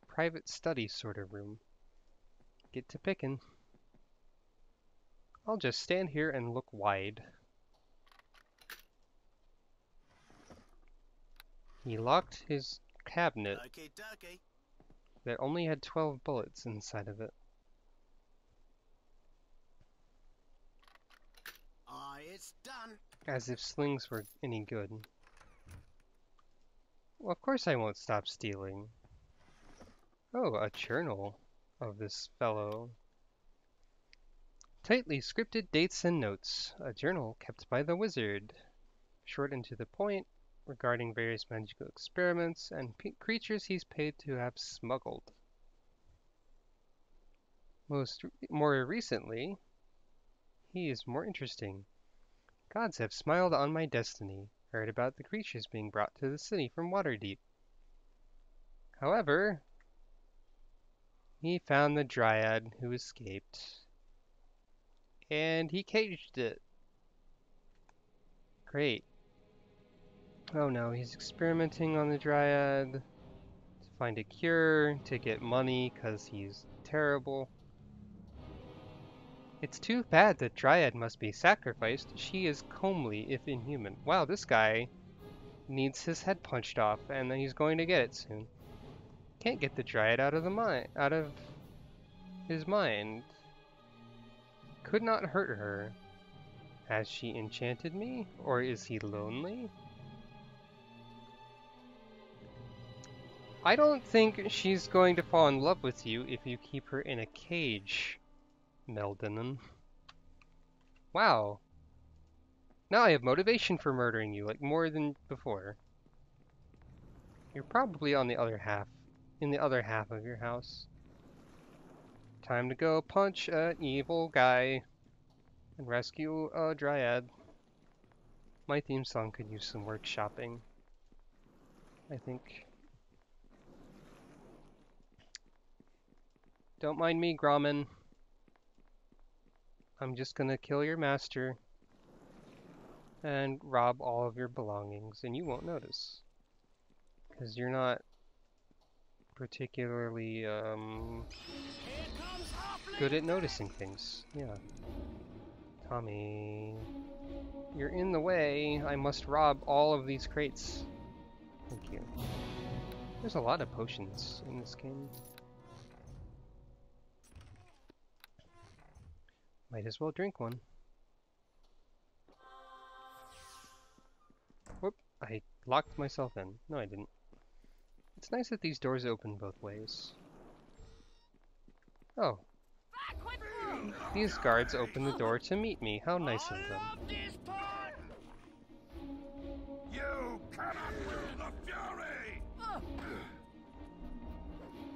private study sort of room. Get to picking. I'll just stand here and look wide. He locked his cabinet that only had 12 bullets inside of it. It's done. As if slings were any good. Well, of course I won't stop stealing. Oh, a journal of this fellow. Tightly scripted dates and notes. A journal kept by the wizard. Short and to the point, regarding various magical experiments and creatures he's paid to have smuggled. More recently, he is more interesting. Gods have smiled on my destiny. Heard about the creatures being brought to the city from Waterdeep. However, he found the dryad who escaped, and he caged it. Great. Oh no, he's experimenting on the dryad to find a cure, to get money because he's terrible. It's too bad that dryad must be sacrificed. She is comely if inhuman. Wow, this guy needs his head punched off, and then he's going to get it soon. Can't get the dryad out of his mind. Could not hurt her. Has she enchanted me, or is he lonely? I don't think she's going to fall in love with you if you keep her in a cage, Meldenon. Wow. Now I have motivation for murdering you, like more than before. You're probably on the other half, in the other half of your house. Time to go punch an evil guy and rescue a dryad. My theme song could use some workshopping, I think. Don't mind me, Grommen. I'm just gonna kill your master and rob all of your belongings, and you won't notice. Because you're not particularly good at noticing things. Yeah. Tommy, you're in the way. I must rob all of these crates. Thank you. There's a lot of potions in this game. Might as well drink one. Whoop, I locked myself in. No, I didn't. It's nice that these doors open both ways. Oh. These guards opened the door to meet me. How nice of them. You cannot will the fury!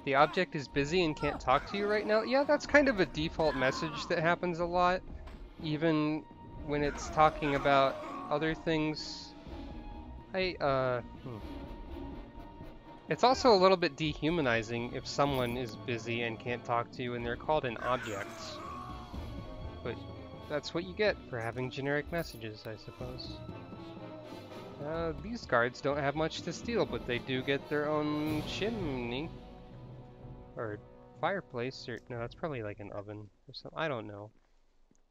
The object is busy and can't talk to you right now. Yeah, that's kind of a default message that happens a lot, even when it's talking about other things. It's also a little bit dehumanizing if someone is busy and can't talk to you and they're called an object. But that's what you get for having generic messages, I suppose. These guards don't have much to steal, but they do get their own chimney. Or fireplace, or no, that's probably like an oven or something. I don't know.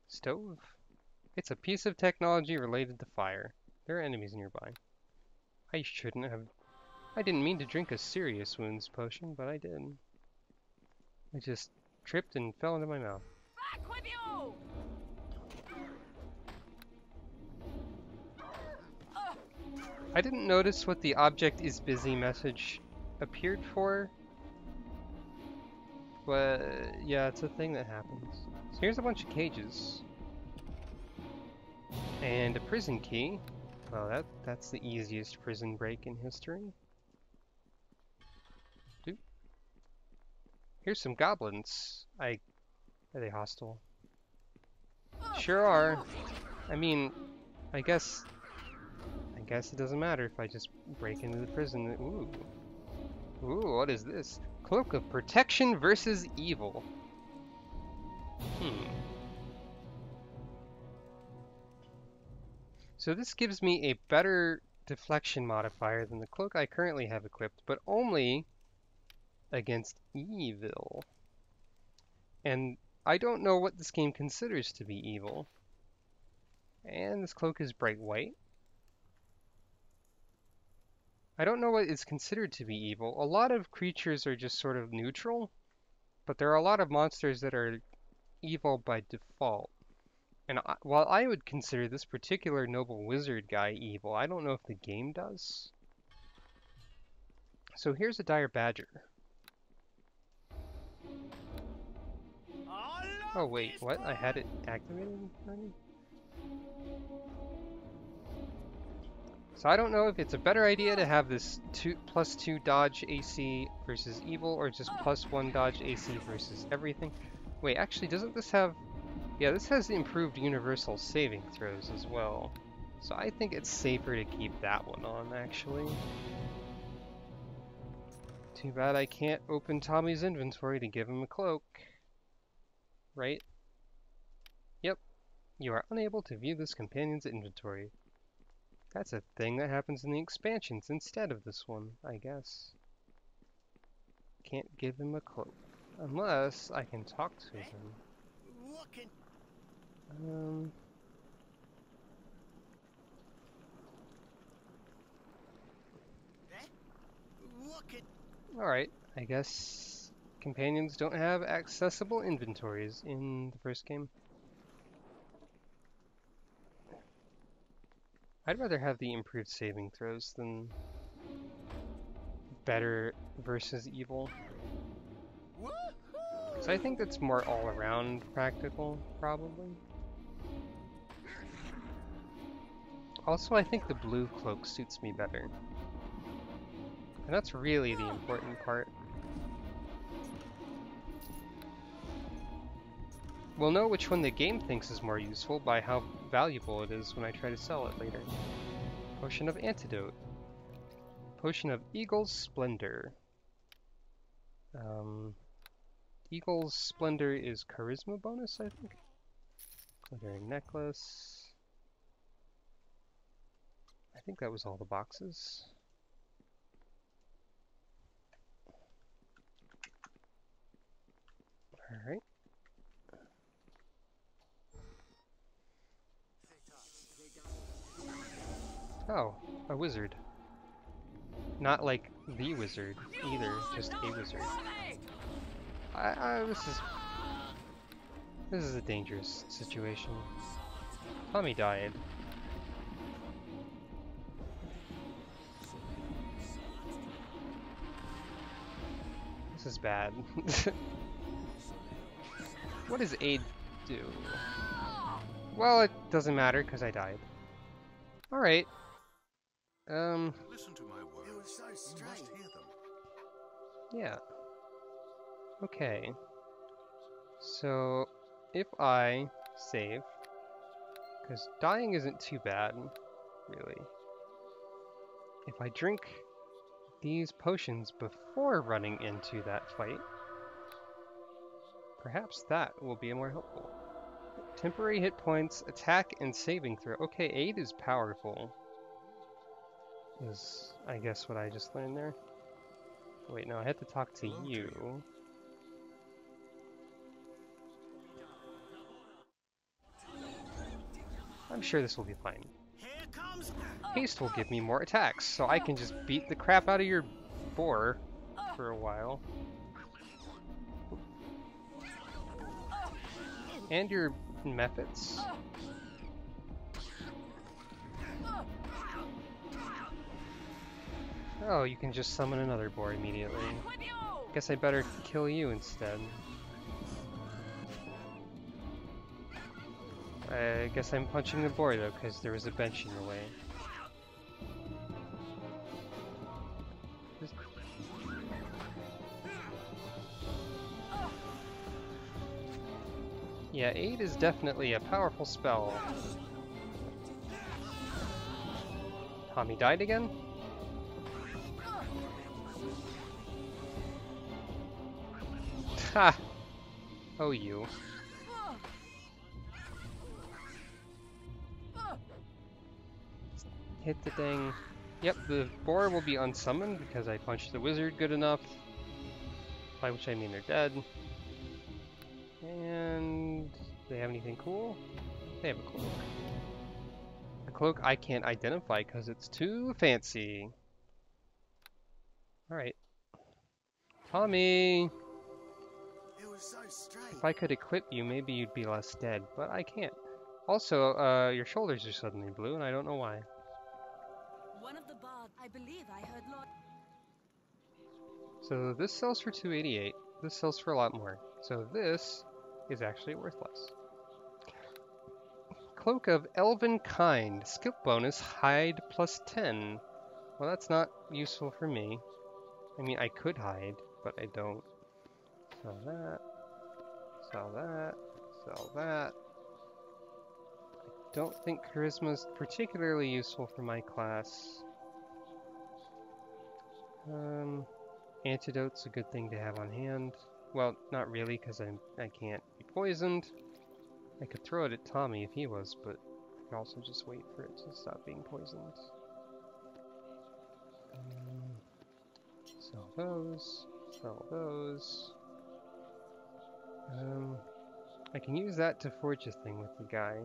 Stove? It's a piece of technology related to fire. There are enemies nearby. I shouldn't have. I didn't mean to drink a serious wounds potion, but I did. I just tripped and fell into my mouth. Back with you! I didn't notice what the object is busy message appeared for. But yeah, it's a thing that happens. So here's a bunch of cages. And a prison key. Well, that's the easiest prison break in history. Doop. Here's some goblins. Are they hostile? Sure are. I mean, I guess it doesn't matter if I just break into the prison. Ooh, what is this? Cloak of Protection versus Evil. So this gives me a better deflection modifier than the cloak I currently have equipped, but only against evil. And I don't know what this game considers to be evil. And this cloak is bright white. I don't know what is considered to be evil. A lot of creatures are just sort of neutral, but there are a lot of monsters that are evil by default. And while I would consider this particular noble wizard guy evil, I don't know if the game does. So here's a dire badger. Oh wait, what? I had it activated already? So I don't know if it's a better idea to have this +2 dodge AC versus evil, or just +1 dodge AC versus everything. Wait, actually, doesn't this have... Yeah, this has improved universal saving throws as well. So I think it's safer to keep that one on, actually. Too bad I can't open Tommy's inventory to give him a cloak. Right? Yep. You are unable to view this companion's inventory. That's a thing that happens in the expansions instead of this one, I guess. Can't give him a cloak. Unless I can talk to him. Alright, I guess companions don't have accessible inventories in the first game. I'd rather have the improved saving throws than better versus evil. So I think that's more all-around practical, probably. Also, I think the blue cloak suits me better. And that's really the important part. We'll know which one the game thinks is more useful by how valuable it is when I try to sell it later. Potion of Antidote. Potion of Eagle's Splendor. Eagle's Splendor is Charisma bonus, I think? Glittering Necklace. I think that was all the boxes. Alright. Oh, a wizard. Not like the wizard either, just a wizard. This is a dangerous situation. Tommy died. This is bad. What does aid do? Well, it doesn't matter because I died. Alright. Listen to my words. It was so strange. You must hear them. Yeah. Okay. So, if I save, because dying isn't too bad, really. If I drink these potions before running into that fight, perhaps that will be more helpful. Temporary hit points, attack, and saving throw. Okay, aid is powerful. is, I guess, what I just learned there. Wait, no, I had to talk to you. I'm sure this will be fine. Here comes. Haste will give me more attacks, so I can just beat the crap out of your boar for a while. And your methods. Oh, you can just summon another boar immediately. Guess I better kill you instead. I guess I'm punching the boar though, because there was a bench in the way. Yeah, Aid is definitely a powerful spell. Tommy died again? Ha! Oh, you. Hit the dang... Yep, the boar will be unsummoned because I punched the wizard good enough. By which I mean they're dead. And... do they have anything cool? They have a cloak. A cloak I can't identify because it's too fancy. Alright. Tommy! It was so strange. If I could equip you, maybe you'd be less dead, but I can't. Also, your shoulders are suddenly blue, and I don't know why. One of the bards, I believe I heard Lord... So this sells for 288. This sells for a lot more. So this is actually worth less. Cloak of Elven Kind. Skill bonus, hide plus 10. Well, that's not useful for me. I mean, I could hide, but I don't. Sell that. Sell that. Sell that. I don't think Charisma is particularly useful for my class. Antidote's a good thing to have on hand. Well, not really, because I can't be poisoned. I could throw it at Tommy if he was, but I could also just wait for it to stop being poisoned. Sell those. Sell those. I can use that to forge a thing with the guy.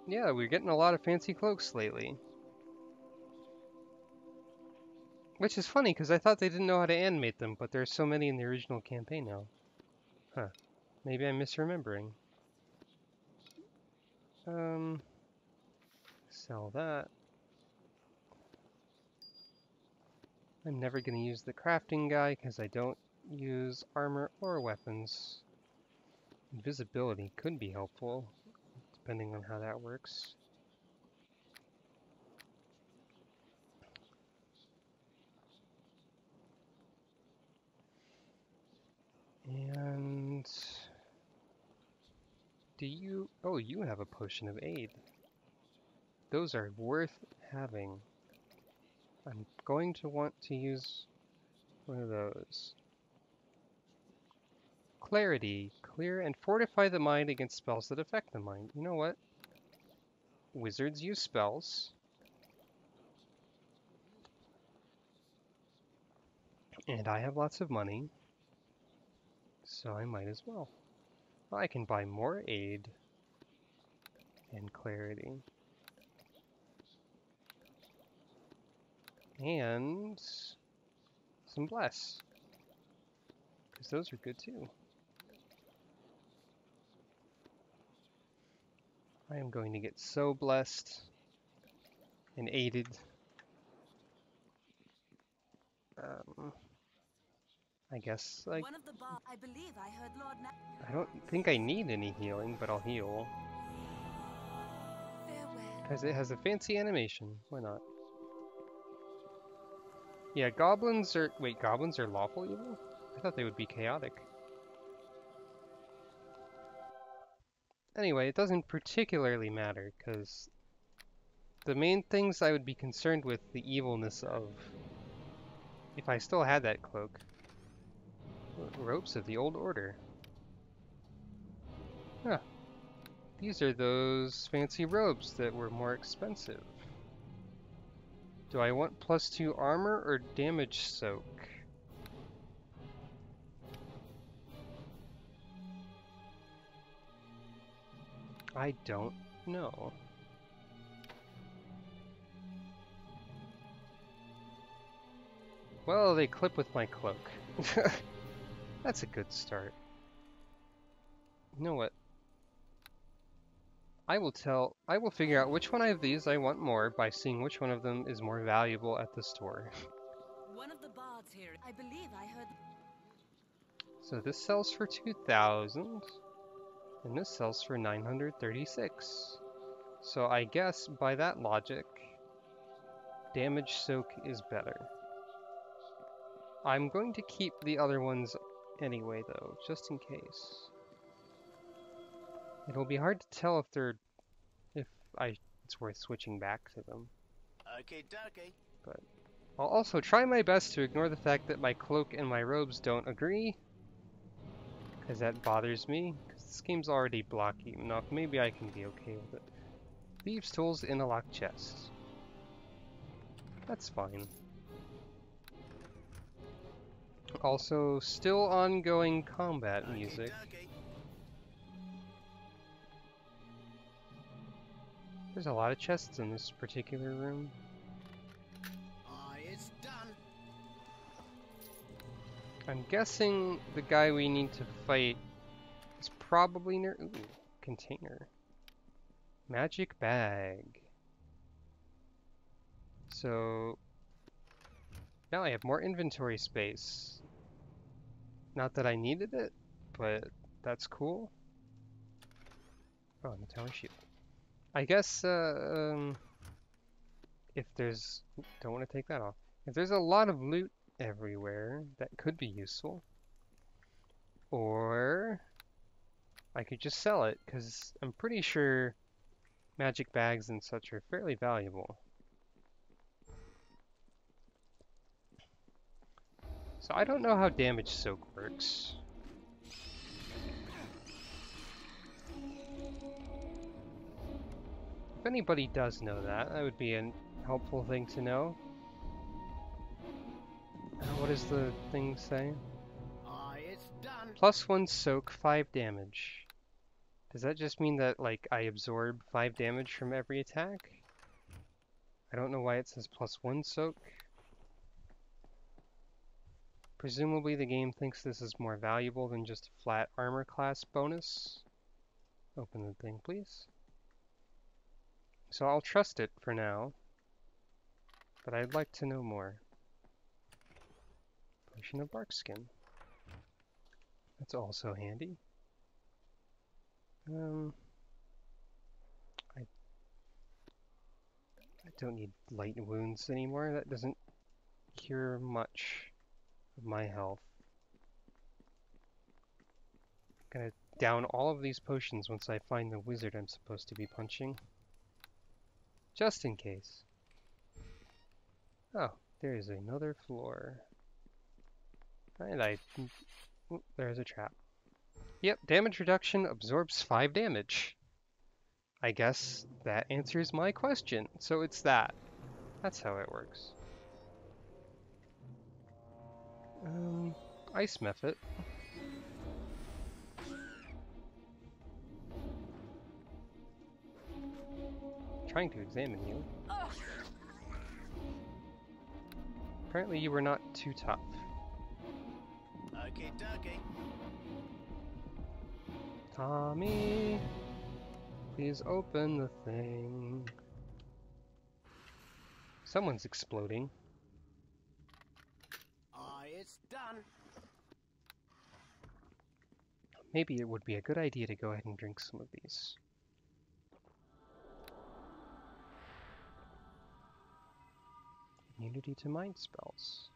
Yeah, we're getting a lot of fancy cloaks lately. Which is funny, because I thought they didn't know how to animate them, but there's so many in the original campaign now. Huh. Maybe I'm misremembering. Sell that. I'm never going to use the crafting guy, because I don't use armor or weapons. Invisibility could be helpful, depending on how that works. And do you... oh, you have a potion of aid. Those are worth having. I'm going to want to use one of those. Clarity. Clear and fortify the mind against spells that affect the mind. You know what? Wizards use spells. And I have lots of money. So I might as well. I can buy more aid and clarity. And some bless. Because those are good too. I am going to get so blessed and aided. I guess, like, One of the bards, I believe I heard Lord I don't think I need any healing, but I'll heal. Farewell. Because it has a fancy animation. Why not? Yeah, goblins are... wait, goblins are lawful evil? I thought they would be chaotic. Anyway, it doesn't particularly matter, because the main things I would be concerned with the evilness of, if I still had that cloak. Ropes of the Old Order. Huh. These are those fancy robes that were more expensive. Do I want +2 armor or damage soak? I don't know. Well, they clip with my cloak. That's a good start. You know what? I will figure out which one of these I want more by seeing which one of them is more valuable at the store. One of the bards here, I believe I heard. So this sells for 2,000, and this sells for 936. So I guess by that logic, damage soak is better. I'm going to keep the other ones anyway though, just in case. It'll be hard to tell if it's worth switching back to them. Okay, dokie. But I'll also try my best to ignore the fact that my cloak and my robes don't agree, because that bothers me, because this game's already blocky enough. Maybe I can be okay with it. Thieves' tools in a locked chest. That's fine. Also, still ongoing combat music. Dokie. There's a lot of chests in this particular room. It's done. I'm guessing the guy we need to fight is probably near. Ooh, container. Magic bag. So now I have more inventory space. Not that I needed it, but that's cool. Oh, and the tower shield. I guess if there's, don't want to take that off. If there's a lot of loot everywhere, that could be useful. Or I could just sell it, because I'm pretty sure magic bags and such are fairly valuable. So I don't know how damage soak works. If anybody does know that, that would be a helpful thing to know. What does the thing say? It's done. +1 soak, 5 damage. Does that just mean that, like, I absorb 5 damage from every attack? I don't know why it says +1 soak. Presumably the game thinks this is more valuable than just a flat armor class bonus. Open the thing, please. So I'll trust it for now, but I'd like to know more. Potion of bark skin. That's also handy. I don't need light wounds anymore. That doesn't cure much of my health. I'm gonna down all of these potions once I find the wizard I'm supposed to be punching. Just in case. Oh, there's another floor. And there's a trap. Yep, damage reduction absorbs 5 damage. I guess that answers my question. So it's that. That's how it works. Ice method. Trying to examine you. Apparently you were not too tough. Okay, dokie. Tommy, please open the thing. Someone's exploding. It's done. Maybe it would be a good idea to go ahead and drink some of these. Immunity to mind spells.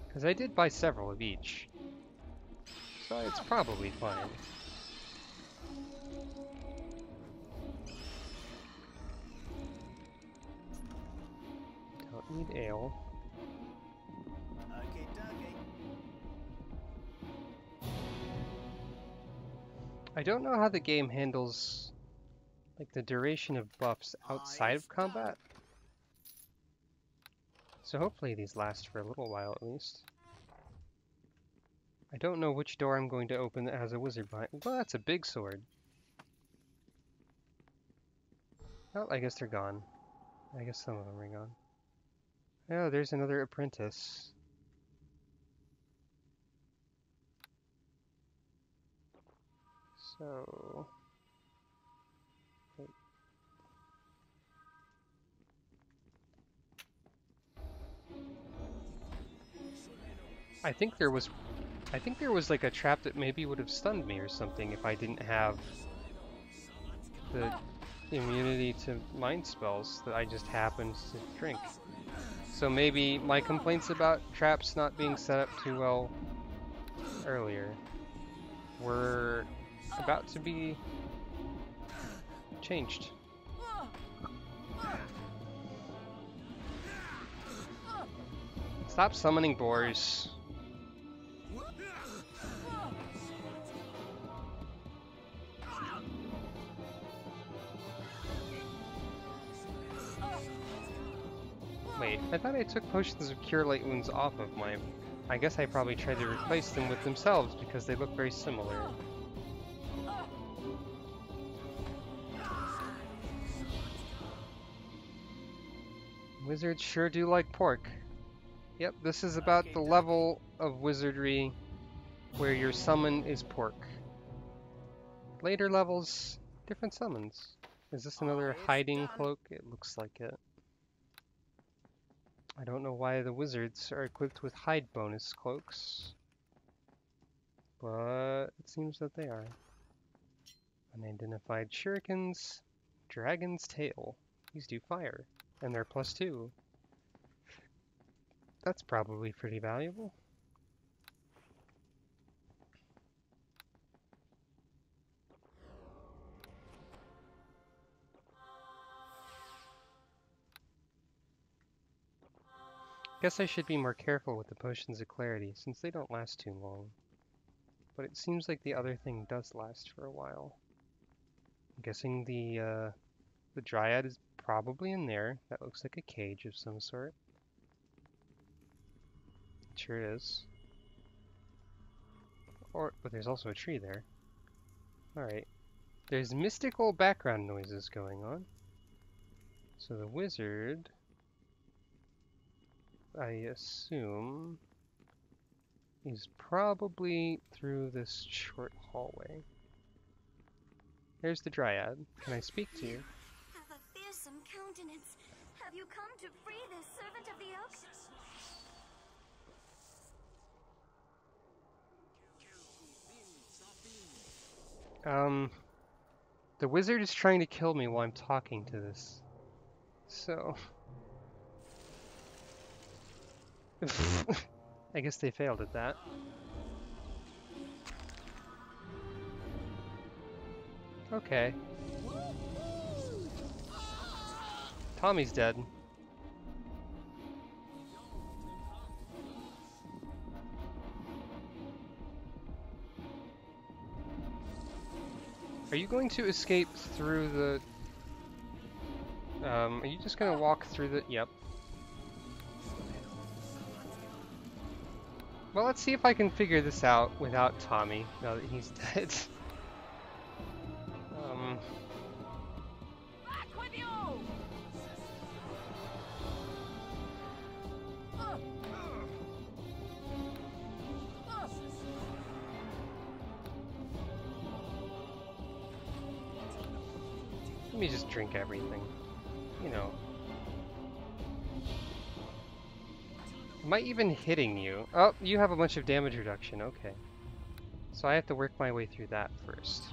Because I did buy several of each, so it's probably fine. Don't need ale. Okay, dokie. I don't know how the game handles like the duration of buffs outside of combat. So hopefully these last for a little while at least. I don't know which door I'm going to open that has a wizard behind. Well, that's a big sword. Oh, I guess they're gone. I guess some of them are gone. Oh, there's another apprentice. So... wait. I think there was like a trap that maybe would have stunned me or something if I didn't have the immunity to mind spells that I just happened to drink. So maybe my complaints about traps not being set up too well earlier were about to be changed. Stop summoning boars. Wait, I thought I took potions of cure light wounds off of mine. I guess I probably tried to replace them with themselves because they look very similar. Wizards sure do like pork. Yep, this is about the level of wizardry where your summon is pork. Later levels, different summons. Is this another hiding cloak? It looks like it. I don't know why the wizards are equipped with hide bonus cloaks, but it seems that they are. Unidentified shurikens, dragon's tail. These do fire, and they're +2. That's probably pretty valuable. Guess I should be more careful with the potions of clarity since they don't last too long. But it seems like the other thing does last for a while. I'm guessing the dryad is probably in there. That looks like a cage of some sort. It sure is. But there's also a tree there. Alright. There's mystical background noises going on. So the wizard, I assume, is probably through this short hallway. There's the dryad. Can I speak to you? Have a fearsome countenance. Have you come to free this servant of the oak? The wizard is trying to kill me while I'm talking to this. So... I guess they failed at that. Okay. Tommy's dead. Are you going to escape through the... are you just gonna walk through the... Yep. Well, let's see if I can figure this out without Tommy, now that he's dead. Back with you! Let me just drink everything. You know. Am I even hitting you? Oh, you have a bunch of damage reduction, okay. So I have to work my way through that first.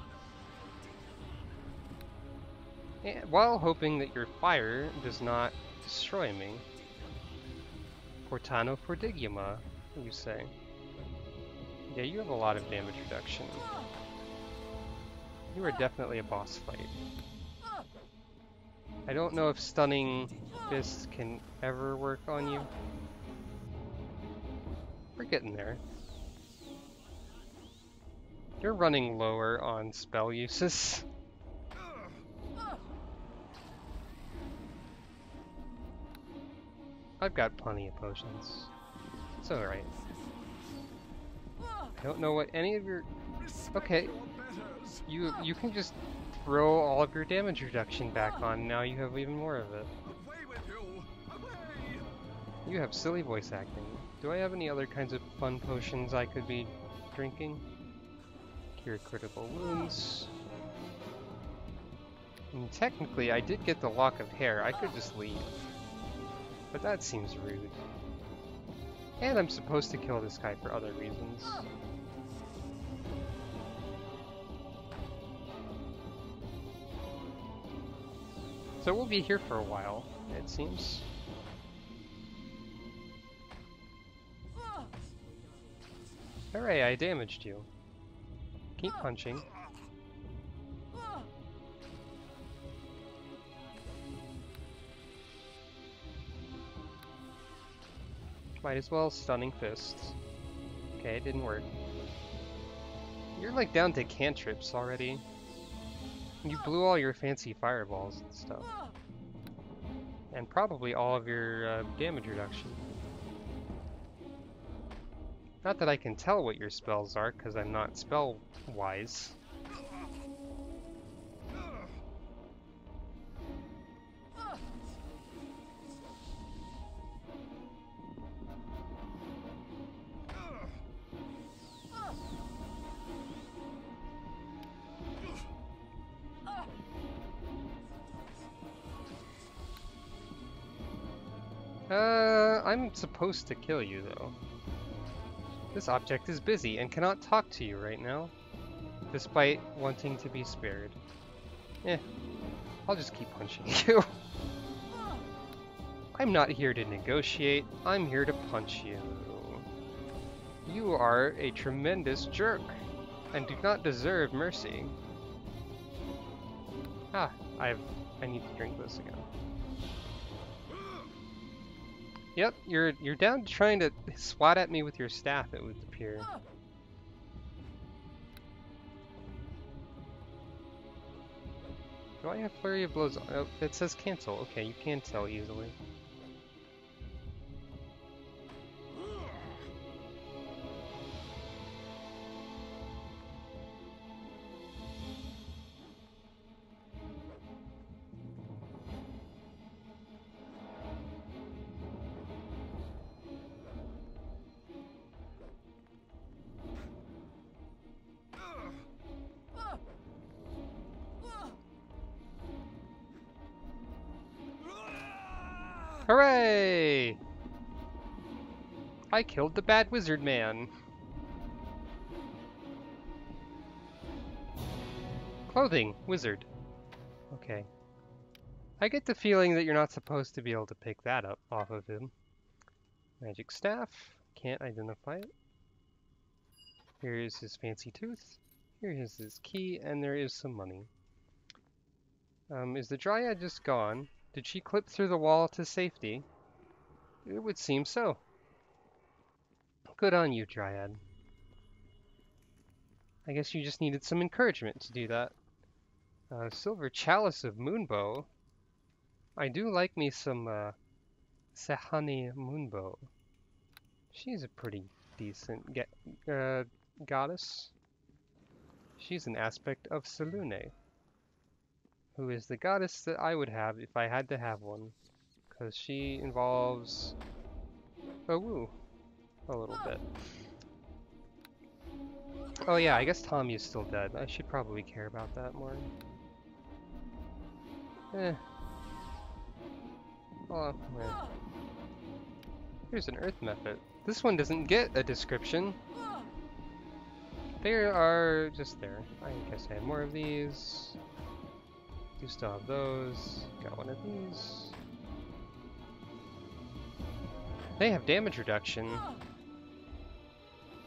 And while hoping that your fire does not destroy me. Portano Fordiguma, you say. Yeah, you have a lot of damage reduction. You are definitely a boss fight. I don't know if stunning fists can ever work on you. We're getting there. You're running lower on spell uses. I've got plenty of potions. It's alright. I don't know what any of your... Okay, you can just throw all of your damage reduction back on. Now you have even more of it. You have silly voice acting. Do I have any other kinds of fun potions I could be drinking? Cure critical wounds. I mean, technically, I did get the lock of hair. I could just leave. But that seems rude. And I'm supposed to kill this guy for other reasons. So we'll be here for a while, it seems. Hooray, I damaged you. Keep punching. Might as well stunning fists. Okay, it didn't work. You're like down to cantrips already. You blew all your fancy fireballs and stuff. And probably all of your damage reduction. Not that I can tell what your spells are, because I'm not spell-wise. I'm supposed to kill you, though. This object is busy and cannot talk to you right now, despite wanting to be spared. I'll just keep punching you. I'm not here to negotiate, I'm here to punch you. You are a tremendous jerk, and do not deserve mercy. Ah, I need to drink this again. Yep, you're down trying to swat at me with your staff, it would appear. Do I have Flurry of Blows? Oh, it says cancel. Okay, you can tell easily. Hooray! I killed the bad wizard man. Clothing, wizard. Okay. I get the feeling that you're not supposed to be able to pick that up off of him. Magic staff. Can't identify it. Here is his fancy tooth. Here is his key, and there is some money. Is the Dryad just gone? Did she clip through the wall to safety? It would seem so. Good on you, Dryad. I guess you just needed some encouragement to do that. Silver Chalice of Moonbow. I do like me some Sehani Moonbow. She's a pretty decent goddess. She's an aspect of Selune, who is the goddess that I would have if I had to have one, because she involves a woo a little bit. Oh yeah, I guess Tommy is still dead. I should probably care about that more. Oh, well. Here's an earth method. This one doesn't get a description. They are just there. I guess I have more of these. Do still have those. Got one of these. They have damage reduction.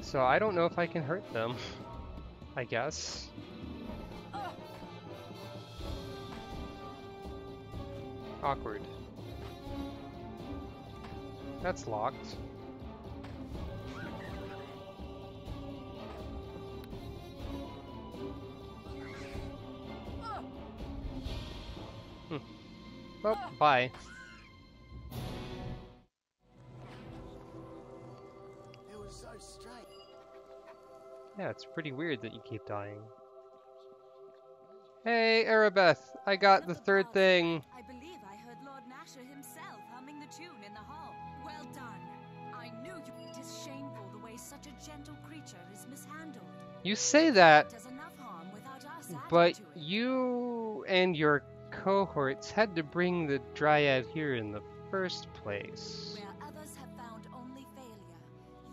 So I don't know if I can hurt them. I guess. Awkward. That's locked. Well, bye. It was so strange. Yeah, it's pretty weird that you keep dying. Hey, Arabeth, I got the third thing. I believe I heard Lord Nasher himself humming the tune in the hall. Well done. I knew you. It is shameful the way such a gentle creature is mishandled. You say that, It does enough harm without us adding but to it. you and your cohorts had to bring the Dryad here in the first place. Where others have found only failure,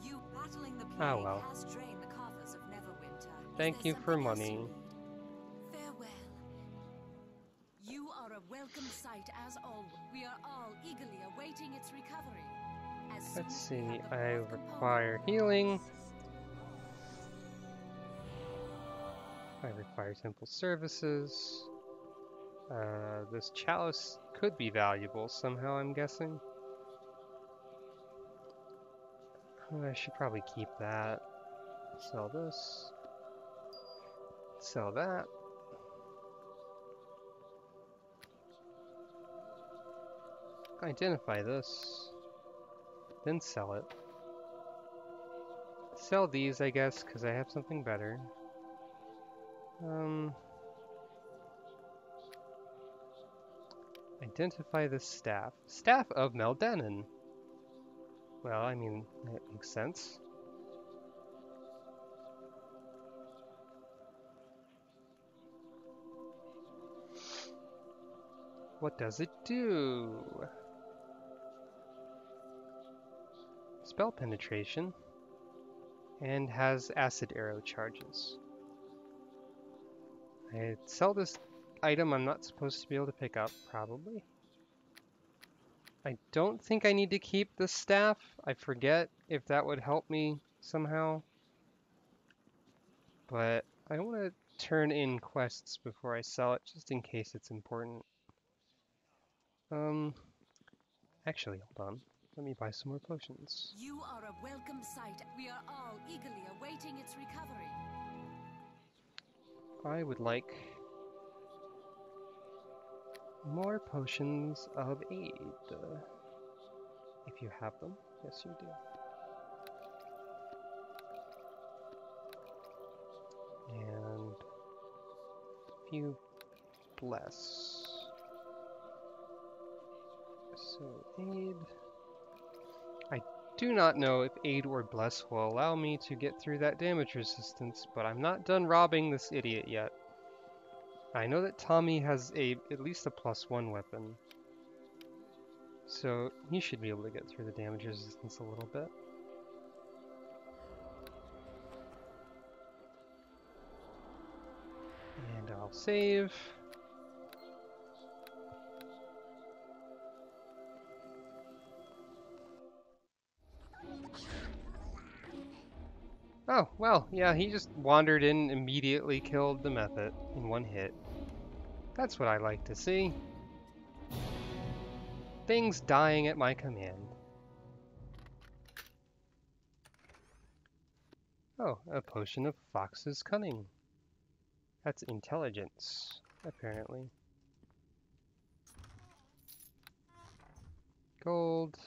you battling the plague Ah, well. has drained the coffers of Neverwinter. Thank you for money. Farewell. You are a welcome sight as always. We are all eagerly awaiting its recovery. As soon Let's as we see, have the I fourth require component- healing. I require temple services. This chalice could be valuable somehow, I'm guessing. I should probably keep that. Sell this. Sell that. Identify this. Then sell it. Sell these, I guess, because I have something better. Identify the staff. Staff of Meldenon. Well, I mean, that makes sense. What does it do? Spell penetration. And has acid arrow charges. I sell this item I'm not supposed to be able to pick up, probably. I don't think I need to keep the staff. I forget if that would help me somehow. But I want to turn in quests before I sell it, just in case it's important. Actually, hold on. Let me buy some more potions. You are a welcome sight. We are all eagerly awaiting its recovery. I would like more potions of aid. If you have them. Yes, you do. And if you bless. So aid. I do not know if aid or bless will allow me to get through that damage resistance, but I'm not done robbing this idiot yet. I know that Tommy has at least a +1 weapon, so he should be able to get through the damage resistance a little bit. And I'll save. Oh, well, yeah, he just wandered in, immediately killed the Mephit in one hit. That's what I like to see. Things dying at my command. Oh, a potion of Fox's Cunning. That's intelligence, apparently. Gold.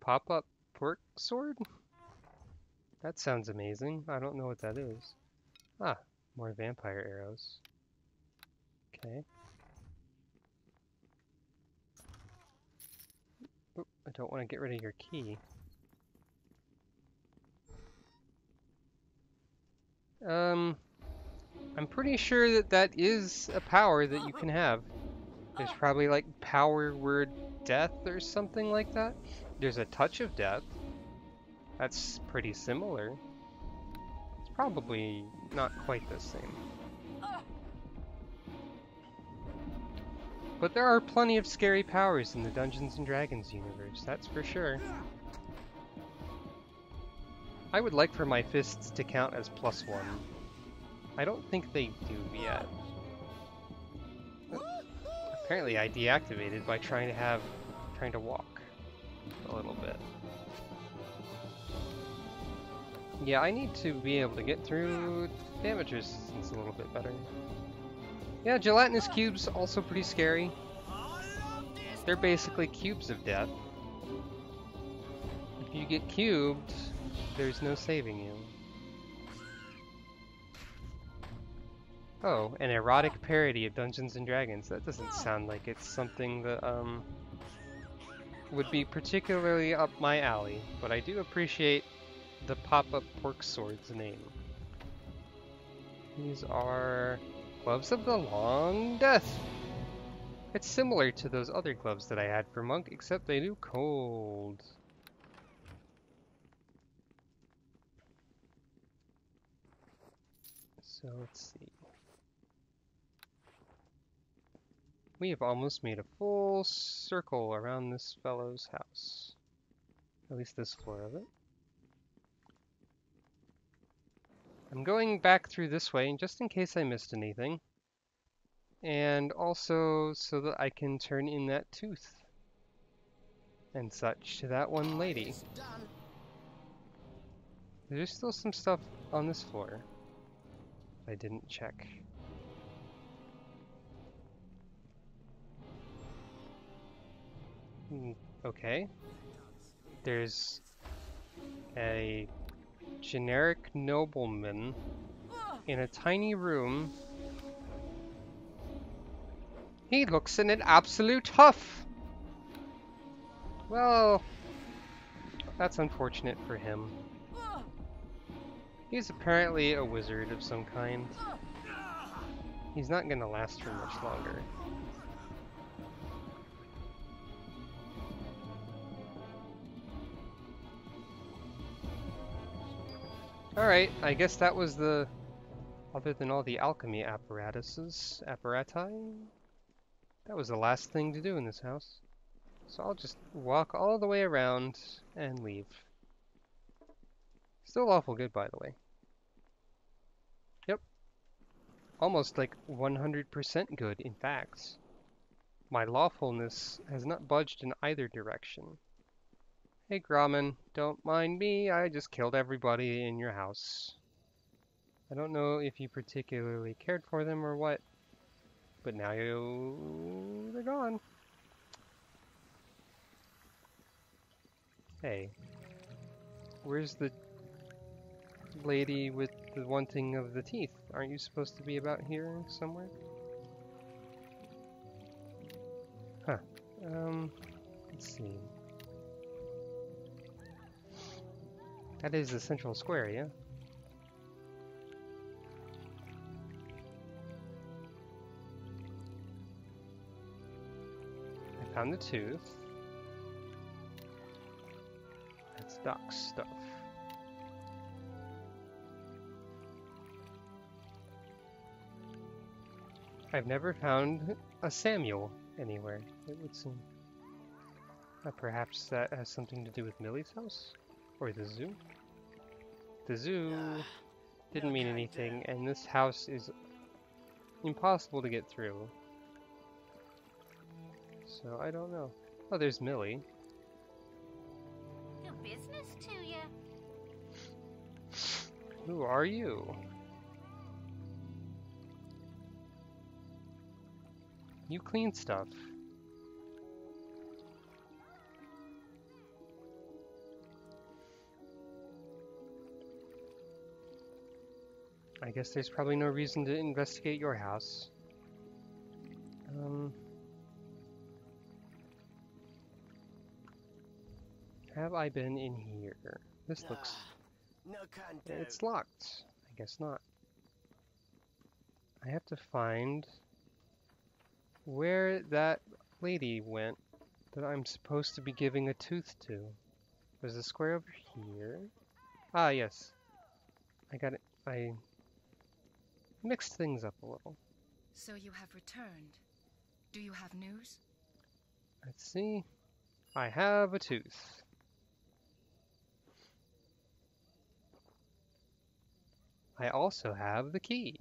Pop-up pork sword? That sounds amazing. I don't know what that is. Ah, more vampire arrows. Okay. Oop, I don't want to get rid of your key. I'm pretty sure that that is a power that you can have. There's probably like power word death or something like that. There's a touch of death. That's pretty similar. It's probably not quite the same. But there are plenty of scary powers in the Dungeons & Dragons universe, that's for sure. I would like for my fists to count as +1. I don't think they do yet. Apparently I deactivated by trying to walk a little bit. Yeah, I need to be able to get through damage resistance a little bit better. Yeah, gelatinous cubes also pretty scary. They're basically cubes of death. If you get cubed, there's no saving you. Oh, an erotic parody of Dungeons and Dragons. That doesn't sound like it's something that would be particularly up my alley, but I do appreciate the pop-up pork sword's name. These are gloves of the long death. It's similar to those other gloves that I had for monk, except they do cold. So let's see. We have almost made a full circle around this fellow's house. At least this floor of it. I'm going back through this way, just in case I missed anything. And also so that I can turn in that tooth and such to that one lady. There's still some stuff on this floor I didn't check. Okay. There's a generic nobleman in a tiny room. He looks in an absolute huff! Well, that's unfortunate for him. He's apparently a wizard of some kind. He's not gonna last for much longer. Alright, I guess that was the... Other than all the alchemy apparati, that was the last thing to do in this house. So I'll just walk all the way around and leave. Still lawful good, by the way. Yep. Almost like 100% good, in fact. My lawfulness has not budged in either direction. Hey Grauman, don't mind me, I just killed everybody in your house. I don't know if you particularly cared for them or what, but now they're gone. Hey, where's the lady with the wanting of the teeth? Aren't you supposed to be about here somewhere? Huh. Let's see. That is the central square, yeah? I found the tooth. That's Doc's stuff. I've never found a Samuel anywhere, it would seem. Perhaps that has something to do with Millie's house? Or the zoo? The zoo didn't mean anything, and this house is impossible to get through. So I don't know. Oh, there's Millie. No business to you. Who are you? You clean stuff. I guess there's probably no reason to investigate your house. Have I been in here? This looks... No can do. It's locked. I guess not. I have to find where that lady went that I'm supposed to be giving a tooth to. There's a square over here. Ah, yes. I got it. I mixed things up a little. So you have returned. Do you have news? Let's see. I have a tooth. I also have the key.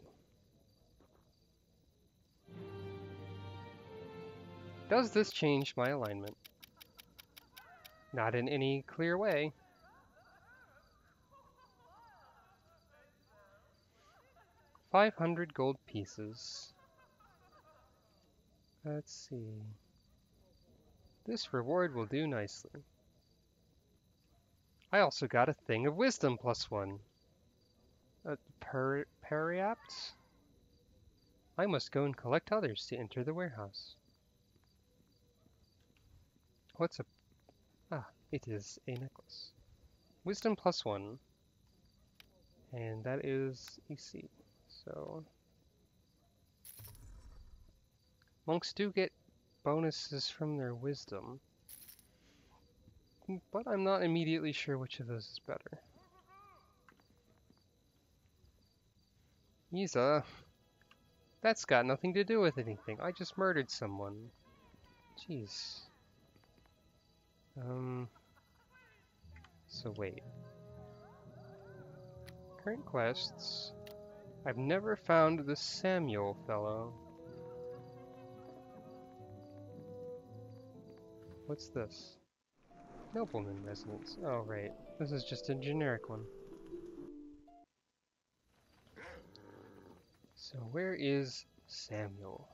Does this change my alignment? Not in any clear way. $500 gold pieces. Let's see. This reward will do nicely. I also got a thing of wisdom +1. A periapt? I must go and collect others to enter the warehouse. What's a... Ah, it is a necklace. Wisdom +1. And that is EC. So... monks do get bonuses from their wisdom. But I'm not immediately sure which of those is better. Isa, that's got nothing to do with anything. I just murdered someone. Jeez. So wait. Current quests. I've never found the Samuel fellow. What's this? Nobleman residence. Oh, right. This is just a generic one. So where is Samuel?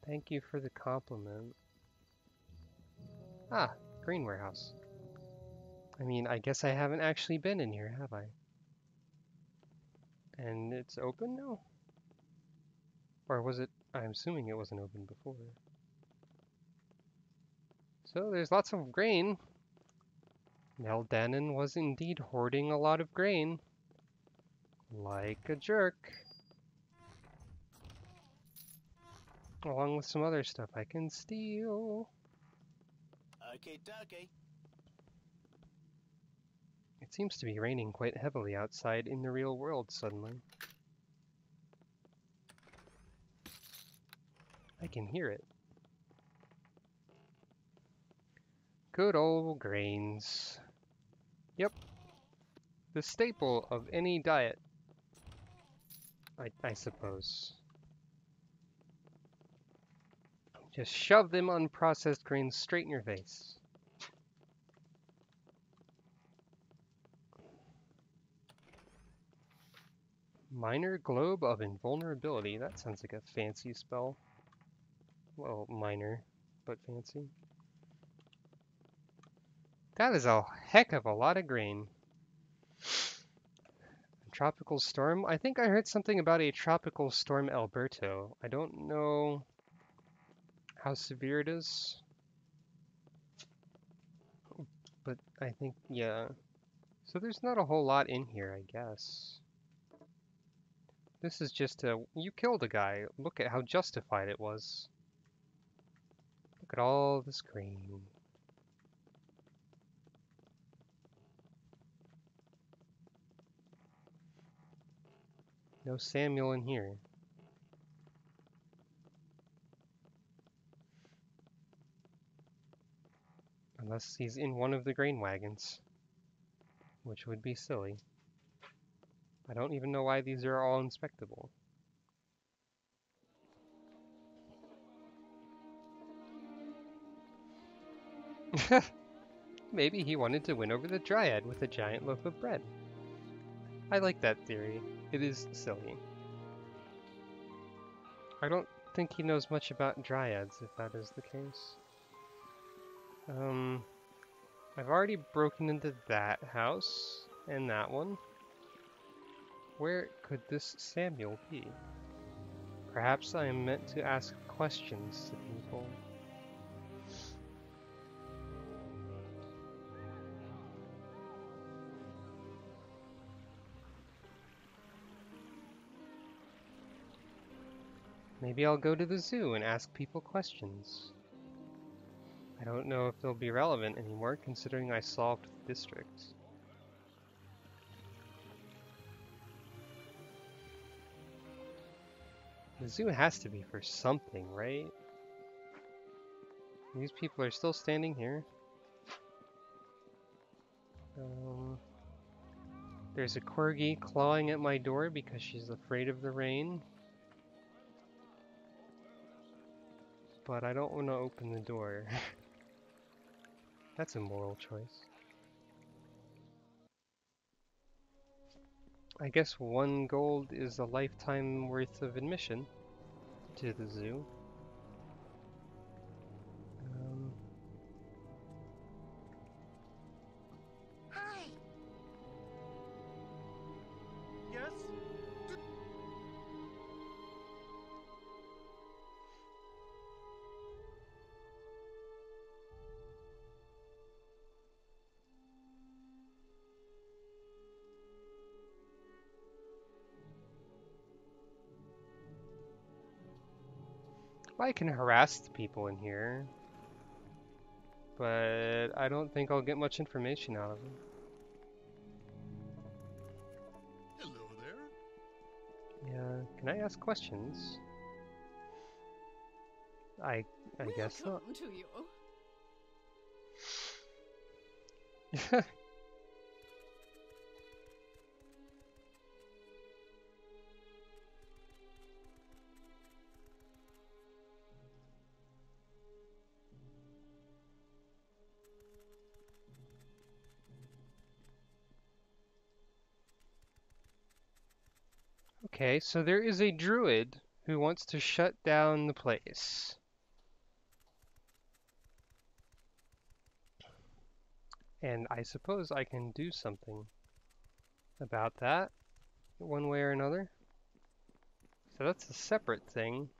Thank you for the compliment. Ah, grain warehouse. I mean, I guess I haven't actually been in here, have I? And it's open now? Or was it? I'm assuming it wasn't open before. So there's lots of grain. Meldanon was indeed hoarding a lot of grain. Like a jerk. Along with some other stuff I can steal. Okay, dokie. It seems to be raining quite heavily outside in the real world suddenly. I can hear it. Good old grains. Yep. The staple of any diet. I suppose. Just shove them unprocessed grains straight in your face. Minor Globe of Invulnerability. That sounds like a fancy spell. Well, minor, but fancy. That is a heck of a lot of grain. Tropical storm? I think I heard something about a tropical storm Alberto. I don't know how severe it is. But I think, yeah. So there's not a whole lot in here, I guess. This is just a... You killed a guy. Look at how justified it was. Look at all this grain. No Samuel in here. Unless he's in one of the grain wagons. Which would be silly. I don't even know why these are all inspectable. Maybe he wanted to win over the Dryad with a giant loaf of bread. I like that theory. It is silly. I don't think he knows much about Dryads, if that is the case. I've already broken into that house, and that one. Where could this Samuel be? Perhaps I am meant to ask questions to people. Maybe I'll go to the zoo and ask people questions. I don't know if they'll be relevant anymore, considering I solved the district. The zoo has to be for something, right? These people are still standing here. There's a corgi clawing at my door because she's afraid of the rain. But I don't want to open the door. That's a moral choice. I guess 1 gold is a lifetime worth of admission to the zoo. Hi. Yes? I can harass the people in here, but I don't think I'll get much information out of them. Hello there. Yeah, can I ask questions? I guess not. Welcome to you. Okay, so there is a druid who wants to shut down the place. And I suppose I can do something about that, one way or another. So that's a separate thing,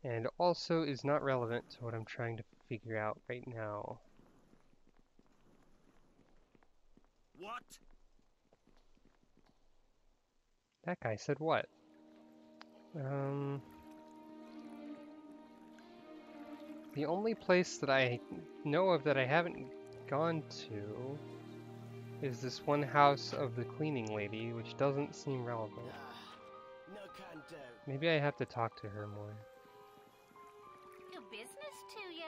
and also is not relevant to what I'm trying to figure out right now. What? That guy said what? The only place that I know of that I haven't gone to is this one house of the cleaning lady, which doesn't seem relevant. No can do. Maybe I have to talk to her more. No business to you.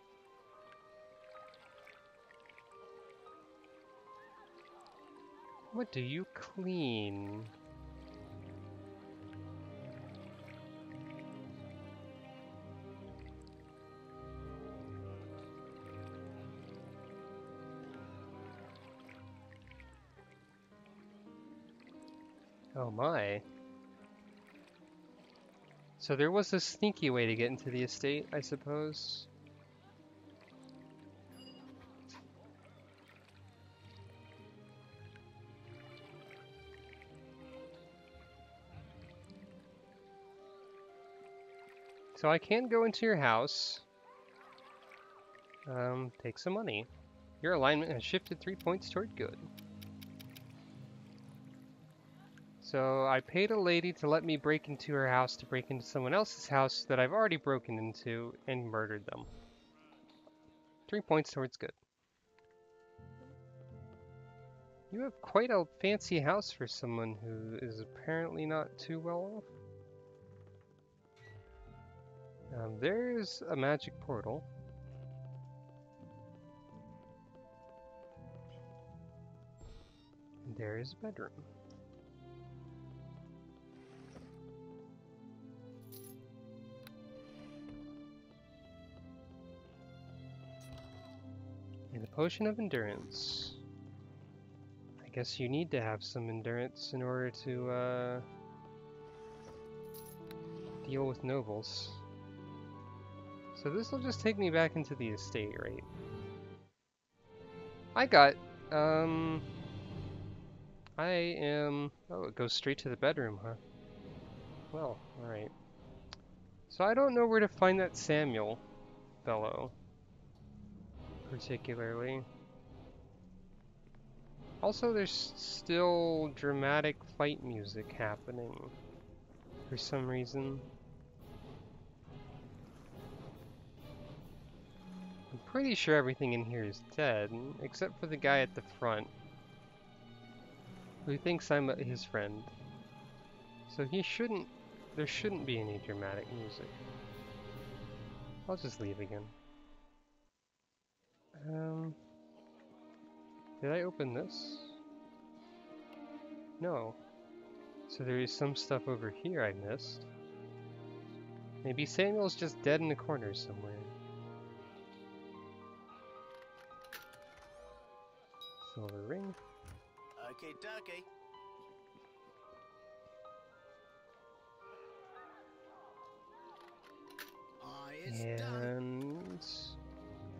What do you clean? Oh my. So there was a sneaky way to get into the estate, I suppose. So I can go into your house. Take some money. Your alignment has shifted 3 points toward good. So I paid a lady to let me break into her house to break into someone else's house that I've already broken into and murdered them. 3 points towards good. You have quite a fancy house for someone who is apparently not too well off. There's a magic portal. And there is a bedroom. And a potion of endurance. I guess you need to have some endurance in order to deal with nobles. So this will just take me back into the estate, right? I got, I am, oh, it goes straight to the bedroom, huh? Well, alright. So I don't know where to find that Samuel fellow, particularly. Also, there's still dramatic fight music happening for some reason. I'm pretty sure everything in here is dead, except for the guy at the front, who thinks I'm his friend. So there shouldn't be any dramatic music. I'll just leave again. Did I open this? No. So there is some stuff over here I missed. Maybe Samuel's just dead in the corner somewhere. Silver ring. Okay, dokie. is done. And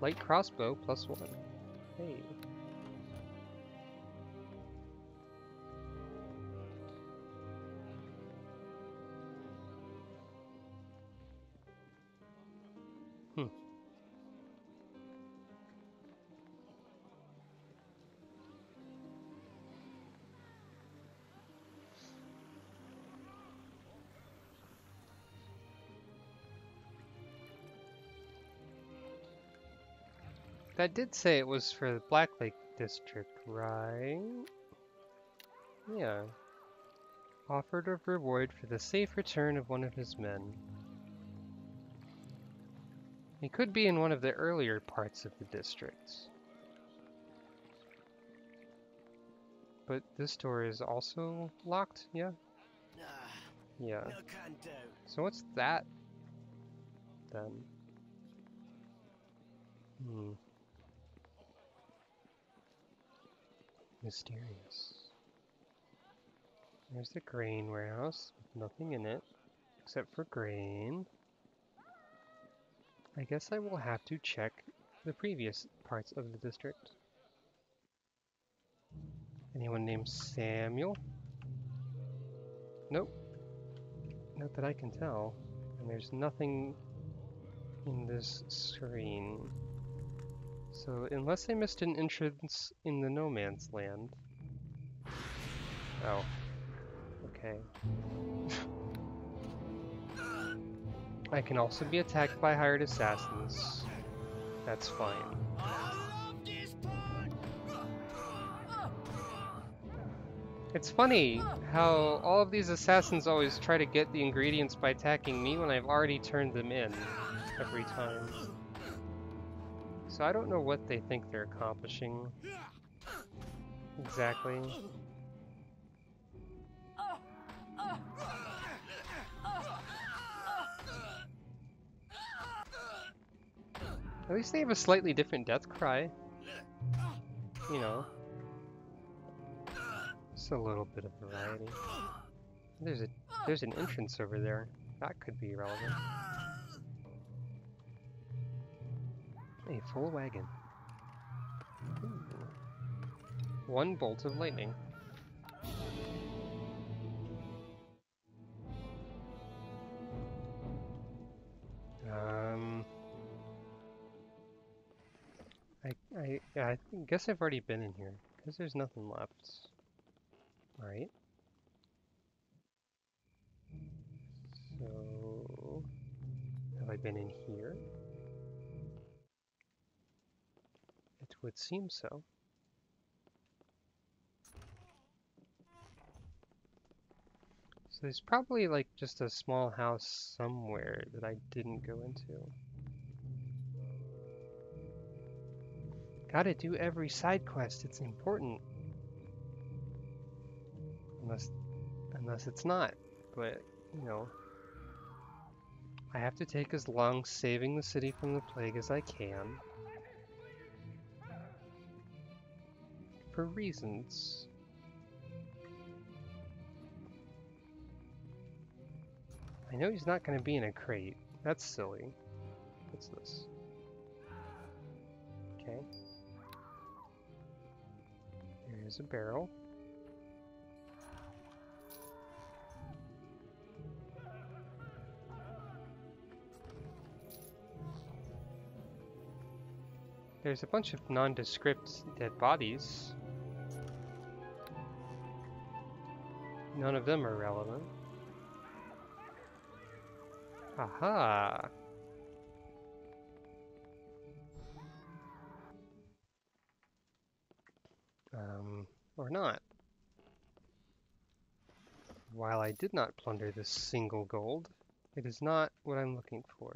light crossbow +1. Hey. That did say it was for the Black Lake District, right? Yeah. Offered a reward for the safe return of one of his men. He could be in one of the earlier parts of the district. But this door is also locked, yeah? Yeah. No can do. So what's that, then? Mysterious. There's the grain warehouse with nothing in it, except for grain. I guess I will have to check the previous parts of the district. Anyone named Samuel? Nope. Not that I can tell. And there's nothing in this screen. So unless I missed an entrance in the no man's land. Oh. Okay. I can also be attacked by hired assassins. That's fine. I love this part. It's funny how all of these assassins always try to get the ingredients by attacking me when I've already turned them in every time. So I don't know what they think they're accomplishing exactly. At least they have a slightly different death cry. You know. Just a little bit of variety. There's an entrance over there. That could be relevant. A full wagon. Ooh. One bolt of lightning. I guess I've already been in here, because there's nothing left. Alright. So, have I been in here? It would seem so. So there's probably like just a small house somewhere that I didn't go into. Gotta do every side quest, it's important. Unless it's not, but, you know. I have to take as long saving the city from the plague as I can. For reasons. I know he's not going to be in a crate. That's silly. What's this? Okay. Here's a barrel. There's a bunch of nondescript dead bodies. None of them are relevant. Aha! Or not. While I did not plunder this single gold, it is not what I'm looking for.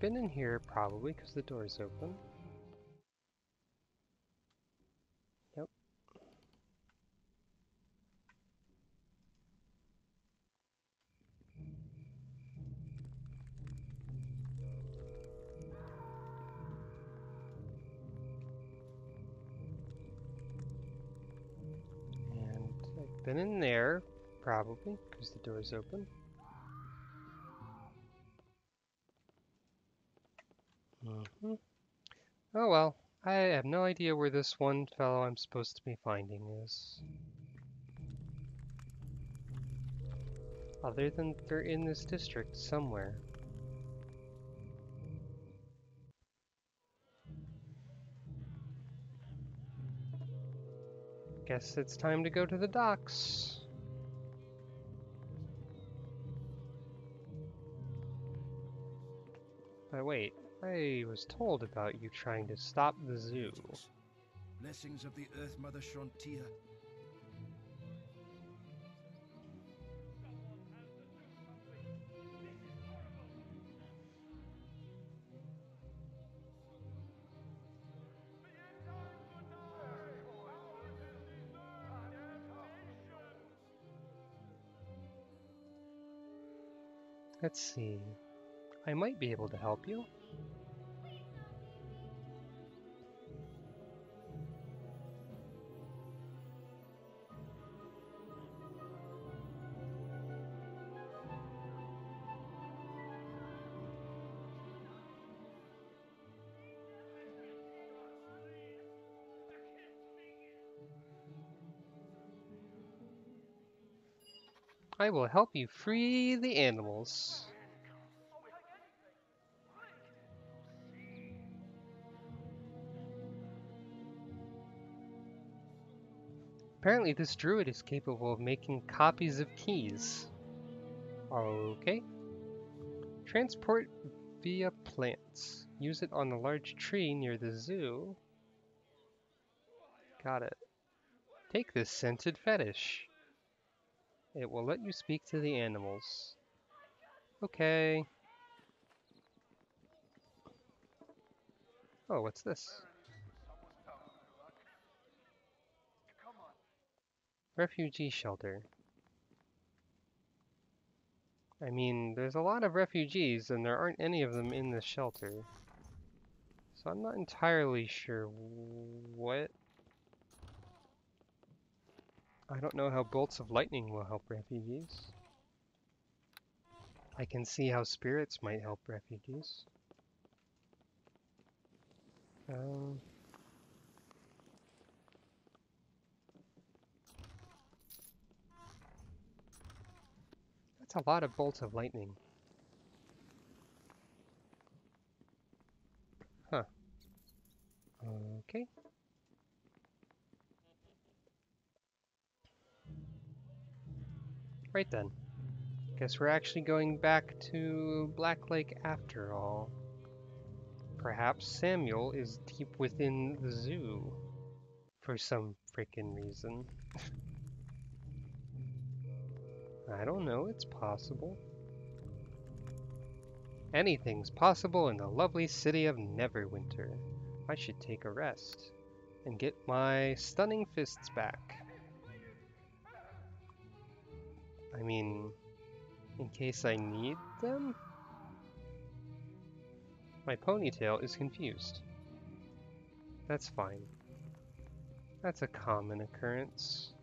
been in here probably because the door's open. Yep. And I've been in there probably because the door's open. Mm-hmm. Oh well, I have no idea where this one fellow I'm supposed to be finding is. Other than they're in this district somewhere. Guess it's time to go to the docks. But wait, I was told about you trying to stop the zoo. Blessings of the Earth Mother Shrontia. Let's see. I might be able to help you. I will help you free the animals. Apparently this druid is capable of making copies of keys. Okay. Transport via plants. Use it on a large tree near the zoo. Got it. Take this scented fetish. It will let you speak to the animals. Okay. Oh, what's this? Refugee shelter. I mean, there's a lot of refugees and there aren't any of them in the shelter. So I'm not entirely sure what... I don't know how bolts of lightning will help refugees. I can see how spirits might help refugees. That's a lot of bolts of lightning. Huh. Okay. Right then. Guess we're actually going back to Black Lake after all. Perhaps Samuel is deep within the zoo. For some frickin' reason. I don't know, it's possible. Anything's possible in the lovely city of Neverwinter. I should take a rest and get my stunning fists back. I mean, in case I need them? My ponytail is confused. That's fine. That's a common occurrence.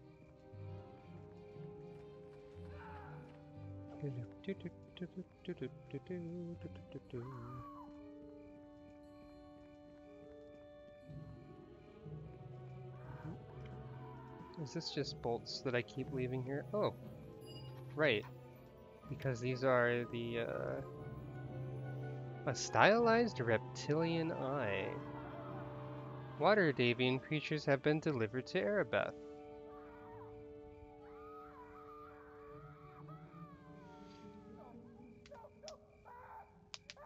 Is this just bolts that I keep leaving here? Oh, right. Because these are the, a stylized reptilian eye. Water Davian creatures have been delivered to Erebeth.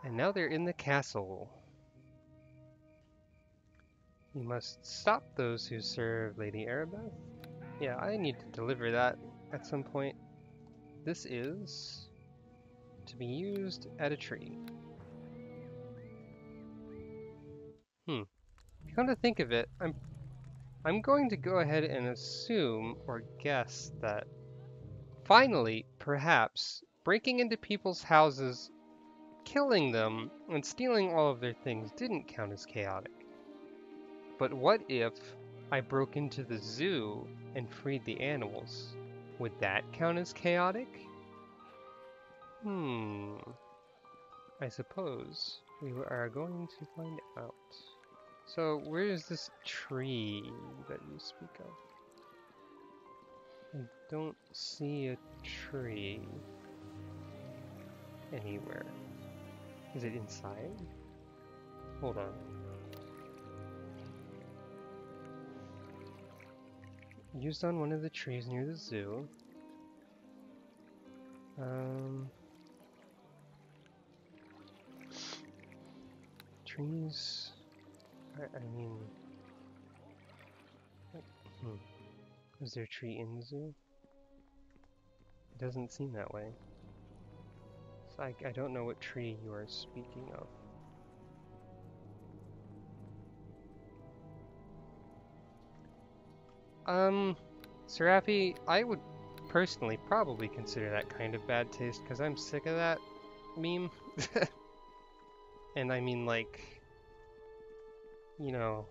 And now they're in the castle. You must stop those who serve Lady Erebeth. Yeah, I need to deliver that at some point. This is to be used at a tree. Come to think of it, I'm going to go ahead and assume or guess that finally, perhaps, breaking into people's houses, killing them, and stealing all of their things didn't count as chaotic. But what if I broke into the zoo and freed the animals? Would that count as chaotic? I suppose we are going to find out. So, where is this tree that you speak of? I don't see a tree anywhere. Is it inside? Hold on. Used on one of the trees near the zoo. Trees. I mean, is there a tree in the zoo? It doesn't seem that way. So I don't know what tree you are speaking of. Serafi, I would personally probably consider that kind of bad taste because I'm sick of that meme. And I mean, like, you know,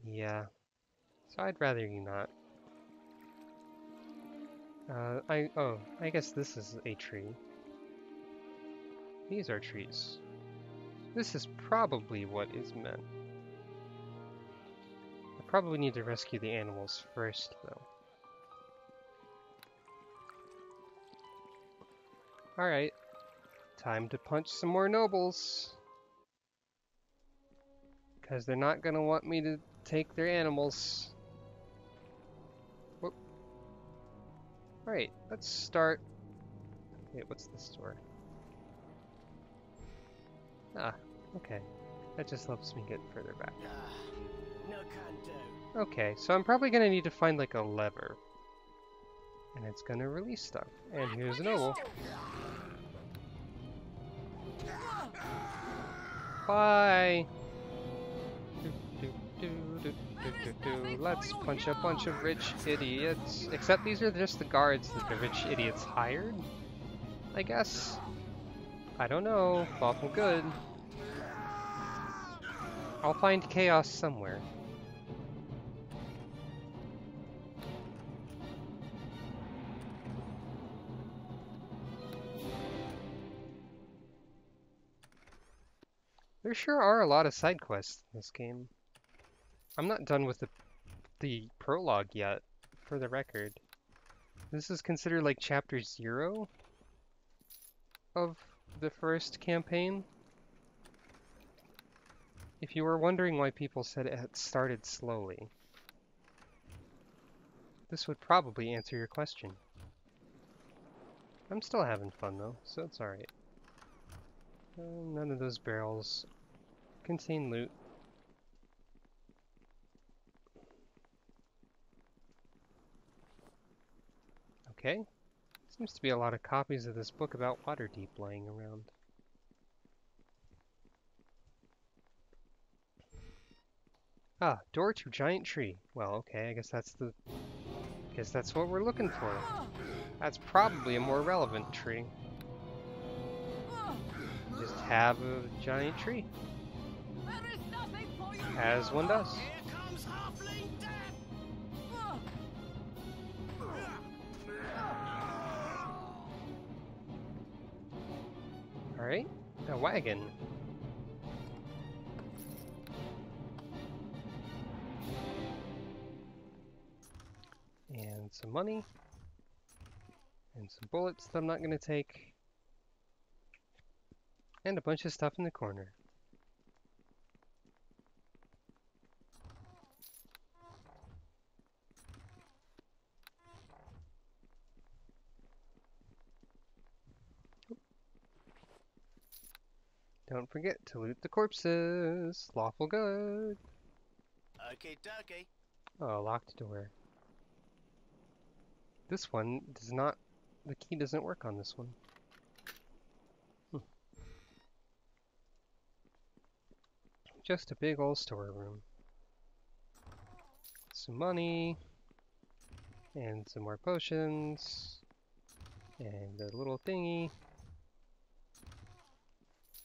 yeah. So I'd rather you not. I guess this is a tree. These are trees. This is probably what is meant. I probably need to rescue the animals first, though. Alright. Time to punch some more nobles. Because they're not gonna want me to take their animals. Whoop. Alright, let's start... Wait, what's this door? Ah, okay. That just helps me get further back. No can do. Okay, so I'm probably gonna need to find like a lever. And it's gonna release stuff. And here's a noble. Bye! Let's punch a bunch of rich idiots. Except these are just the guards that the rich idiots hired? I guess. I don't know. Lawful Good. I'll find chaos somewhere. There sure are a lot of side quests in this game. I'm not done with the prologue yet, for the record. This is considered like chapter 0 of the first campaign. If you were wondering why people said it had started slowly, this would probably answer your question. I'm still having fun though, so it's alright. None of those barrels contain loot. Okay. Seems to be a lot of copies of this book about Waterdeep lying around. Ah, door to giant tree. Well, okay, I guess that's what we're looking for. That's probably a more relevant tree. Just have a giant tree. As one does. Here comes halfling death. Alright, a wagon. And some money. And some bullets that I'm not going to take. And a bunch of stuff in the corner. Don't forget to loot the corpses. Lawful Good. Okie dokie. Oh, locked door. This one does not... The key doesn't work on this one. just a big old storeroom. Some money, and some more potions, and a little thingy.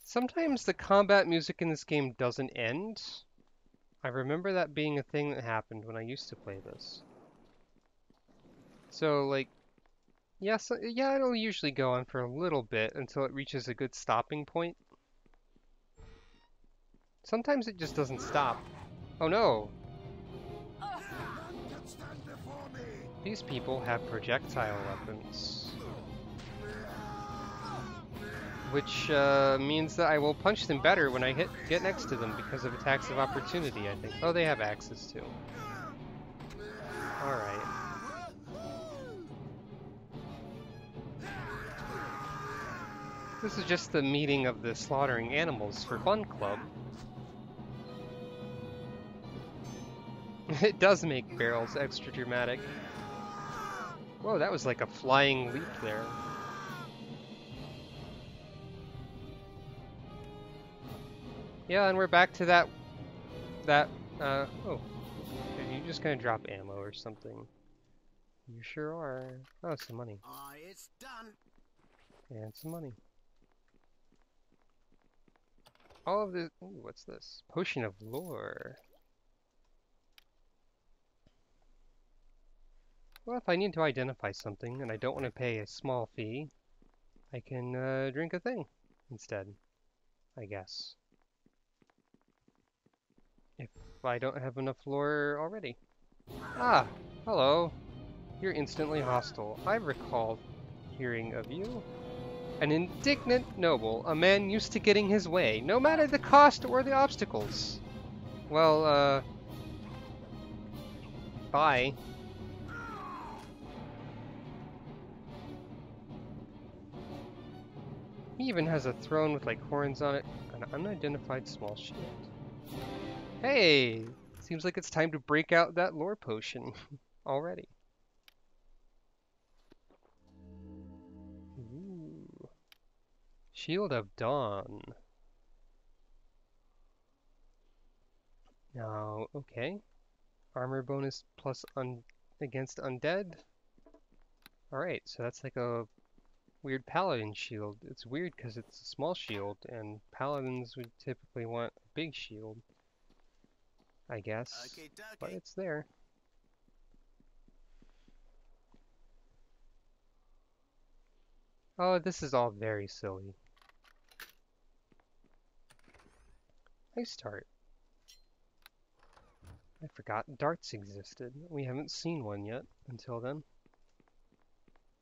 Sometimes the combat music in this game doesn't end. I remember that being a thing that happened when I used to play this. So, like, yeah, it'll usually go on for a little bit until it reaches a good stopping point. Sometimes it just doesn't stop. Oh no! These people have projectile weapons. Which means that I will punch them better when I get next to them because of attacks of opportunity, I think. Oh, they have axes too. Alright. This is just the meeting of the Slaughtering Animals for Fun Club. It does make barrels extra dramatic. Whoa, that was like a flying leap there. Yeah, and we're back to that, oh. Are you just gonna drop ammo or something? You sure are. Oh, some money. It's done. And some money. All of this, ooh, what's this? Potion of Lore. Well, if I need to identify something and I don't want to pay a small fee, I can drink a thing instead, I guess. If I don't have enough lore already. Ah, hello. You're instantly hostile. I recall hearing of you. An indignant noble, a man used to getting his way, no matter the cost or the obstacles. Well, bye. He even has a throne with like horns on it, an unidentified small shield. Hey! Seems like it's time to break out that lore potion already. Ooh. Shield of Dawn. Now, okay. Armor bonus plus against undead. Alright, so that's like a weird paladin shield. It's weird because it's a small shield, and paladins would typically want a big shield, I guess. But it's there. Oh, this is all very silly. Nice start. I forgot darts existed. We haven't seen one yet until then.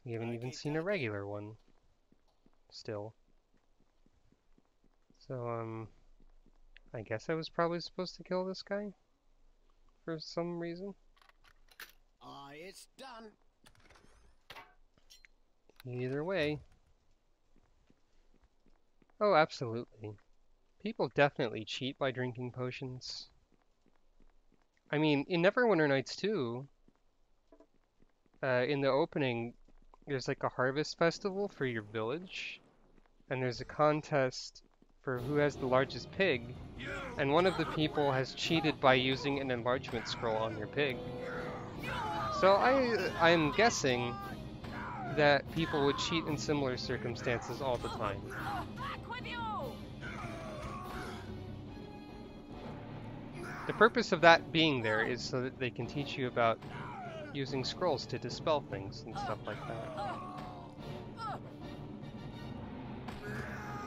We haven't even seen a regular one. Still. So, I guess I was probably supposed to kill this guy? For some reason? It's done. Either way. Oh, absolutely. People definitely cheat by drinking potions. I mean, in Neverwinter Nights 2, in the opening, there's like a harvest festival for your village, and there's a contest for who has the largest pig, and one of the people has cheated by using an enlargement scroll on their pig. So I'm guessing that people would cheat in similar circumstances all the time. The purpose of that being there is so that they can teach you about using scrolls to dispel things and stuff like that.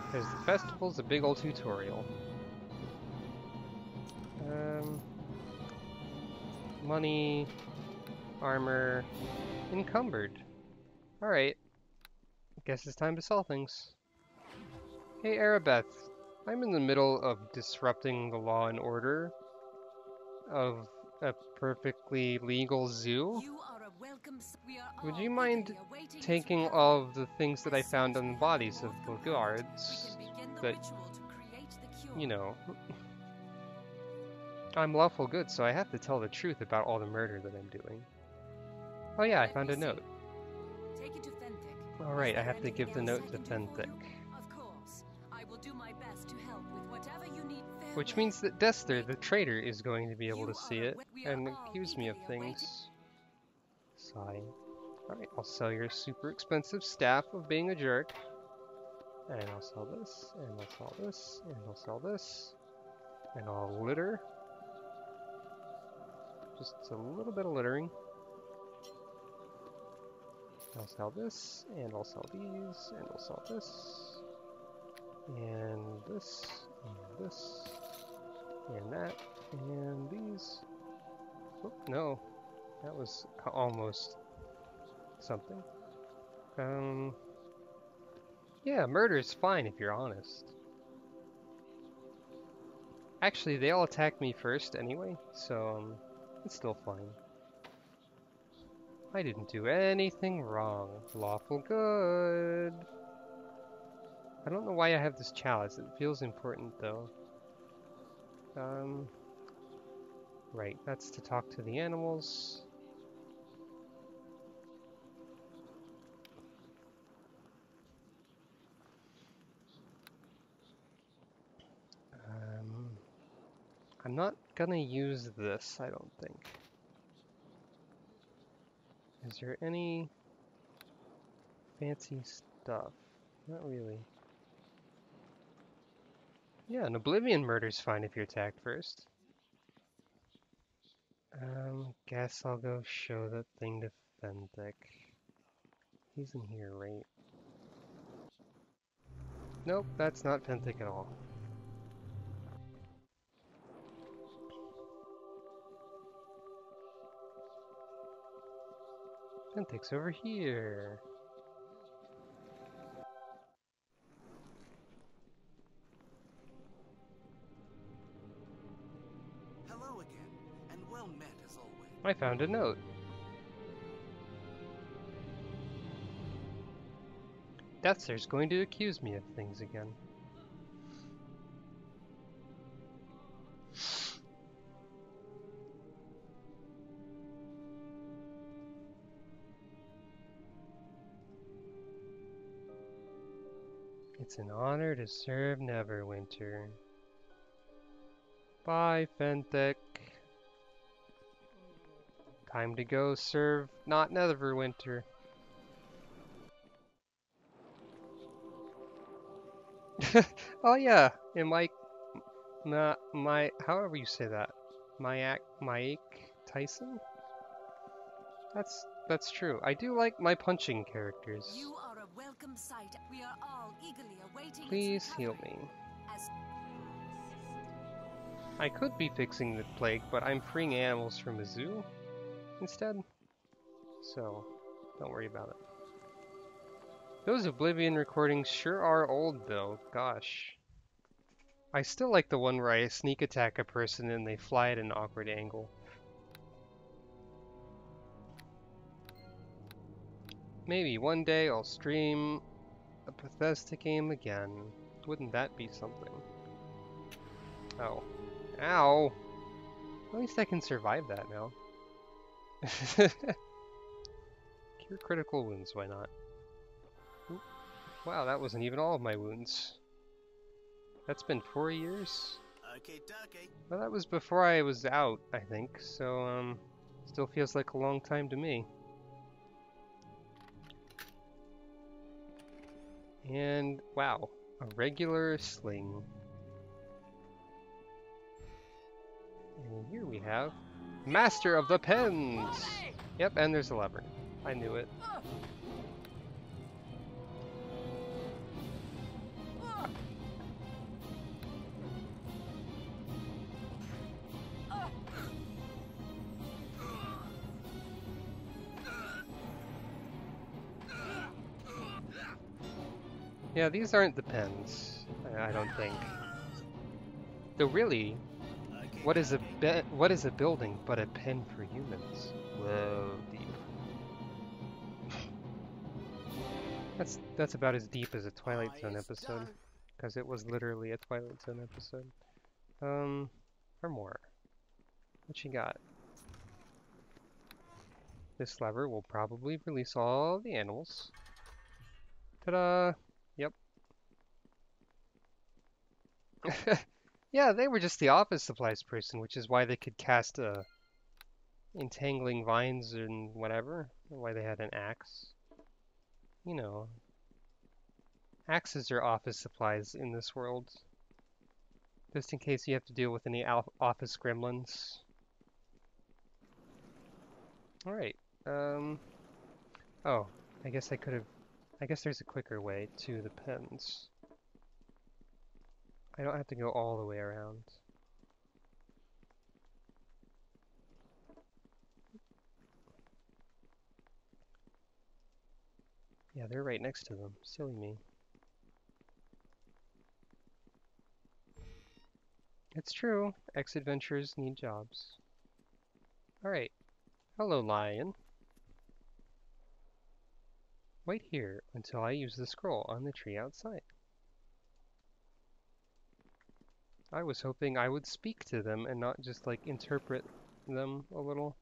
Because the festival's a big old tutorial. Money, armor, encumbered. Alright. Guess it's time to sell things. Hey Arabeth, I'm in the middle of disrupting the law and order of a perfectly legal zoo. Would you mind taking all of the things that I found on the bodies of the guards that, you know, I'm Lawful Good, so I have to tell the truth about all the murder that I'm doing. Oh yeah, I found a note. Alright, I have to give the note to Fenthic. Of course, I will do my best to help with whatever you need. Which means that Dester, the traitor, is going to be able You to see are it we are and all accuse me of eagerly awaiting- things. Sigh. Alright, I'll sell your super expensive staff of being a jerk. And I'll sell this, and I'll sell this, and I'll sell this. And I'll litter. Just a little bit of littering. I'll sell this, and I'll sell these, and I'll sell this. And this, and this, and that, and these. Oh, no, that was almost something. Yeah, murder's fine if you're honest. Actually, they all attacked me first anyway, so it's still fine. I didn't do anything wrong. Lawful good. I don't know why I have this chalice. It feels important though. Right, that's to talk to the animals. I'm not gonna use this, I don't think. Is there any fancy stuff? Not really. Yeah, an Oblivion murder's fine if you're attacked first. Guess I'll go show that thing to Fendick. He's in here, right? Nope, that's not Fendick at all. Fendick's over here. Hello again, and well met as always. I found a note. Deathster's going to accuse me of things again. It's an honor to serve Neverwinter. Bye, Fendick. Time to go serve not Neverwinter. Oh yeah, and my however you say that, Mike Tyson. That's true. I do like my punching characters. You are a welcome sight. We are all eagerly awaiting Please its heal recovery. me. As I could be fixing the plague, but I'm freeing animals from a zoo instead. So, don't worry about it. Those Oblivion recordings sure are old though, gosh. I still like the one where I sneak attack a person and they fly at an awkward angle. Maybe one day I'll stream a Bethesda game again. Wouldn't that be something? Oh. Ow! At least I can survive that now. Cure critical wounds, why not? Oop. Wow, that wasn't even all of my wounds. That's been 4 years? Okay, dokie. Well, that was before I was out, I think, so, still feels like a long time to me. And, wow, a regular sling. And here we have Master of the Pens! Yep, and there's a lever. I knew it. Yeah, these aren't the pens, I don't think. Though really, what is a building but a pen for humans? Whoa, deep. That's about as deep as a Twilight Zone episode, because it was literally a Twilight Zone episode. Or more. What you got? This lever will probably release all the animals. Ta-da! Yep. Yeah, they were just the office supplies person, which is why they could cast entangling vines and whatever. Why they had an axe. You know, axes are office supplies in this world. Just in case you have to deal with any office gremlins. Alright, oh, I guess I guess there's a quicker way to the pens. I don't have to go all the way around. Yeah, they're right next to them. Silly me. It's true. Ex-adventurers need jobs. Alright. Hello, lion. Wait here until I use the scroll on the tree outside. I was hoping I would speak to them and not just, like, interpret them a little.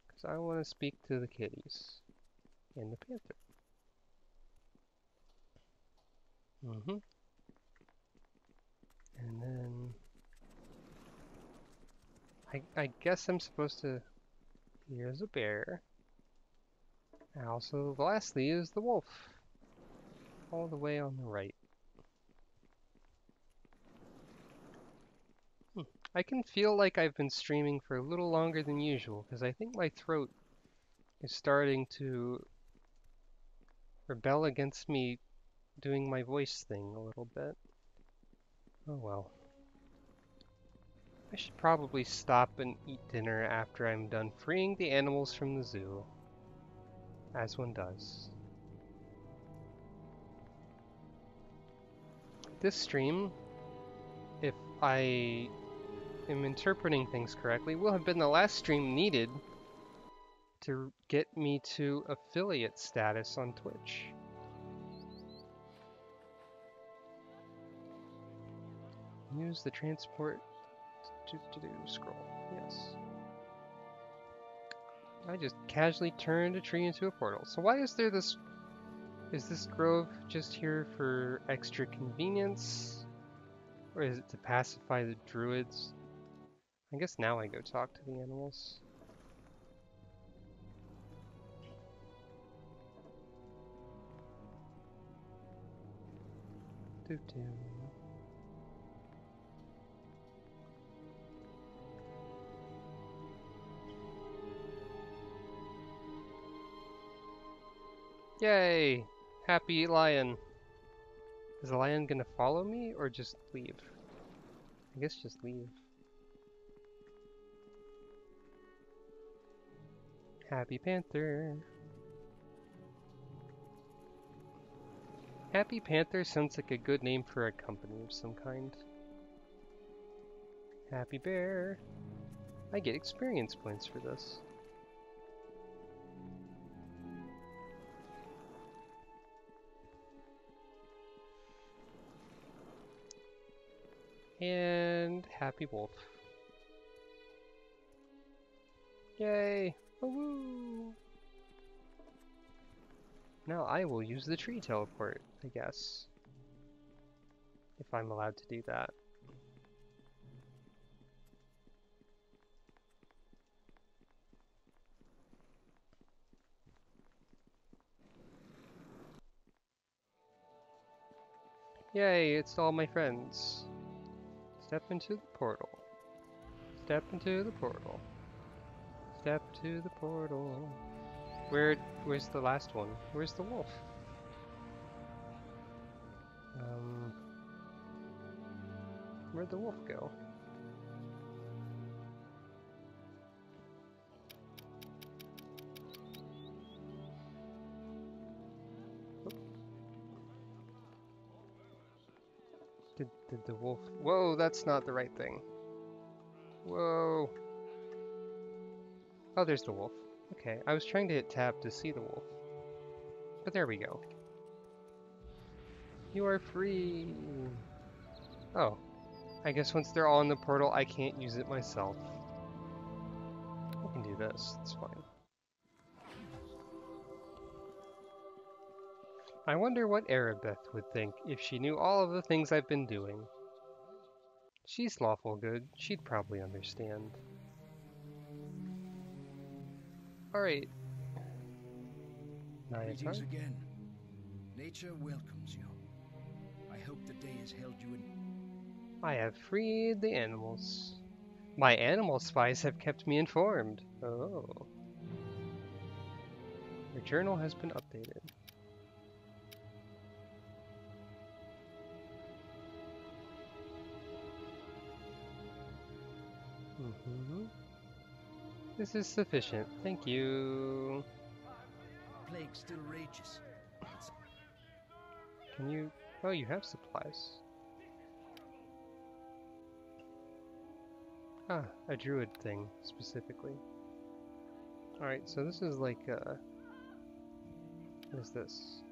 Because I want to speak to the kitties. And the panther. And then... I guess I'm supposed to... Here's a bear. And also, lastly, is the wolf. All the way on the right. I can feel like I've been streaming for a little longer than usual, because I think my throat is starting to rebel against me doing my voice thing a little bit. Oh well. I should probably stop and eat dinner after I'm done freeing the animals from the zoo. As one does. This stream, if I am interpreting things correctly, will have been the last stream needed to get me to affiliate status on Twitch. Use the transport to scroll. Yes. I just casually turned a tree into a portal. So why is there this... Is this grove just here for extra convenience? Or is it to pacify the druids? I guess now I go talk to the animals. Doo-doo. Yay! Happy lion. Is the lion gonna follow me or just leave? I guess just leave. Happy panther. Happy Panther sounds like a good name for a company of some kind. Happy Bear. I get experience points for this. And Happy Wolf. Yay! Woo! Now I will use the tree teleport, I guess. If I'm allowed to do that. Yay, it's all my friends. Step into the portal. Step into the portal. Step to the portal. Where's the last one? Where's the wolf? Where'd the wolf go? Did the wolf... Whoa, that's not the right thing. Whoa. Oh, there's the wolf. Okay, I was trying to hit tab to see the wolf. But there we go. You are free! Oh. I guess once they're all in the portal, I can't use it myself. I can do this, it's fine. I wonder what Arabeth would think if she knew all of the things I've been doing. She's lawful good. She'd probably understand. Alright. Greetings Nayata? again. Nature welcomes you. I hope the day has held you in. I have freed the animals. My animal spies have kept me informed. Oh. Your journal has been updated. This is sufficient. Thank you. Plague still rages. Can you... Oh, you have supplies. Ah, a druid thing, specifically. Alright, so this is like, what is this?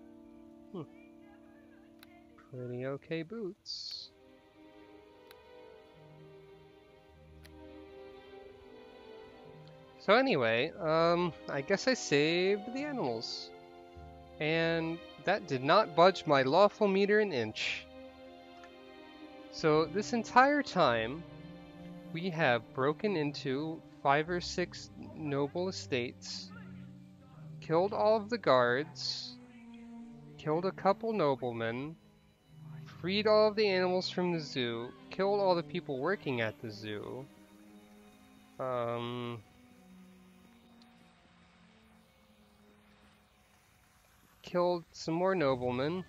Pretty okay boots. So anyway, I guess I saved the animals. And that did not budge my lawful meter an inch. So this entire time, we have broken into 5 or 6 noble estates, killed all of the guards, killed a couple noblemen, freed all of the animals from the zoo, killed all the people working at the zoo, killed some more noblemen,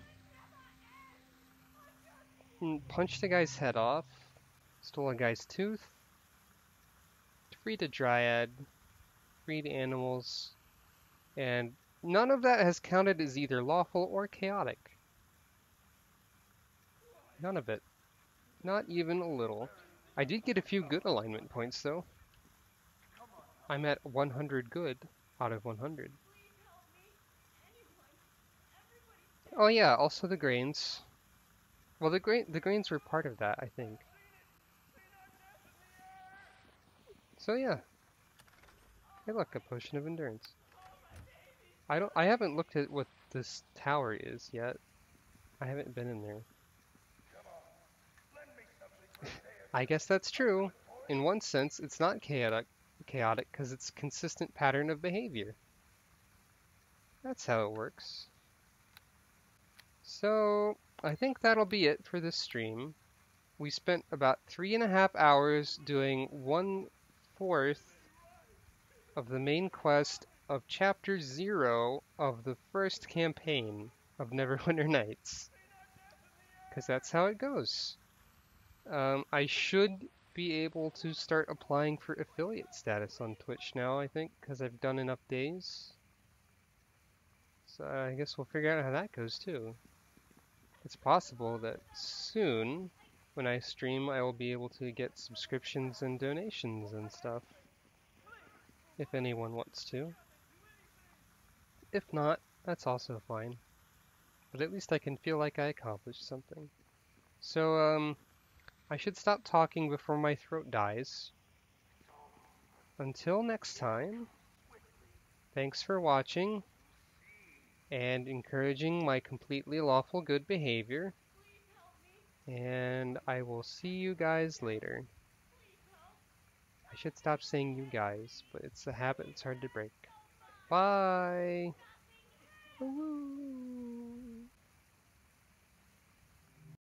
punched a guy's head off, stole a guy's tooth, freed a dryad, freed animals, and none of that has counted as either lawful or chaotic. None of it. Not even a little. I did get a few good alignment points though. I'm at 100 good out of 100. Oh yeah, also the grains. Well, the grains were part of that, I think. So yeah. Hey look, a potion of endurance. I haven't looked at what this tower is yet. I haven't been in there. I guess that's true. In one sense, it's not chaotic because it's a consistent pattern of behavior. That's how it works. So, I think that'll be it for this stream. We spent about 3.5 hours doing 1/4 of the main quest of Chapter 0 of the first campaign of Neverwinter Nights. Because that's how it goes. I should be able to start applying for affiliate status on Twitch now, I think, because I've done enough days. So I guess we'll figure out how that goes too. It's possible that soon, when I stream, I will be able to get subscriptions and donations and stuff. If anyone wants to. If not, that's also fine. But at least I can feel like I accomplished something. So, I should stop talking before my throat dies. Until next time, thanks for watching and encouraging my completely lawful good behavior. And I will see you guys later. I should stop saying you guys, but it's a habit it's hard to break. Bye! Woo-hoo.